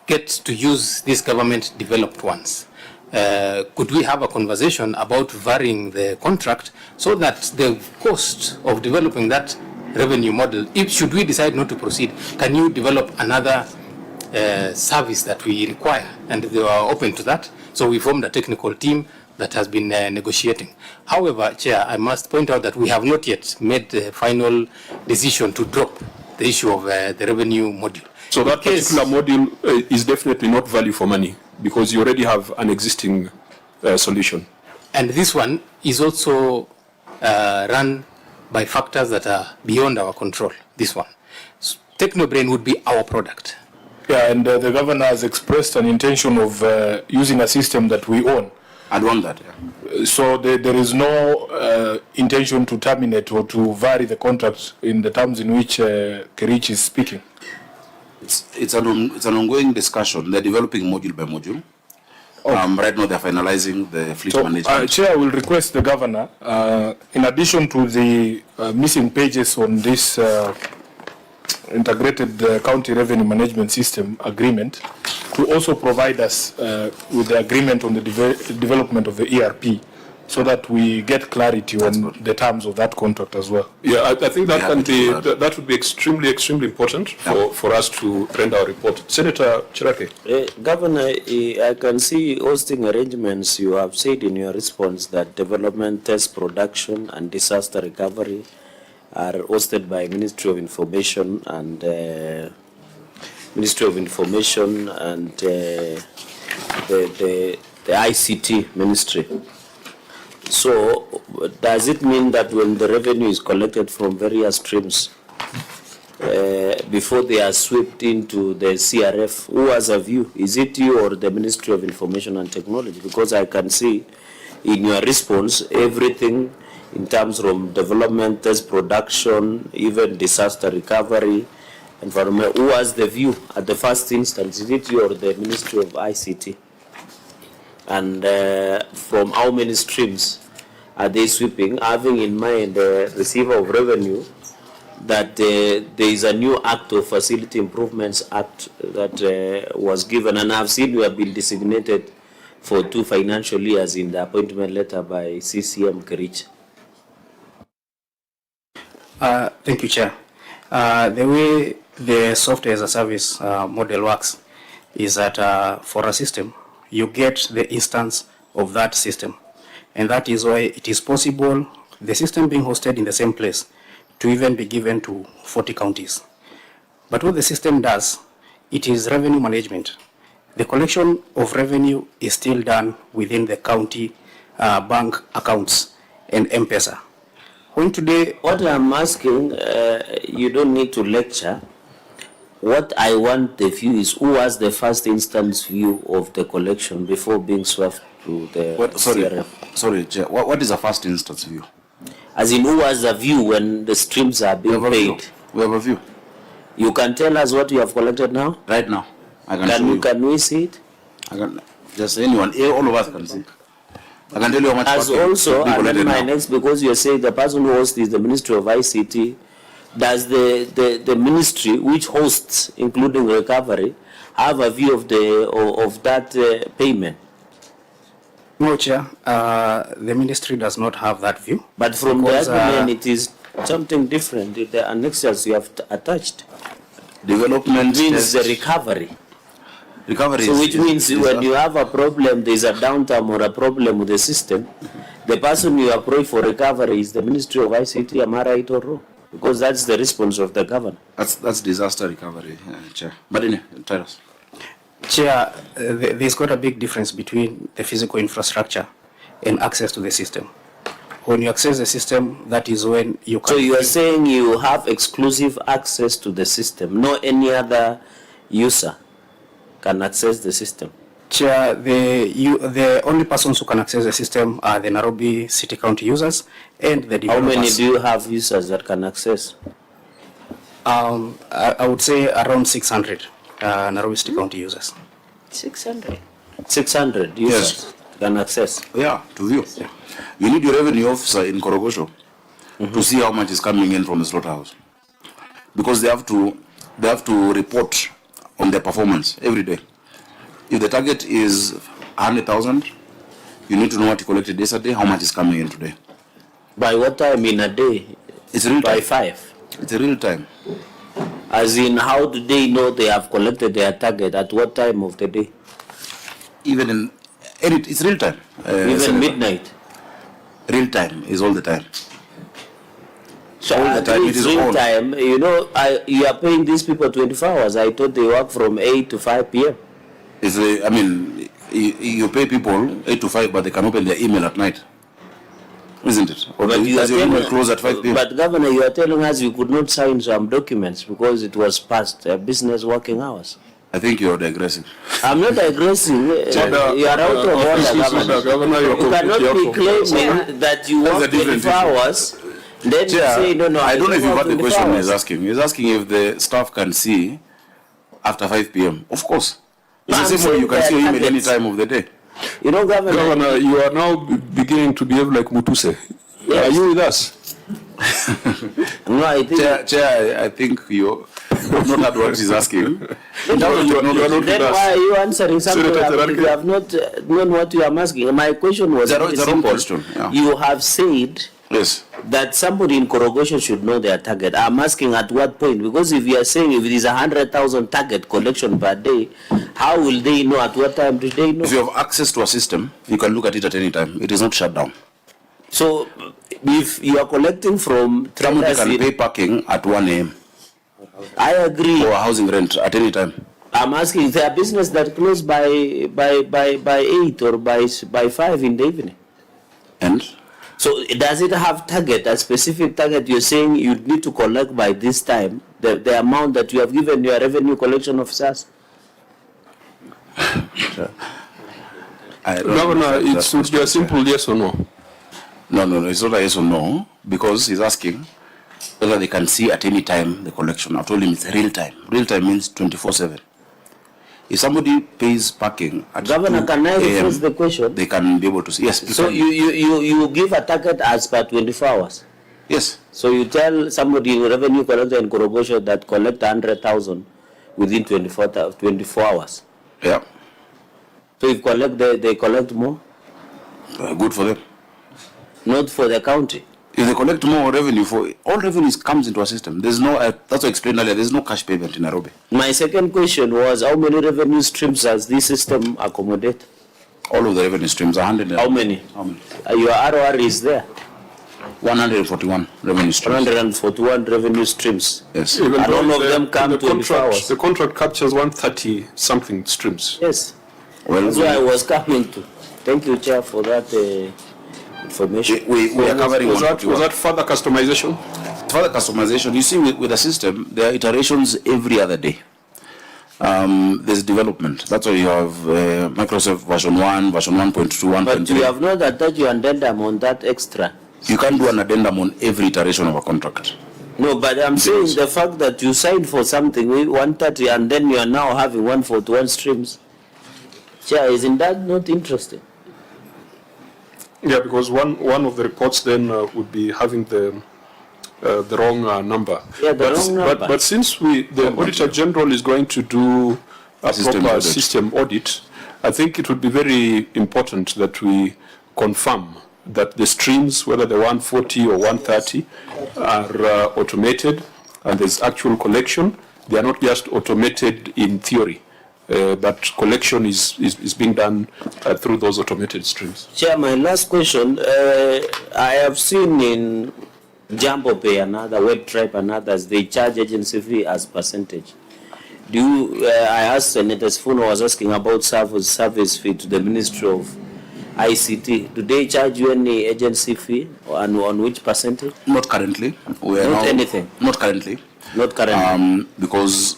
Speaker 12: get to use these government developed ones, could we have a conversation about varying the contract so that the cost of developing that revenue model, if should we decide not to proceed, can you develop another service that we require? And they were open to that. So we formed a technical team that has been negotiating. However, Chair, I must point out that we have not yet made the final decision to drop the issue of the revenue module.
Speaker 1: So that particular module is definitely not value for money because you already have an existing solution.
Speaker 12: And this one is also run by factors that are beyond our control, this one. So Technobrain would be our product.
Speaker 8: Yeah, and the governor has expressed an intention of using a system that we own.
Speaker 4: I'd want that, yeah.
Speaker 8: So there is no intention to terminate or to vary the contract in the terms in which Kerich is speaking.
Speaker 4: It's an ongoing discussion. They're developing module by module. Right now they're finalizing the fleet management.
Speaker 8: Chair, I will request the governor, in addition to the missing pages on this integrated county revenue management system agreement, to also provide us with the agreement on the development of the ERP, so that we get clarity on the terms of that contract as well.
Speaker 1: Yeah, I think that can be that would be extremely important for us to render our report. Senator Chirake.
Speaker 6: Governor, I can see hosting arrangements. You have said in your response that development, test, production, and disaster recovery are hosted by Ministry of Information and the ICT Ministry. So does it mean that when the revenue is collected from various streams, before they are swept into the CRF, who has a view? Is it you or the Ministry of Information and Technology? Because I can see in your response everything in terms of development, test, production, even disaster recovery, environment. Who has the view at the first instance? Is it you or the Ministry of ICT? And from how many streams are they sweeping, having in mind the receiver of revenue that there is a new act of Facility Improvements Act that was given, and I've seen you have been designated for 2 financial years in the appointment letter by CCM Kerich.
Speaker 5: Thank you, Chair. The way the software as a service model works is that for a system, you get the instance of that system. And that is why it is possible, the system being hosted in the same place, to even be given to 40 counties. But what the system does, it is revenue management. The collection of revenue is still done within the county bank accounts and M-Pesa. When today,
Speaker 6: what I'm asking, you don't need to lecture. What I want the view is who was the first instance view of the collection before being swept to the CRF?
Speaker 4: Sorry, Chair, what is a first instance view?
Speaker 6: As in, who was the view when the streams are being paid?
Speaker 4: We have a view.
Speaker 6: You can tell us what you have collected now?
Speaker 4: Right now. I can show you.
Speaker 6: Can we see it?
Speaker 4: I can, just anyone, all of us can see. I can tell you how much.
Speaker 6: As also, and then my next, because you're saying the person who hosts is the Ministry of ICT, does the ministry which hosts, including recovery, have a view of that payment?
Speaker 5: No, Chair. The ministry does not have that view.
Speaker 6: But from the admin, it is something different. The annexures you have attached.
Speaker 4: Development
Speaker 6: means the recovery.
Speaker 4: Recovery.
Speaker 6: So which means when you have a problem, there is a downtime or a problem with the system, the person you approach for recovery is the Ministry of ICT. Am I right or wrong? Because that's the response of the governor.
Speaker 4: That's disaster recovery, Chair. But anyway, tell us.
Speaker 5: Chair, there's got a big difference between the physical infrastructure and access to the system. When you access the system, that is when you can...
Speaker 6: So you are saying you have exclusive access to the system, no any other user can access the system?
Speaker 5: Chair, the only persons who can access the system are the Nairobi City County users and the developers.
Speaker 6: How many do you have users that can access?
Speaker 5: I would say around 600 Nairobi City County users.
Speaker 6: 600? 600 users can access?
Speaker 4: Yeah, to view. Yeah. You need your revenue officer in Korogosho to see how much is coming in from the slaughterhouse. Because they have to report on their performance every day. If the target is 100,000, you need to know what you collected yesterday, how much is coming in today.
Speaker 6: By what time in a day?
Speaker 4: It's real time.
Speaker 6: By 5?
Speaker 4: It's a real time.
Speaker 6: As in, how do they know they have collected their target? At what time of the day?
Speaker 4: Even in, it's real time.
Speaker 6: Even midnight?
Speaker 4: Real time is all the time.
Speaker 6: So all the time it is real time. You know, you are paying these people 24 hours. I thought they work from 8 to 5 p.m.
Speaker 4: I mean, you pay people 8 to 5, but they can open their email at night. Isn't it? Or
Speaker 6: but
Speaker 4: does your email close at 5 p.m.?
Speaker 6: But Governor, you are telling us you could not sign some documents because it was past business working hours.
Speaker 4: I think you're digressing.
Speaker 6: I'm not digressing. You are out of order, Governor. You cannot be claiming that you work 24 hours. Then you say, no,
Speaker 4: I don't know if you got the question he's asking. He's asking if the staff can see after 5 p.m. Of course. It's the same way you can see your email any time of the day.
Speaker 6: You know,
Speaker 1: Governor, you are now beginning to behave like Mutuse. Yes. Are you with us?
Speaker 6: No, I think...
Speaker 4: Chair, I think you have not heard what he's asking.
Speaker 6: Then why are you answering something if you have not known what you are asking? My question was
Speaker 4: it's a wrong question. Yeah.
Speaker 6: You have said that somebody in Korogosho should know their target. I'm asking at what point? Because if you are saying if it is 100,000 target collection per day, how will they know? At what time do they know?
Speaker 4: If you have access to a system, you can look at it at any time. It is not shut down.
Speaker 6: So if you are collecting from...
Speaker 4: Somebody can pay parking at 1 a.m.
Speaker 6: I agree.
Speaker 4: Or housing rent at any time.
Speaker 6: I'm asking, is there a business that close by 8 or by 5 in the evening?
Speaker 4: And?
Speaker 6: So does it have target, a specific target? You're saying you need to collect by this time, the amount that you have given your revenue collection officers?
Speaker 1: Governor, it should be a simple yes or no.
Speaker 4: No, it's not a yes or no, because he's asking whether they can see at any time the collection. I've told him it's real time. Real time means 24/7. If somebody pays parking at
Speaker 6: Governor, can I rephrase the question?
Speaker 4: They can be able to see. Yes.
Speaker 6: So you give a target as per 24 hours?
Speaker 4: Yes.
Speaker 6: So you tell somebody in revenue collector and corporation that collect 100,000 within 24 hours.
Speaker 4: Yeah.
Speaker 6: So if they collect more?
Speaker 4: Good for them.
Speaker 6: Not for the county.
Speaker 4: If they collect more revenue, for all revenues comes into a system. There's no, that's what I explained earlier, there's no cash payment in Nairobi.
Speaker 6: My second question was, how many revenue streams does this system accommodate?
Speaker 4: All of the revenue streams, 100.
Speaker 6: How many?
Speaker 4: How many?
Speaker 6: Your ROR is there.
Speaker 4: 141 revenue streams.
Speaker 6: 141 revenue streams.
Speaker 4: Yes.
Speaker 1: Even
Speaker 6: And
Speaker 1: though
Speaker 6: all of
Speaker 1: the-
Speaker 6: them come
Speaker 1: the
Speaker 6: 24 hours.
Speaker 1: The contract captures 130 something streams.
Speaker 6: Yes.
Speaker 4: Well,
Speaker 6: That's why I was coming to. Thank you, Chair, for that information.
Speaker 4: we are covering
Speaker 1: Was
Speaker 4: 141.
Speaker 1: that further customization?
Speaker 4: Further customization, you see with the system, there are iterations every other day. There's development. That's why you have Microsoft version 1, version 1.2, 1.3.
Speaker 6: But you have not attached your addendum on that extra.
Speaker 4: You can't do an addendum on every iteration of a contract.
Speaker 6: No, but I'm saying the fact that you signed for something, 130, and then you are now having 141 streams. Chair, isn't that not interesting?
Speaker 1: Yeah, because one of the reports then would be having the wrong number.
Speaker 6: Yeah, the wrong number.
Speaker 1: But since the Auditor General is going to do a proper system audit, I think it would be very important that we confirm that the streams, whether they're 140 or 130, are automated and there's actual collection. They are not just automated in theory, but collection is being done through those automated streams.
Speaker 6: Chair, my last question. I have seen in Jumbo Pay and other Web Tribe and others, they charge agency fee as percentage. I asked Senator Sifuna was asking about service fee to the Ministry of ICT. Do they charge you any agency fee and on which percentage?
Speaker 4: Not currently. We are
Speaker 6: Not anything?
Speaker 4: Not currently.
Speaker 6: Not currently?
Speaker 4: Because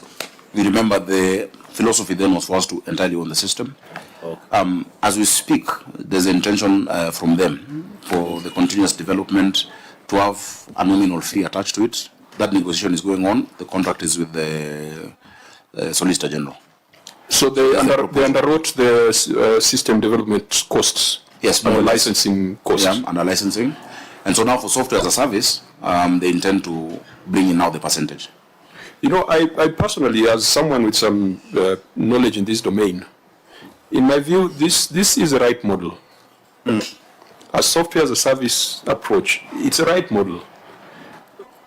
Speaker 4: we remember the philosophy then was for us to entirely own the system.
Speaker 6: Okay.
Speaker 4: As we speak, there's an intention from them for the continuous development to have a nominal fee attached to it. That negotiation is going on. The contract is with the Solicitor General.
Speaker 1: So they underwrote the system development costs.
Speaker 4: Yes,
Speaker 1: and the licensing costs.
Speaker 4: Yeah, and the licensing. And so now for software as a service, they intend to bring in now the percentage.
Speaker 1: You know, I personally, as someone with some knowledge in this domain, in my view, this is the right model. A software as a service approach, it's a right model.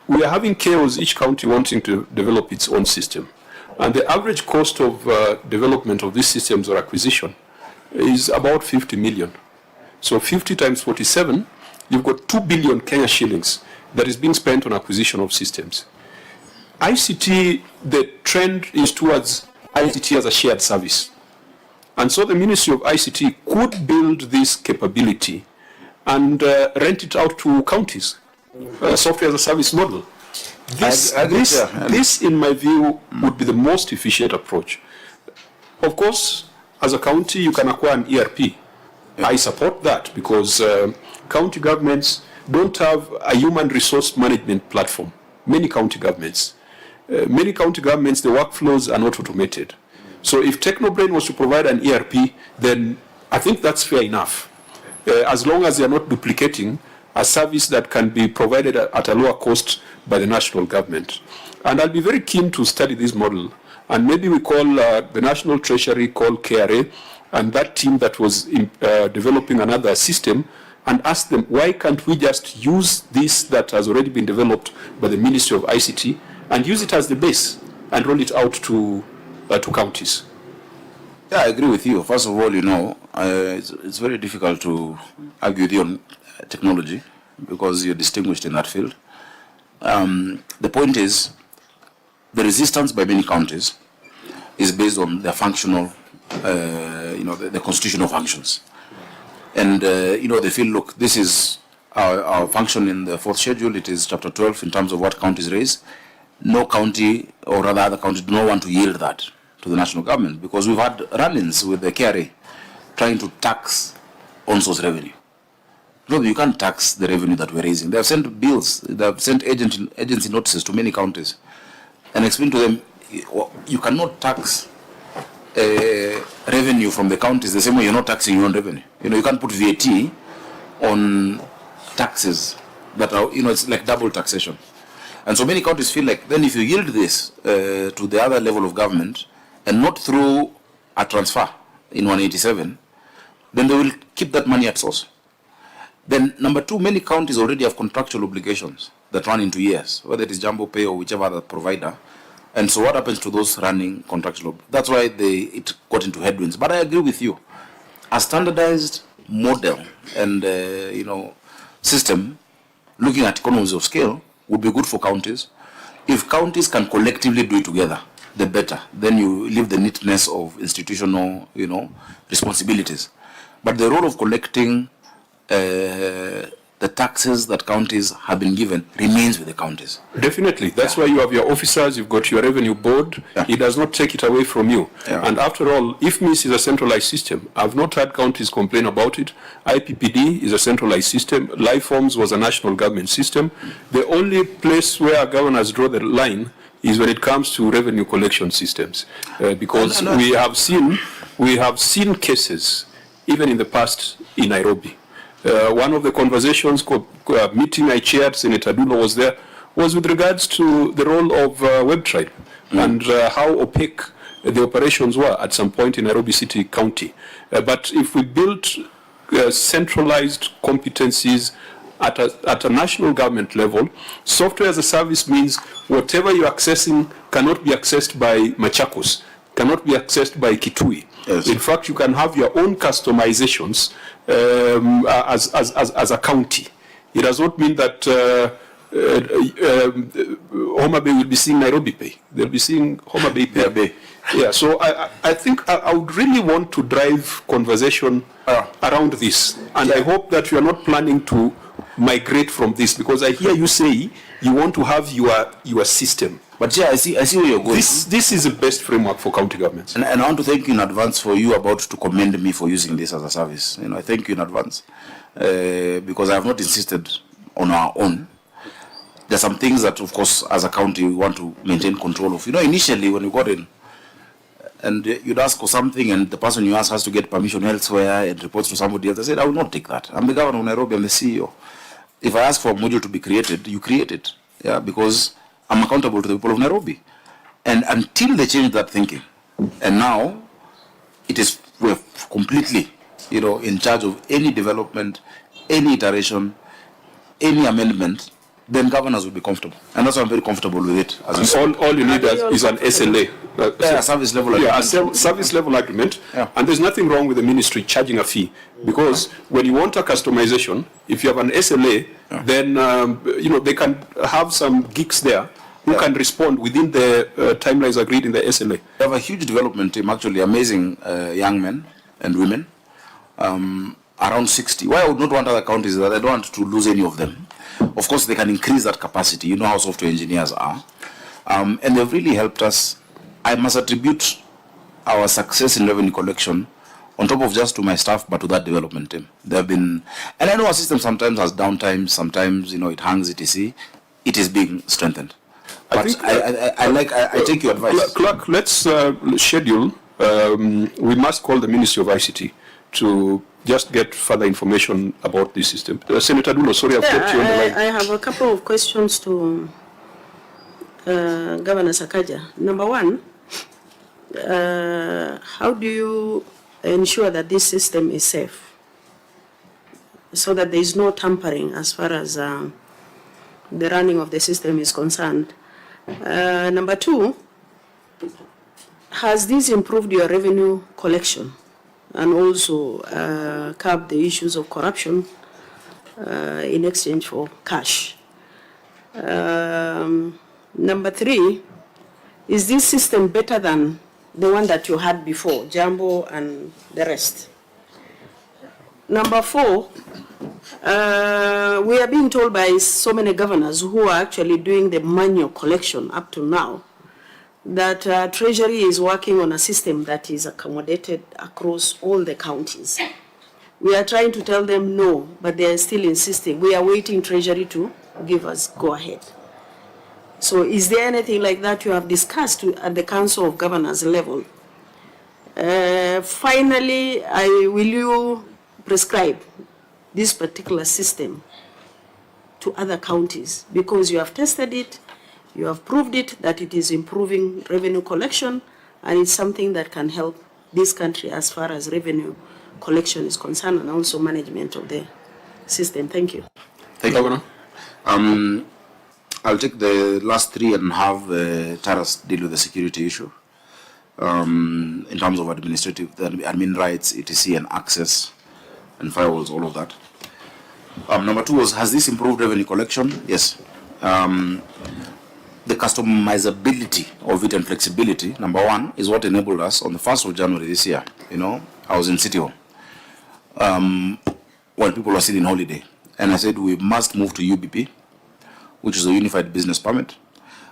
Speaker 1: We are having chaos, each county wanting to develop its own system. And the average cost of development of these systems or acquisition is about 50 million. So 50 times 47, you've got 2 billion Kenya shillings that is being spent on acquisition of systems. ICT, the trend is towards ICT as a shared service. And so the Ministry of ICT could build this capability and rent it out to counties, software as a service model. This, in my view, would be the most efficient approach. Of course, as a county, you can acquire an ERP. I support that because county governments don't have a human resource management platform. Many county governments, the workflows are not automated. So if Technobrain was to provide an ERP, then I think that's fair enough. As long as they are not duplicating a service that can be provided at a lower cost by the national government. And I'll be very keen to study this model. And maybe we call the National Treasury, call KRA, and that team that was developing another system, and ask them, why can't we just use this that has already been developed by the Ministry of ICT and use it as the base and roll it out to counties?
Speaker 4: Yeah, I agree with you. First of all, you know, it's very difficult to argue with you on technology because you're distinguished in that field. The point is, the resistance by many counties is based on their functional, the constitutional functions. And, they feel, look, this is our function in the 4th schedule. It is chapter 12 in terms of what counties raise. No county, or rather other counties, do not want to yield that to the national government because we've had run-ins with the KRA trying to tax on-source revenue. No, you can't tax the revenue that we're raising. They have sent bills, they have sent agency notices to many counties and explain to them, you cannot tax revenue from the counties the same way you're not taxing your own revenue. You know, you can't put VAT on taxes that are, it's like double taxation. And so many counties feel like then if you yield this to the other level of government and not through a transfer in 187, then they will keep that money at source. Then number two, many counties already have contractual obligations that run into years, whether it is Jumbo Pay or whichever other provider. And so what happens to those running contractual? That's why it got into headwinds. But I agree with you. A standardized model and system looking at economies of scale would be good for counties. If counties can collectively do it together, the better. Then you leave the neatness of institutional, responsibilities. But the role of collecting the taxes that counties have been given remains with the counties.
Speaker 1: Definitely. That's why you have your officers, you've got your revenue board.
Speaker 4: Yeah.
Speaker 1: It does not take it away from you.
Speaker 4: Yeah.
Speaker 1: And after all, if MIS is a centralized system, I've not heard counties complain about it. IPPD is a centralized system. Life Forms was a national government system. The only place where governors draw the line is when it comes to revenue collection systems. Because we have seen cases, even in the past in Nairobi. One of the conversations, meeting I chaired, Senator Dulo was there, was with regards to the role of WebTribe and how opaque the operations were at some point in Nairobi City County. But if we built centralized competencies at a national government level, software as a service means whatever you're accessing cannot be accessed by Machakos, cannot be accessed by Kitui.
Speaker 4: Yes.
Speaker 1: In fact, you can have your own customizations as a county. It does not mean that Homa Bay will be seeing Nairobi Pay. They'll be seeing Homa Bay Pay. Yeah, so I think I would really want to drive conversation around this. And I hope that you are not planning to migrate from this, because I hear you say you want to have your system.
Speaker 4: But yeah, I see where you're going.
Speaker 1: This is the best framework for county governments.
Speaker 4: And I want to thank you in advance for you about to commend me for using this as a service. I thank you in advance because I have not insisted on our own. There are some things that, of course, as a county, we want to maintain control of. Initially when you got in, and you'd ask for something, and the person you ask has to get permission elsewhere and reports to somebody else. I said, I will not take that. I'm the governor of Nairobi. I'm the CEO. If I ask for a module to be created, you create it. Yeah, because I'm accountable to the people of Nairobi. And until they change that thinking, and now we're completely, in charge of any development, any iteration, any amendment, then governors will be comfortable. And that's why I'm very comfortable with it.
Speaker 1: All you need is an SLA.
Speaker 4: A service level agreement.
Speaker 1: Yeah, a service level agreement.
Speaker 4: Yeah.
Speaker 1: And there's nothing wrong with the ministry charging a fee. Because when you want a customization, if you have an SLA, then, they can have some geeks there who can respond within the timelines agreed in the SLA.
Speaker 4: We have a huge development team, actually amazing young men and women, around 60. Why I would not want other counties is that I don't want to lose any of them. Of course, they can increase that capacity. You know how software engineers are. And they've really helped us. I must attribute our success in revenue collection on top of just to my staff, but to that development team. They have been, and I know our system sometimes has downtime, sometimes, it hangs, etc. It is being strengthened. But I take your advice.
Speaker 1: Clark, let's schedule, we must call the Ministry of ICT to just get further information about this system. Senator Dulo, sorry, I've kept you on the line.
Speaker 10: I have a couple of questions to Governor Sakaja. Number one, how do you ensure that this system is safe so that there is no tampering as far as the running of the system is concerned? Number two, has this improved your revenue collection and also curb the issues of corruption in exchange for cash? Number three, is this system better than the one that you had before, Jumbo and the rest? Number four, we are being told by so many governors who are actually doing the manual collection up to now that Treasury is working on a system that is accommodated across all the counties. We are trying to tell them no, but they are still insisting. We are waiting Treasury to give us go ahead. So is there anything like that you have discussed at the Council of Governors level? Finally, will you prescribe this particular system to other counties, because you have tested it, you have proved it that it is improving revenue collection, and it's something that can help this country as far as revenue collection is concerned, and also management of the system. Thank you.
Speaker 4: Thank you, Governor. I'll take the last three and have Taras deal with the security issue. In terms of administrative, the admin rights, etc., and access, and firewalls, all of that. Number two was, has this improved revenue collection? Yes. The customizability of it and flexibility, number one, is what enabled us on the 1st of January this year. You know, I was in City Hall while people were still in holiday. And I said, we must move to UBP, which is a unified business permit,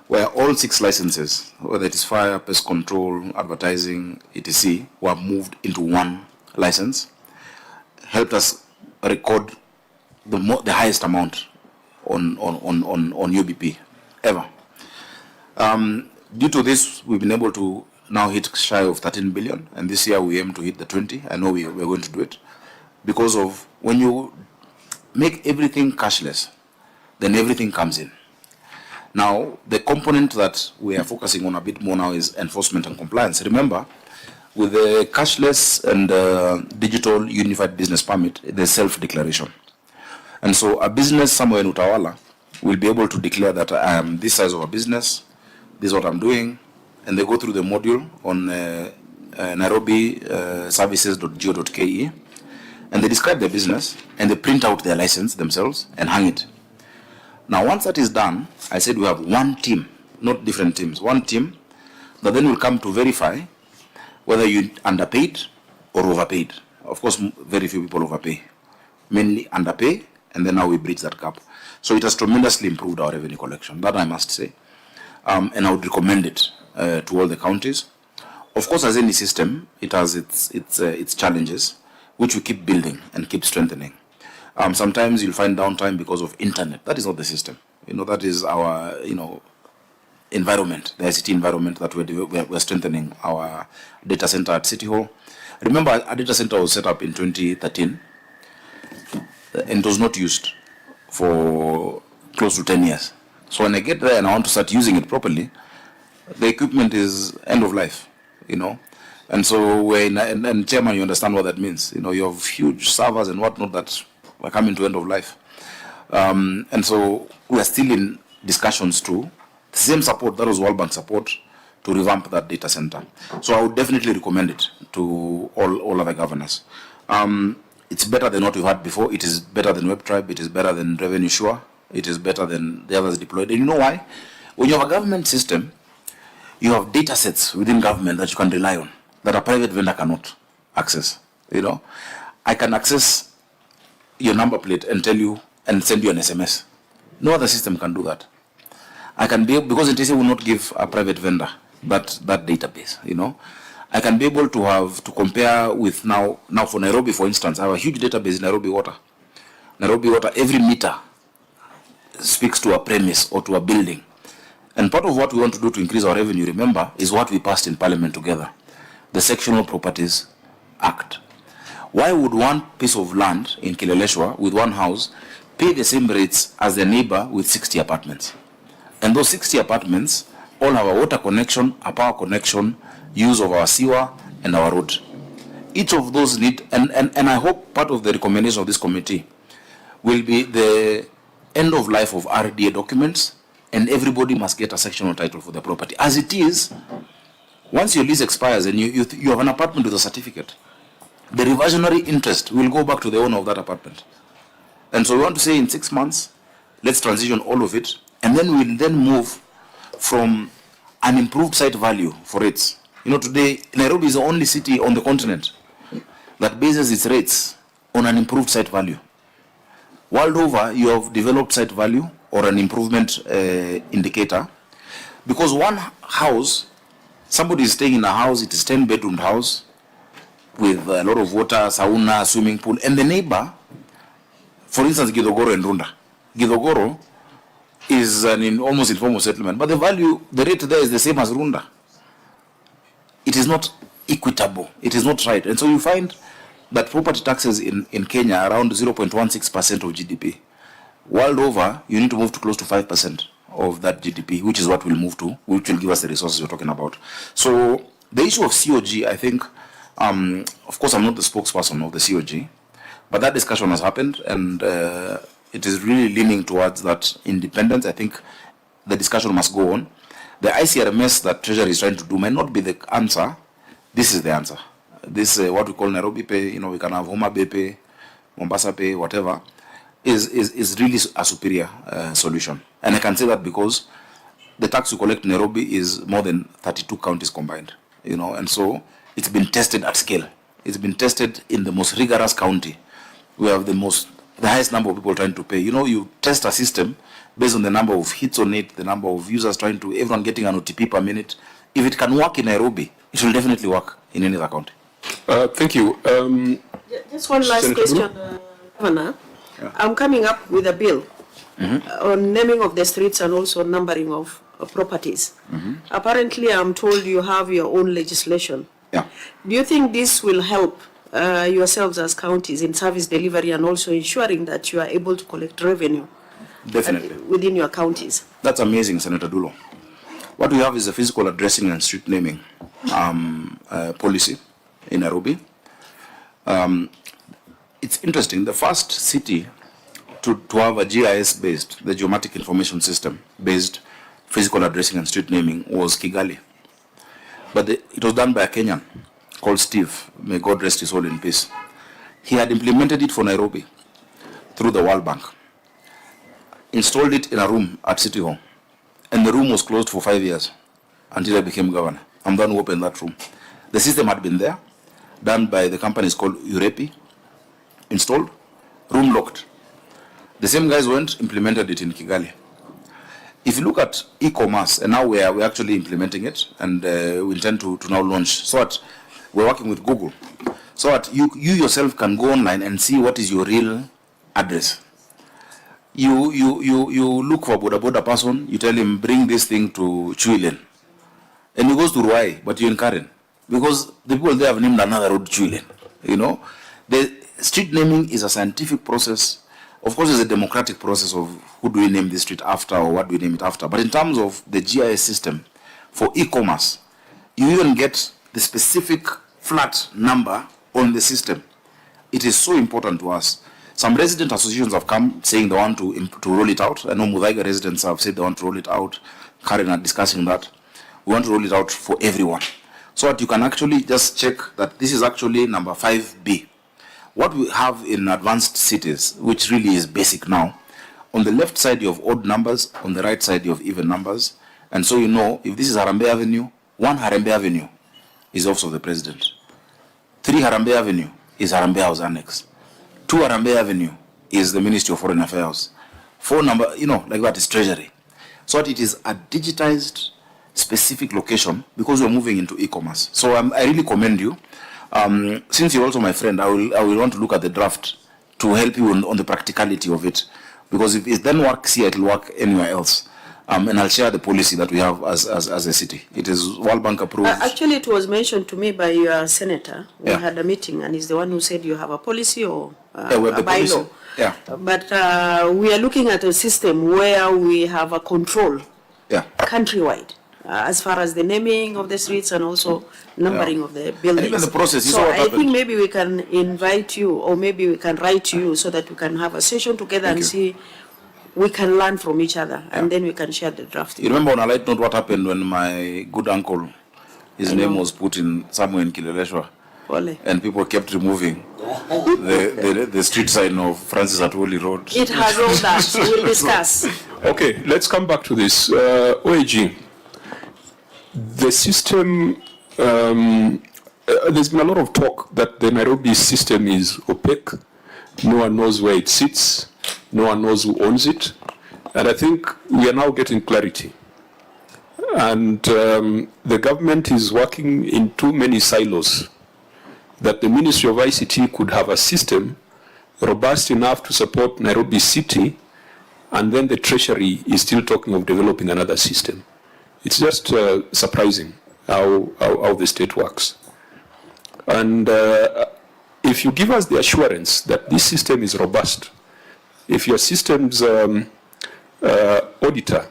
Speaker 4: where all 6 licenses, whether it is fire, pest control, advertising, etc., were moved into one license, helped us record the highest amount on UBP ever. Due to this, we've been able to now hit shy of 13 billion, and this year we aim to hit the 20. I know we're going to do it, because of when you make everything cashless, then everything comes in. Now, the component that we are focusing on a bit more now is enforcement and compliance. Remember, with the cashless and digital unified business permit, there's self-declaration. And so a business somewhere in Utawala will be able to declare that I am this size of a business, this is what I'm doing, and they go through the module on Nairobi services.go.ke, and they describe their business, and they print out their license themselves and hang it. Now, once that is done, I said we have one team, not different teams, one team that then will come to verify whether you underpaid or overpaid. Of course, very few people overpay, mainly underpay, and then now we bridge that gap. So it has tremendously improved our revenue collection, that I must say. And I would recommend it to all the counties. Of course, as any system, it has its challenges, which we keep building and keep strengthening. Sometimes you'll find downtime because of internet. That is not the system. You know, that is our, environment, the ICT environment that we're strengthening. Our data center at City Hall. Remember, our data center was set up in 2013, and it was not used for close to 10 years. So when I get there and I want to start using it properly, the equipment is end of life, And so, and Chairman, you understand what that means. You have huge servers and whatnot that are coming to end of life. And so we are still in discussions to the same support, that was World Bank support, to revamp that data center. So I would definitely recommend it to all other governors. It's better than what we've had before. It is better than WebTribe. It is better than Revenue Sure. It is better than the others deployed. And you know why? When you have a government system, you have data sets within government that you can rely on, that a private vendor cannot access. I can access your number plate and tell you and send you an SMS. No other system can do that. I can be, because NTSA will not give a private vendor that database, I can be able to compare with now for Nairobi, for instance. I have a huge database in Nairobi Water. Nairobi Water, every meter speaks to a premise or to a building. And part of what we want to do to increase our revenue, remember, is what we passed in Parliament together, the Sectional Properties Act. Why would one piece of land in Kileleshwa with one house pay the same rates as the neighbor with 60 apartments? And those 60 apartments all have a water connection, a power connection, use of our sewer and our road. Each of those need, and I hope part of the recommendation of this committee will be the end of life of RDA documents, and everybody must get a sectional title for the property. As it is, once your lease expires and you have an apartment with a certificate, the reversionary interest will go back to the owner of that apartment. And so we want to say in 6 months, let's transition all of it, and then we'll then move from an improved site value for rates. Today, Nairobi is the only city on the continent that bases its rates on an improved site value. World over, you have developed site value or an improvement indicator, because one house, somebody is staying in a house, it is 10-bedroom house with a lot of water, sauna, swimming pool, and the neighbor, for instance, Githogoro and Runda. Githogoro is an almost informal settlement, but the rate there is the same as Runda. It is not equitable. It is not right. And so you find that property taxes in Kenya are around 0.16% of GDP, World over, you need to move to close to 5% of that GDP, which is what we'll move to, which will give us the resources we're talking about. So the issue of COG, I think, of course, I'm not the spokesperson of the COG, but that discussion has happened, and it is really leaning towards that independence. I think the discussion must go on. The ICRMS that Treasury is trying to do may not be the answer. This is the answer. This what we call Nairobi Pay, you know, we can have Homa Bay Pay, Mombasa Pay, whatever, is really a superior solution. And I can say that because the tax we collect in Nairobi is more than 32 counties combined, you know, and so it's been tested at scale. It's been tested in the most rigorous county. We have the highest number of people trying to pay. You know, you test a system based on the number of hits on it, the number of users trying to, everyone getting an OTP per minute. If it can work in Nairobi, it will definitely work in any other county.
Speaker 1: Thank you.
Speaker 10: Just one last
Speaker 1: Senator
Speaker 10: question, Governor. Yeah. I'm coming up with a bill on naming of the streets and also numbering of properties. Apparently, I'm told you have your own legislation.
Speaker 4: Yeah.
Speaker 10: Do you think this will help yourselves as counties in service delivery and also ensuring that you are able to collect revenue?
Speaker 4: Definitely.
Speaker 10: Within your counties?
Speaker 4: That's amazing, Senator Dulo. What we have is a physical addressing and street naming policy in Nairobi. It's interesting. The first city to have a GIS-based, the Geomatic Information System-based physical addressing and street naming was Kigali. But it was done by a Kenyan called Steve. May God rest his soul in peace. He had implemented it for Nairobi through the World Bank. Installed it in a room at City Hall. And the room was closed for 5 years until I became governor. I'm the one who opened that room. The system had been there, done by the companies called Urepi, installed, room locked. The same guys went, implemented it in Kigali. If you look at e-commerce, and now we're actually implementing it, and we intend to now launch, so that we're working with Google, so that you yourself can go online and see what is your real address. You look for a Boda person, you tell him, bring this thing to Chuilen. And he goes to Ruai, but you're in Karen. Because the people there have named another road Chuilen. You know, the street naming is a scientific process. Of course, it's a democratic process of who do we name the street after or what do we name it after. But in terms of the GIS system, for e-commerce, you even get the specific flat number on the system. It is so important to us. Some resident associations have come saying they want to roll it out. I know Muthaiga residents have said they want to roll it out. Karen are discussing that. We want to roll it out for everyone, so that you can actually just check that this is actually number 5B. What we have in advanced cities, which really is basic now, on the left side you have odd numbers, on the right side you have even numbers. And so you know, if this is Harambee Avenue, 1 Harambee Avenue is Office of the President. 3 Harambee Avenue is Harambee House Annex. 2 Harambee Avenue is the Ministry of Foreign Affairs. 4 number, you know, like that is Treasury. So that it is a digitized, specific location because we're moving into e-commerce. So I really commend you. Since you're also my friend, I will want to look at the draft to help you on the practicality of it. Because if it then works here, it will work anywhere else. And I'll share the policy that we have as a city. It is World Bank approved.
Speaker 10: Actually, it was mentioned to me by your senator. We had a meeting, and he's the one who said you have a policy or
Speaker 4: we have the
Speaker 10: a bylaw.
Speaker 4: policy. Yeah.
Speaker 10: But we are looking at a system where we have a control countrywide. As far as the naming of the streets and also numbering of the buildings.
Speaker 4: And even the process,
Speaker 10: so I think maybe we can invite you, or maybe we can write to you so that we can have a session together see we can learn from each other, and then we can share the draft.
Speaker 4: You remember on a light note what happened when my good uncle, his name was put in somewhere in Kileleshwa, and people kept removing the street sign of Francis Atwoli Road.
Speaker 10: It has all that. We'll discuss.
Speaker 1: Okay, let's come back to this. OAG. The system, there's been a lot of talk that the Nairobi system is opaque. No one knows where it sits. No one knows who owns it. And I think we are now getting clarity. And the government is working in too many silos, that the Ministry of ICT could have a system robust enough to support Nairobi City, and then the Treasury is still talking of developing another system. It's just surprising how the state works. And if you give us the assurance that this system is robust If your system's auditor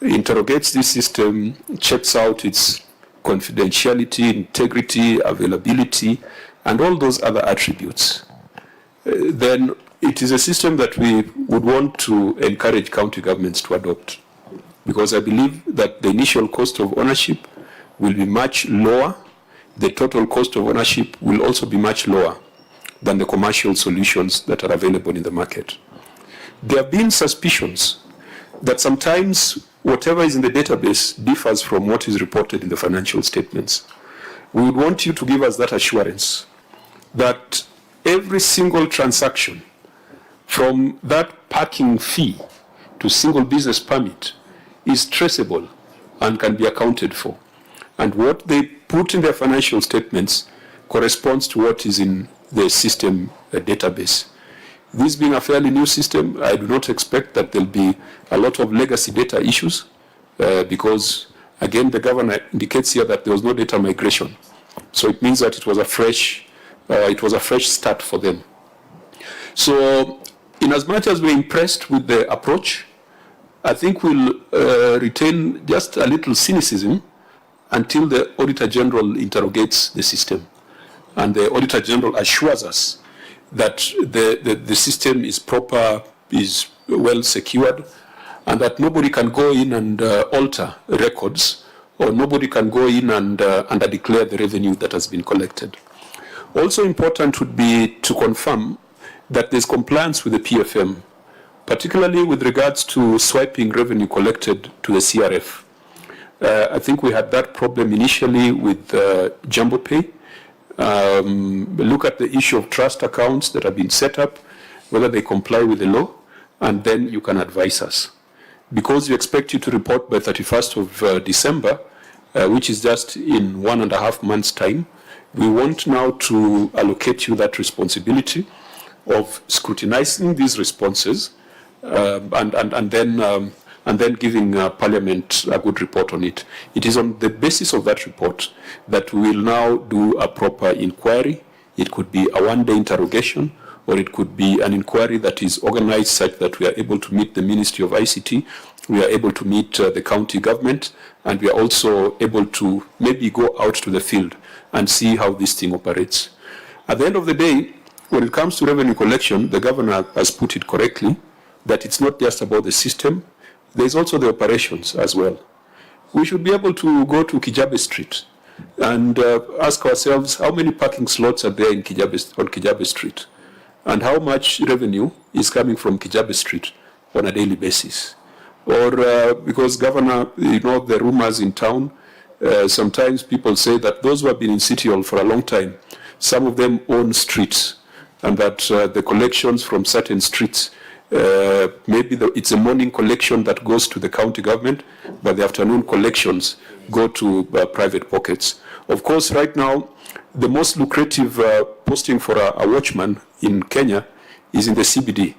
Speaker 1: interrogates this system, checks out its confidentiality, integrity, availability, and all those other attributes, then it is a system that we would want to encourage county governments to adopt, because I believe that the initial cost of ownership will be much lower. The total cost of ownership will also be much lower than the commercial solutions that are available in the market. There have been suspicions that sometimes whatever is in the database differs from what is reported in the financial statements. We would want you to give us that assurance that every single transaction, from that parking fee to single business permit, is traceable and can be accounted for. And what they put in their financial statements corresponds to what is in the system database. This being a fairly new system, I do not expect that there'll be a lot of legacy data issues because, again, the governor indicates here that there was no data migration. So it means that it was a fresh start for them. So in as much as we're impressed with the approach, I think we'll retain just a little cynicism until the Auditor General interrogates the system. And the Auditor General assures us that the system is proper, is well secured, and that nobody can go in and alter records, or nobody can go in and declare the revenue that has been collected. Also important would be to confirm that there's compliance with the PFM, particularly with regards to swiping revenue collected to the CRF. I think we had that problem initially with Jumbo Pay. Look at the issue of trust accounts that have been set up, whether they comply with the law, and then you can advise us. Because we expect you to report by 31st of December, which is just in 1.5 months' time, we want now to allocate you that responsibility of scrutinizing these responses and then giving Parliament a good report on it. It is on the basis of that report that we will now do a proper inquiry. It could be a one-day interrogation, or it could be an inquiry that is organized such that we are able to meet the Ministry of ICT, we are able to meet the county government, and we are also able to maybe go out to the field and see how this thing operates. At the end of the day, when it comes to revenue collection, the governor has put it correctly, that it's not just about the system, there's also the operations as well. We should be able to go to Kijabe Street and ask ourselves how many parking slots are there in on Kijabe Street, and how much revenue is coming from Kijabe Street on a daily basis. Or because Governor, you know, the rumors in town, sometimes people say that those who have been in City Hall for a long time, some of them own streets, and that the collections from certain streets, maybe it's a morning collection that goes to the county government, but the afternoon collections go to private pockets. Of course, right now, the most lucrative posting for a watchman in Kenya is in the CBD,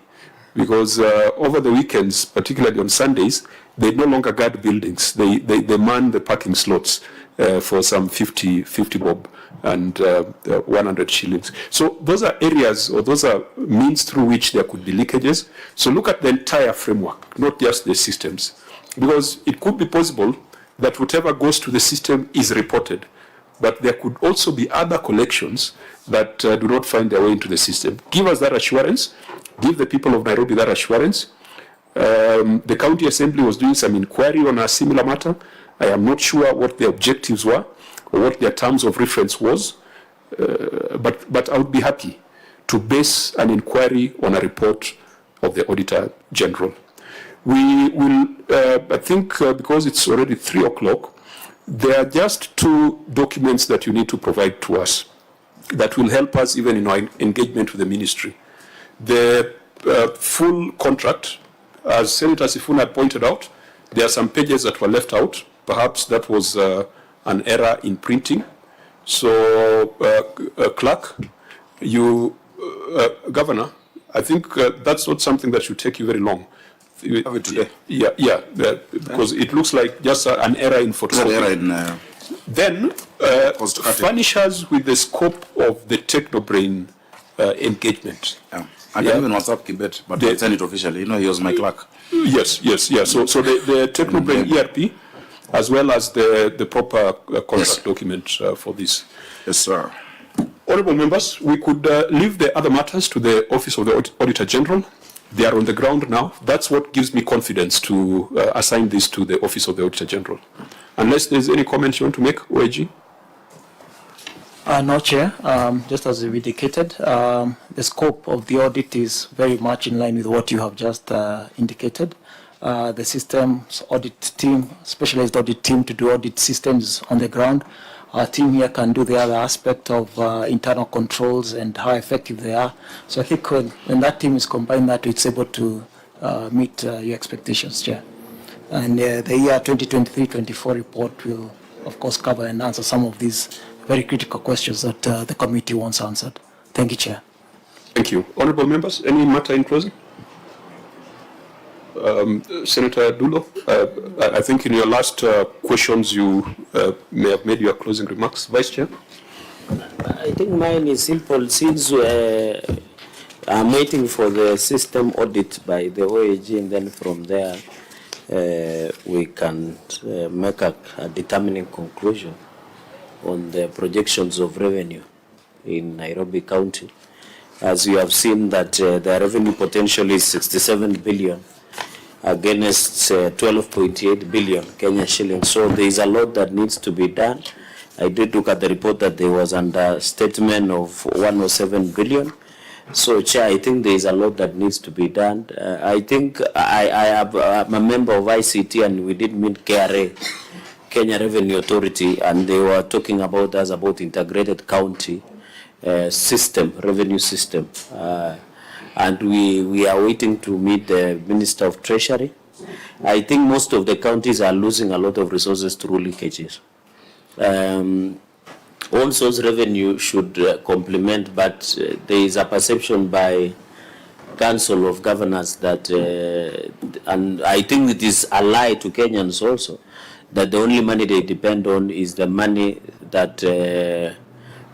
Speaker 1: because over the weekends, particularly on Sundays, they no longer guard buildings. They man the parking slots for some 50 bob and 100 shillings. So those are areas, or those are means through which there could be leakages. So look at the entire framework, not just the systems, because it could be possible that whatever goes to the system is reported, but there could also be other collections that do not find their way into the system. Give us that assurance. Give the people of Nairobi that assurance. The county assembly was doing some inquiry on a similar matter. I am not sure what their objectives were or what their terms of reference was, but I would be happy to base an inquiry on a report of the Auditor General. We will, I think, because it's already 3 o'clock, there are just 2 documents that you need to provide to us that will help us even in our engagement with the ministry. The full contract, as Senator Sifuna had pointed out, there are some pages that were left out. Perhaps that was an error in printing. So, clerk, you, Governor, I think that's not something that should take you very long.
Speaker 4: Have it today.
Speaker 1: Yeah, because it looks like just an error in photocopy. Then, furnish us with the scope of the Technobrain engagement.
Speaker 4: Yeah. I can even WhatsApp Kibet, but I'll send it officially. You know, he was my clerk.
Speaker 1: Yes. So the Technobrain ERP, as well as the proper contract document for this.
Speaker 4: Yes, sir.
Speaker 1: Honorable members, we could leave the other matters to the Office of the Auditor General. They are on the ground now. That's what gives me confidence to assign this to the Office of the Auditor General. Unless there's any comments you want to make, OAG?
Speaker 11: No, Chair. Just as you indicated, the scope of the audit is very much in line with what you have just indicated. The systems audit team, specialized audit team to do audit systems on the ground. Our team here can do the other aspect of internal controls and how effective they are. So I think when that team is combined, that it's able to meet your expectations, Chair. And the year 2023-24 report will, of course, cover and answer some of these very critical questions that the committee wants answered. Thank you, Chair.
Speaker 1: Thank you. Honorable members, any matter in closing? Senator Dulo, I think in your last questions you may have made your closing remarks. Vice Chair?
Speaker 6: I think mine is simple. Since I'm waiting for the system audit by the OAG, and then from there we can make a determining conclusion on the projections of revenue in Nairobi County. As you have seen that the revenue potential is 67 billion against 12.8 billion Kenya shillings. So there is a lot that needs to be done. I did look at the report that there was under statement of 107 billion. So, Chair, I think there is a lot that needs to be done. I think I'm a member of ICT, and we did meet KRA, Kenya Revenue Authority, and they were talking about us about integrated county system, revenue system. And we are waiting to meet the Minister of Treasury. I think most of the counties are losing a lot of resources through leakages. All source revenue should complement, but there is a perception by Council of Governors that, and I think it is a lie to Kenyans also, that the only money they depend on is the money that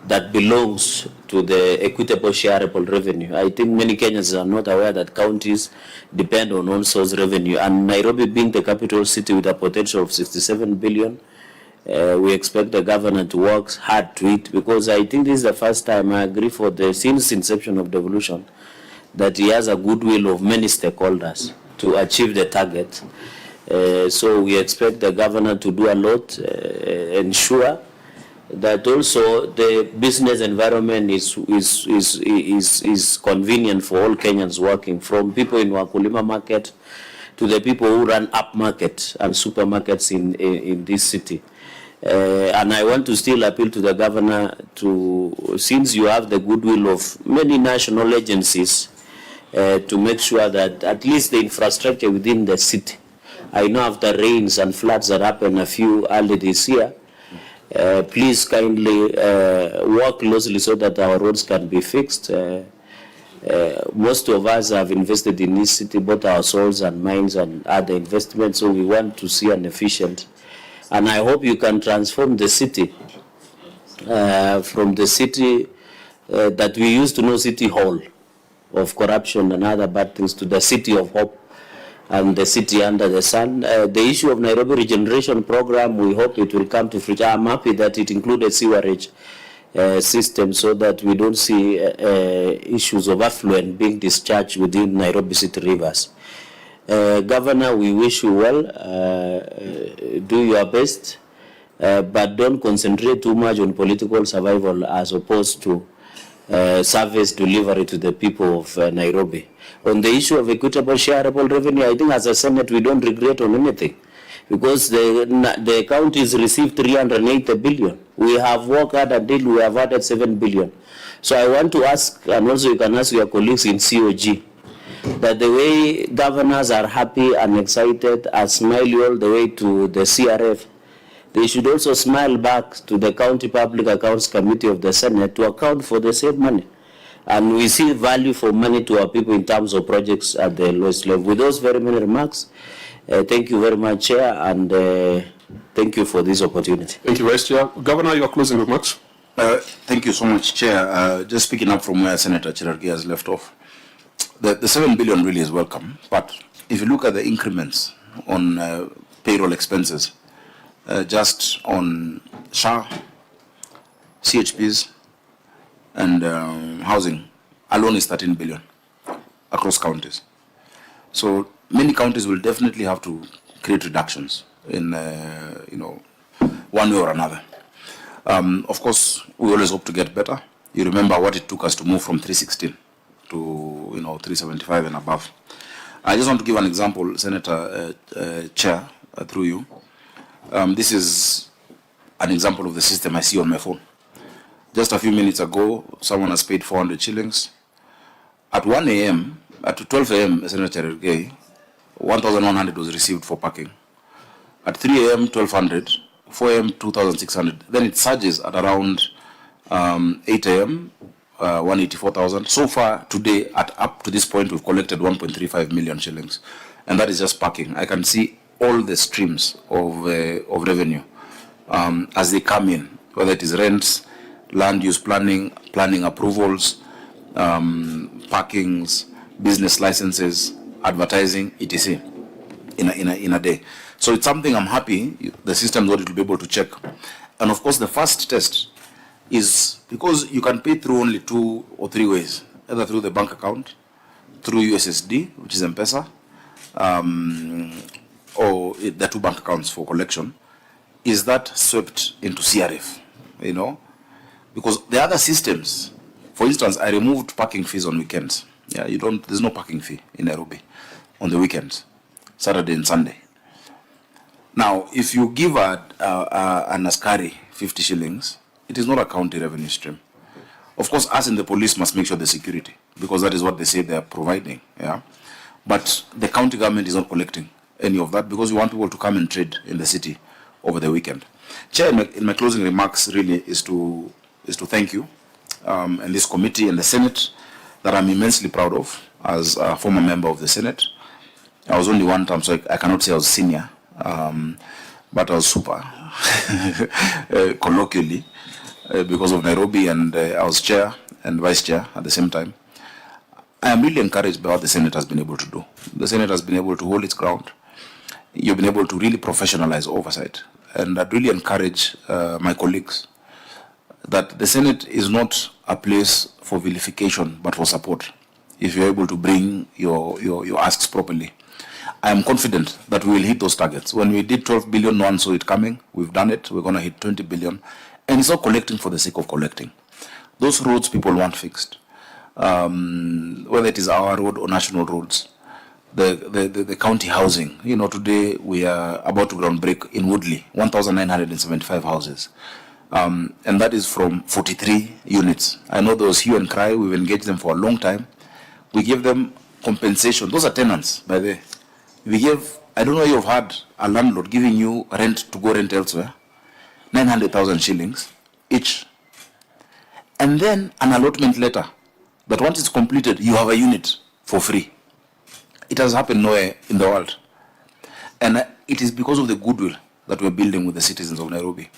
Speaker 6: that belongs to the equitable shareable revenue. I think many Kenyans are not aware that counties depend on all source revenue, and Nairobi being the capital city with a potential of 67 billion, we expect the governor to work hard to it, because I think this is the first time, I agree, for the since inception of devolution, that he has a goodwill of many stakeholders to achieve the target. So we expect the governor to do a lot, ensure that also the business environment is convenient for all Kenyans working, from people in Wakulima market to the people who run up market and supermarkets in this city. And I want to still appeal to the governor to, since you have the goodwill of many national agencies, to make sure that at least the infrastructure within the city, I know after rains and floods that happened a few early this year, please kindly work closely so that our roads can be fixed. Most of us have invested in this city, both our souls and minds and other investments, so we want to see an efficient. And I hope you can transform the city from the city that we used to know city hall of corruption and other bad things to the city of hope and the city under the sun. The issue of Nairobi regeneration program, we hope it will come to fruition. I'm happy that it included sewerage system so that we don't see issues of affluent being discharged within Nairobi city rivers. Governor, we wish you well. Do your best, but don't concentrate too much on political survival as opposed to service delivery to the people of Nairobi. On the issue of equitable shareable revenue, I think as a Senate we don't regret on anything, because the counties received 380 billion. We have worked hard until we have added 7 billion. So I want to ask, and also you can ask your colleagues in COG, that the way governors are happy and excited and smile all the way to the CRF, they should also smile back to the County Public Accounts Committee of the Senate to account for the same money. And we see value for money to our people in terms of projects at the lowest level. With those very many remarks, thank you very much, Chair, and thank you for this opportunity.
Speaker 1: Thank you, Vice Chair. Governor, your closing remarks.
Speaker 4: Thank you so much, Chair. Just picking up from where Senator Cherargei has left off, the 7 billion really is welcome, but if you look at the increments on payroll expenses, just on SHA, CHPs, and housing alone is 13 billion across counties. So many counties will definitely have to create reductions in, one way or another. Of course, we always hope to get better. You remember what it took us to move from 316 to 375 and above. I just want to give an example, Senator Chair, through you. This is an example of the system I see on my phone. Just a few minutes ago, someone has paid 400 shillings. At 1 a.m., at 12 a.m., Senator Cherargei, 1,100 was received for parking. At 3 a.m., 1,200, 4 a.m., 2,600. Then it surges at around 8 a.m., 184,000. So far today, up to this point, we've collected 1.35 million shillings. And that is just parking. I can see all the streams of revenue as they come in, whether it is rents, land use planning approvals, parkings, business licenses, advertising, etc. in a day. So it's something I'm happy the system will be able to check. And of course, the first test is because you can pay through only 2 or 3 ways, either through the bank account, through USSD, which is M-Pesa, or the 2 bank accounts for collection. Is that swept into CRF, Because the other systems, for instance, I removed parking fees on weekends. Yeah, there's no parking fee in Nairobi on the weekends, Saturday and Sunday. Now, if you give an askari 50 shillings, it is not a county revenue stream. Of course, us in the police must make sure the security, because that is what they say they are providing. Yeah, but the county government is not collecting any of that because we want people to come and trade in the city over the weekend. Chair, in my closing remarks, really is to thank you and this committee and the Senate that I'm immensely proud of as a former member of the Senate. I was only one term, so I cannot say I was senior, but I was super, colloquially, because of Nairobi, and I was chair and vice chair at the same time. I am really encouraged by what the Senate has been able to do. The Senate has been able to hold its ground. You've been able to really professionalize oversight. And I'd really encourage my colleagues that the Senate is not a place for vilification, but for support, if you're able to bring your asks properly. I am confident that we will hit those targets. When we did 12 billion, no one saw it coming. We've done it. We're going to hit 20 billion. And it's not collecting for the sake of collecting. Those roads people want fixed, whether it is our road or national roads. The county housing, today we are about to groundbreak in Woodley, 1,975 houses. And that is from 43 units. I know there was hue and cry. We've engaged them for a long time. We give them compensation. Those are tenants, by the way. I don't know if you've had a landlord giving you rent to go rent elsewhere, 900,000 shillings each. And then an allotment letter that once it's completed, you have a unit for free. It has happened nowhere in the world. And it is because of the goodwill that we're building with the citizens of Nairobi.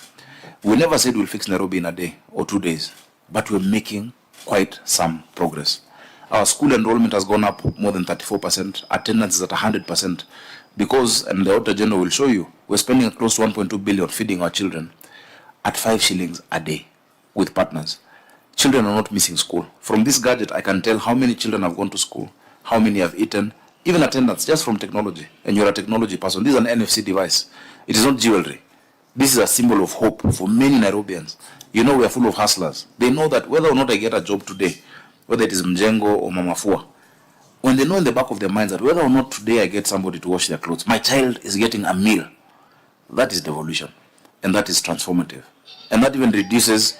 Speaker 4: We never said we'll fix Nairobi in a day or 2 days, but we're making quite some progress. Our school enrollment has gone up more than 34%. Attendance is at 100% because, and the Auditor General will show you, we're spending close to 1.2 billion feeding our children at 5 shillings a day with partners. Children are not missing school. From this gadget, I can tell how many children have gone to school, how many have eaten, even attendance, just from technology. And you're a technology person. This is an NFC device. It is not jewelry. This is a symbol of hope for many Nairobians. We are full of hustlers. They know that whether or not I get a job today, whether it is Mjengo or Mamafua, when they know in the back of their minds that whether or not today I get somebody to wash their clothes, my child is getting a meal, that is devolution. And that is transformative. And that even reduces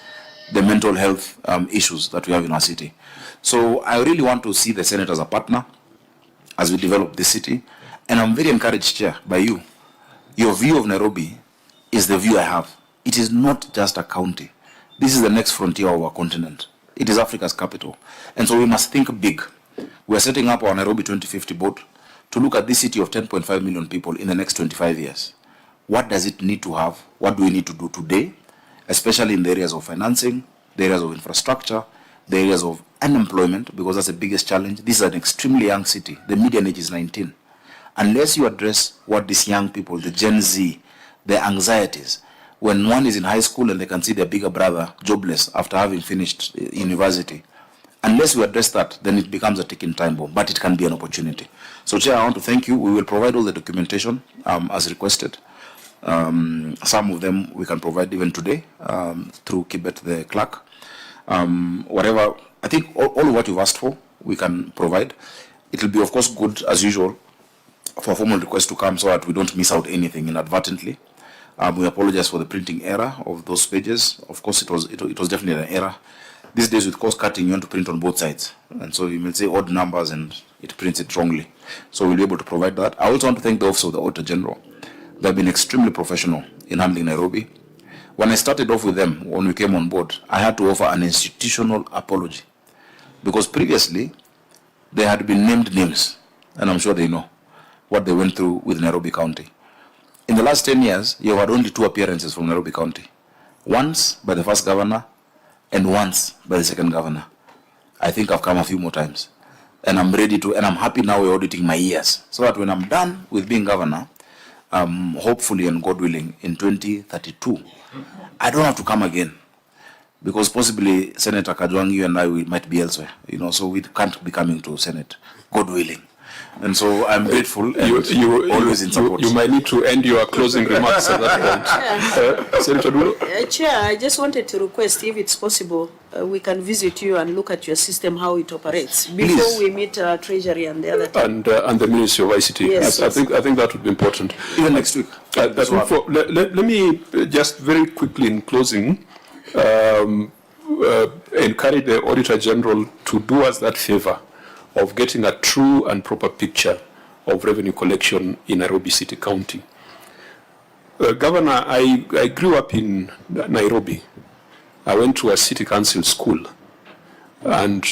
Speaker 4: the mental health issues that we have in our city. So I really want to see the Senate as a partner as we develop the city. And I'm very encouraged, Chair, by you. Your view of Nairobi is the view I have. It is not just a county. This is the next frontier of our continent. It is Africa's capital. And so we must think big. We are setting up our Nairobi 2050 board to look at this city of 10.5 million people in the next 25 years. What does it need to have? What do we need to do today? especially in the areas of financing, the areas of infrastructure, the areas of unemployment, because that's the biggest challenge. This is an extremely young city. The median age is 19. Unless you address what these young people, the Gen Z, their anxieties, when one is in high school and they can see their bigger brother jobless after having finished university, unless we address that, then it becomes a ticking time bomb, but it can be an opportunity. So, Chair, I want to thank you. We will provide all the documentation as requested. Some of them we can provide even today through Kibet, the clerk. Whatever, I think all of what you've asked for, we can provide. It will be, of course, good, as usual, for a formal request to come so that we don't miss out anything inadvertently. We apologize for the printing error of those pages. Of course, it was definitely an error. These days with cost cutting, you want to print on both sides. And so you may say odd numbers and it prints it wrongly. So we'll be able to provide that. I also want to thank the Office of the Auditor General. They've been extremely professional in handling Nairobi. When I started off with them, when we came on board, I had to offer an institutional apology. Because previously, they had been named names. And I'm sure they know what they went through with Nairobi County. In the last 10 years, you've had only 2 appearances from Nairobi County. Once by the first governor, and once by the second governor. I think I've come a few more times. And I'm ready to, and I'm happy now we're auditing my ears. So that when I'm done with being governor, hopefully and God willing, in 2032, I don't have to come again. Because possibly Senator Kajwang, you and I might be elsewhere. So we can't be coming to Senate, God willing. And so I'm grateful and always in support.
Speaker 1: You might need to end your closing remarks at that point. Senator Dulo?
Speaker 10: Chair, I just wanted to request, if it's possible, we can visit you and look at your system, how it operates, before we meet Treasury and the other team.
Speaker 1: And the Ministry of ICT.
Speaker 10: Yes,
Speaker 1: I think that would be important.
Speaker 4: Even next week.
Speaker 1: Let me just very quickly in closing encourage the Auditor General to do us that favor of getting a true and proper picture of revenue collection in Nairobi City County. Governor, I grew up in Nairobi. I went to a city council school. And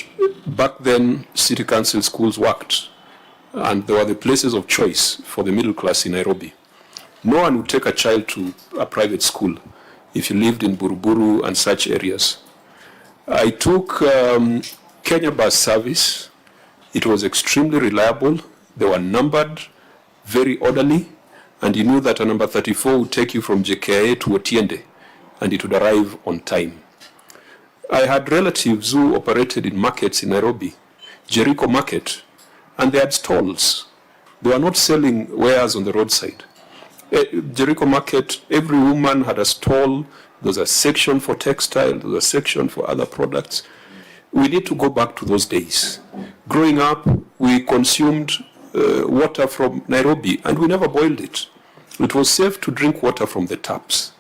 Speaker 1: back then, city council schools worked. And they were the places of choice for the middle class in Nairobi. No one would take a child to a private school if you lived in Buruburu and such areas. I took Kenya bus service. It was extremely reliable. They were numbered, very orderly, and you knew that a number 34 would take you from JKIA to Otiende, and it would arrive on time. I had relatives who operated in markets in Nairobi, Jericho Market, and they had stalls. They were not selling wares on the roadside. Jericho Market, every woman had a stall. There was a section for textile, there was a section for other products. We need to go back to those days. Growing up, we consumed water from Nairobi, and we never boiled it. It was safe to drink water from the taps.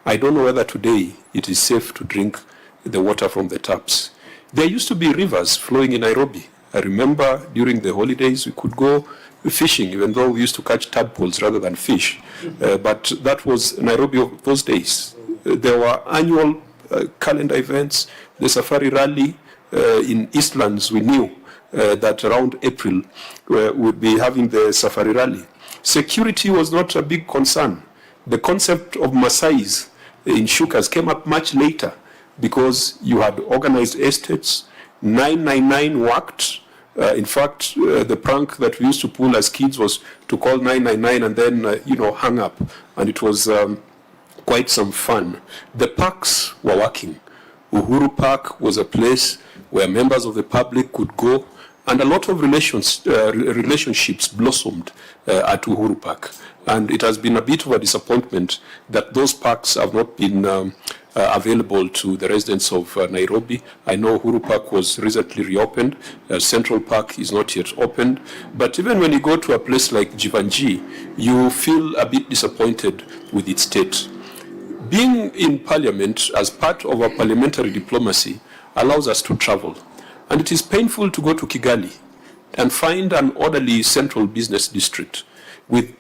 Speaker 1: I don't know whether today it is safe to drink the water from the taps. There used to be rivers flowing in Nairobi. I remember during the holidays we could go fishing, even though we used to catch tadpoles rather than fish. But that was Nairobi of those days. There were annual calendar events, the Safari Rally. In Eastlands, we knew that around April we'd be having the Safari Rally. Security was not a big concern. The concept of Maasais in Shukas came up much later because you had organized estates. 999 worked. In fact, the prank that we used to pull as kids was to call 999 and then, hang up. And it was quite some fun. The parks were working. Uhuru Park was a place where members of the public could go, and a lot of relationships blossomed at Uhuru Park. And it has been a bit of a disappointment that those parks have not been available to the residents of Nairobi. I know Uhuru Park was recently reopened. Central Park is not yet opened. But even when you go to a place like Jivanji, you feel a bit disappointed with its state. Being in Parliament as part of our parliamentary diplomacy allows us to travel. And it is painful to go to Kigali and find an orderly central business district with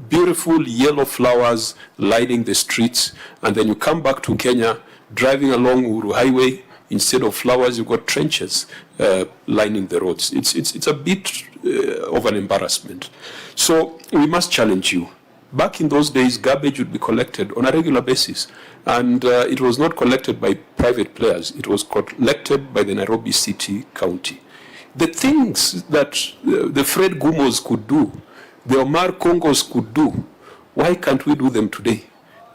Speaker 1: beautiful yellow flowers lining the streets, and then you come back to Kenya driving along Uhuru Highway, instead of flowers you've got trenches lining the roads. It's a bit of an embarrassment. So we must challenge you, Back in those days, garbage would be collected on a regular basis. And it was not collected by private players. It was collected by the Nairobi City County. The things that the Fred Gumos could do, the Omar Kongos could do, why can't we do them today?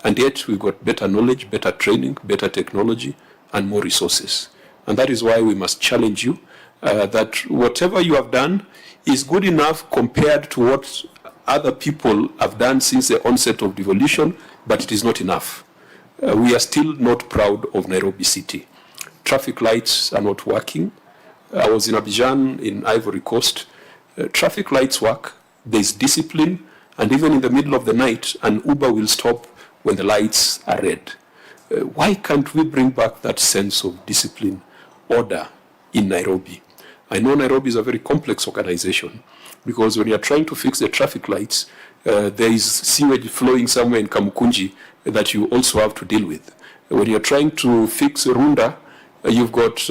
Speaker 1: And yet we've got better knowledge, better training, better technology, and more resources. And that is why we must challenge you that whatever you have done is good enough compared to what other people have done since the onset of devolution, but it is not enough. We are still not proud of Nairobi City. Traffic lights are not working. I was in Abidjan in Ivory Coast. Traffic lights work, there's discipline, and even in the middle of the night, an Uber will stop when the lights are red. Why can't we bring back that sense of discipline, order in Nairobi? I know Nairobi is a very complex organization, because when you're trying to fix the traffic lights, there is sewage flowing somewhere in Kamukunji that you also have to deal with. When you're trying to fix Runda, you've got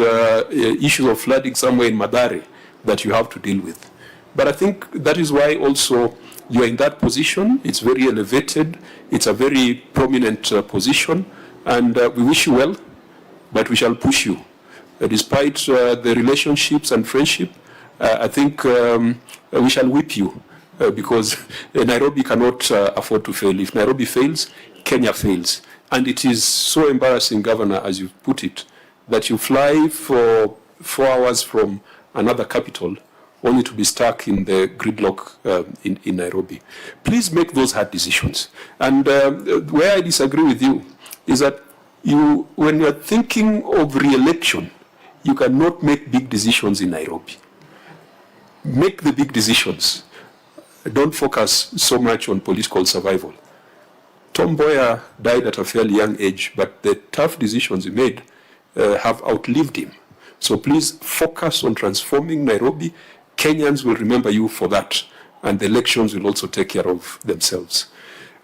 Speaker 1: issues of flooding somewhere in Madare that you have to deal with. But I think that is why also you are in that position. It's very elevated. It's a very prominent position. And we wish you well, but we shall push you. Despite the relationships and friendship, I think we shall whip you because Nairobi cannot afford to fail. If Nairobi fails, Kenya fails. And it is so embarrassing, Governor, as you put it, that you fly for 4 hours from another capital only to be stuck in the gridlock in Nairobi. Please make those hard decisions. And where I disagree with you is that when you're thinking of re-election, you cannot make big decisions in Nairobi. Make the big decisions. Don't focus so much on political survival. Tom Mboya died at a fairly young age, but the tough decisions he made have outlived him. So please focus on transforming Nairobi. Kenyans will remember you for that, and the elections will also take care of themselves.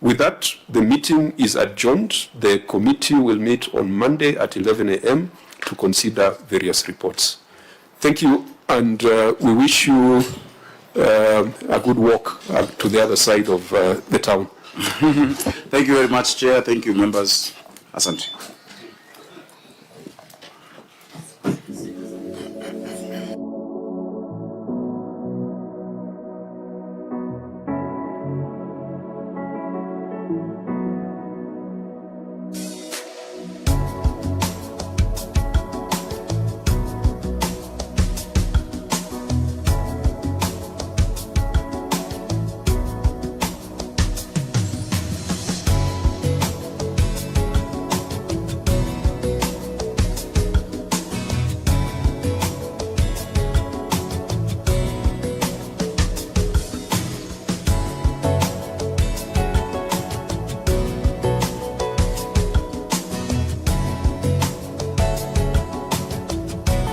Speaker 1: With that, the meeting is adjourned. The committee will meet on Monday at 11 a.m. to consider various reports. Thank you, and we wish you a good walk to the other side of the town.
Speaker 4: Thank you very much, Chair. Thank you, members. Asante.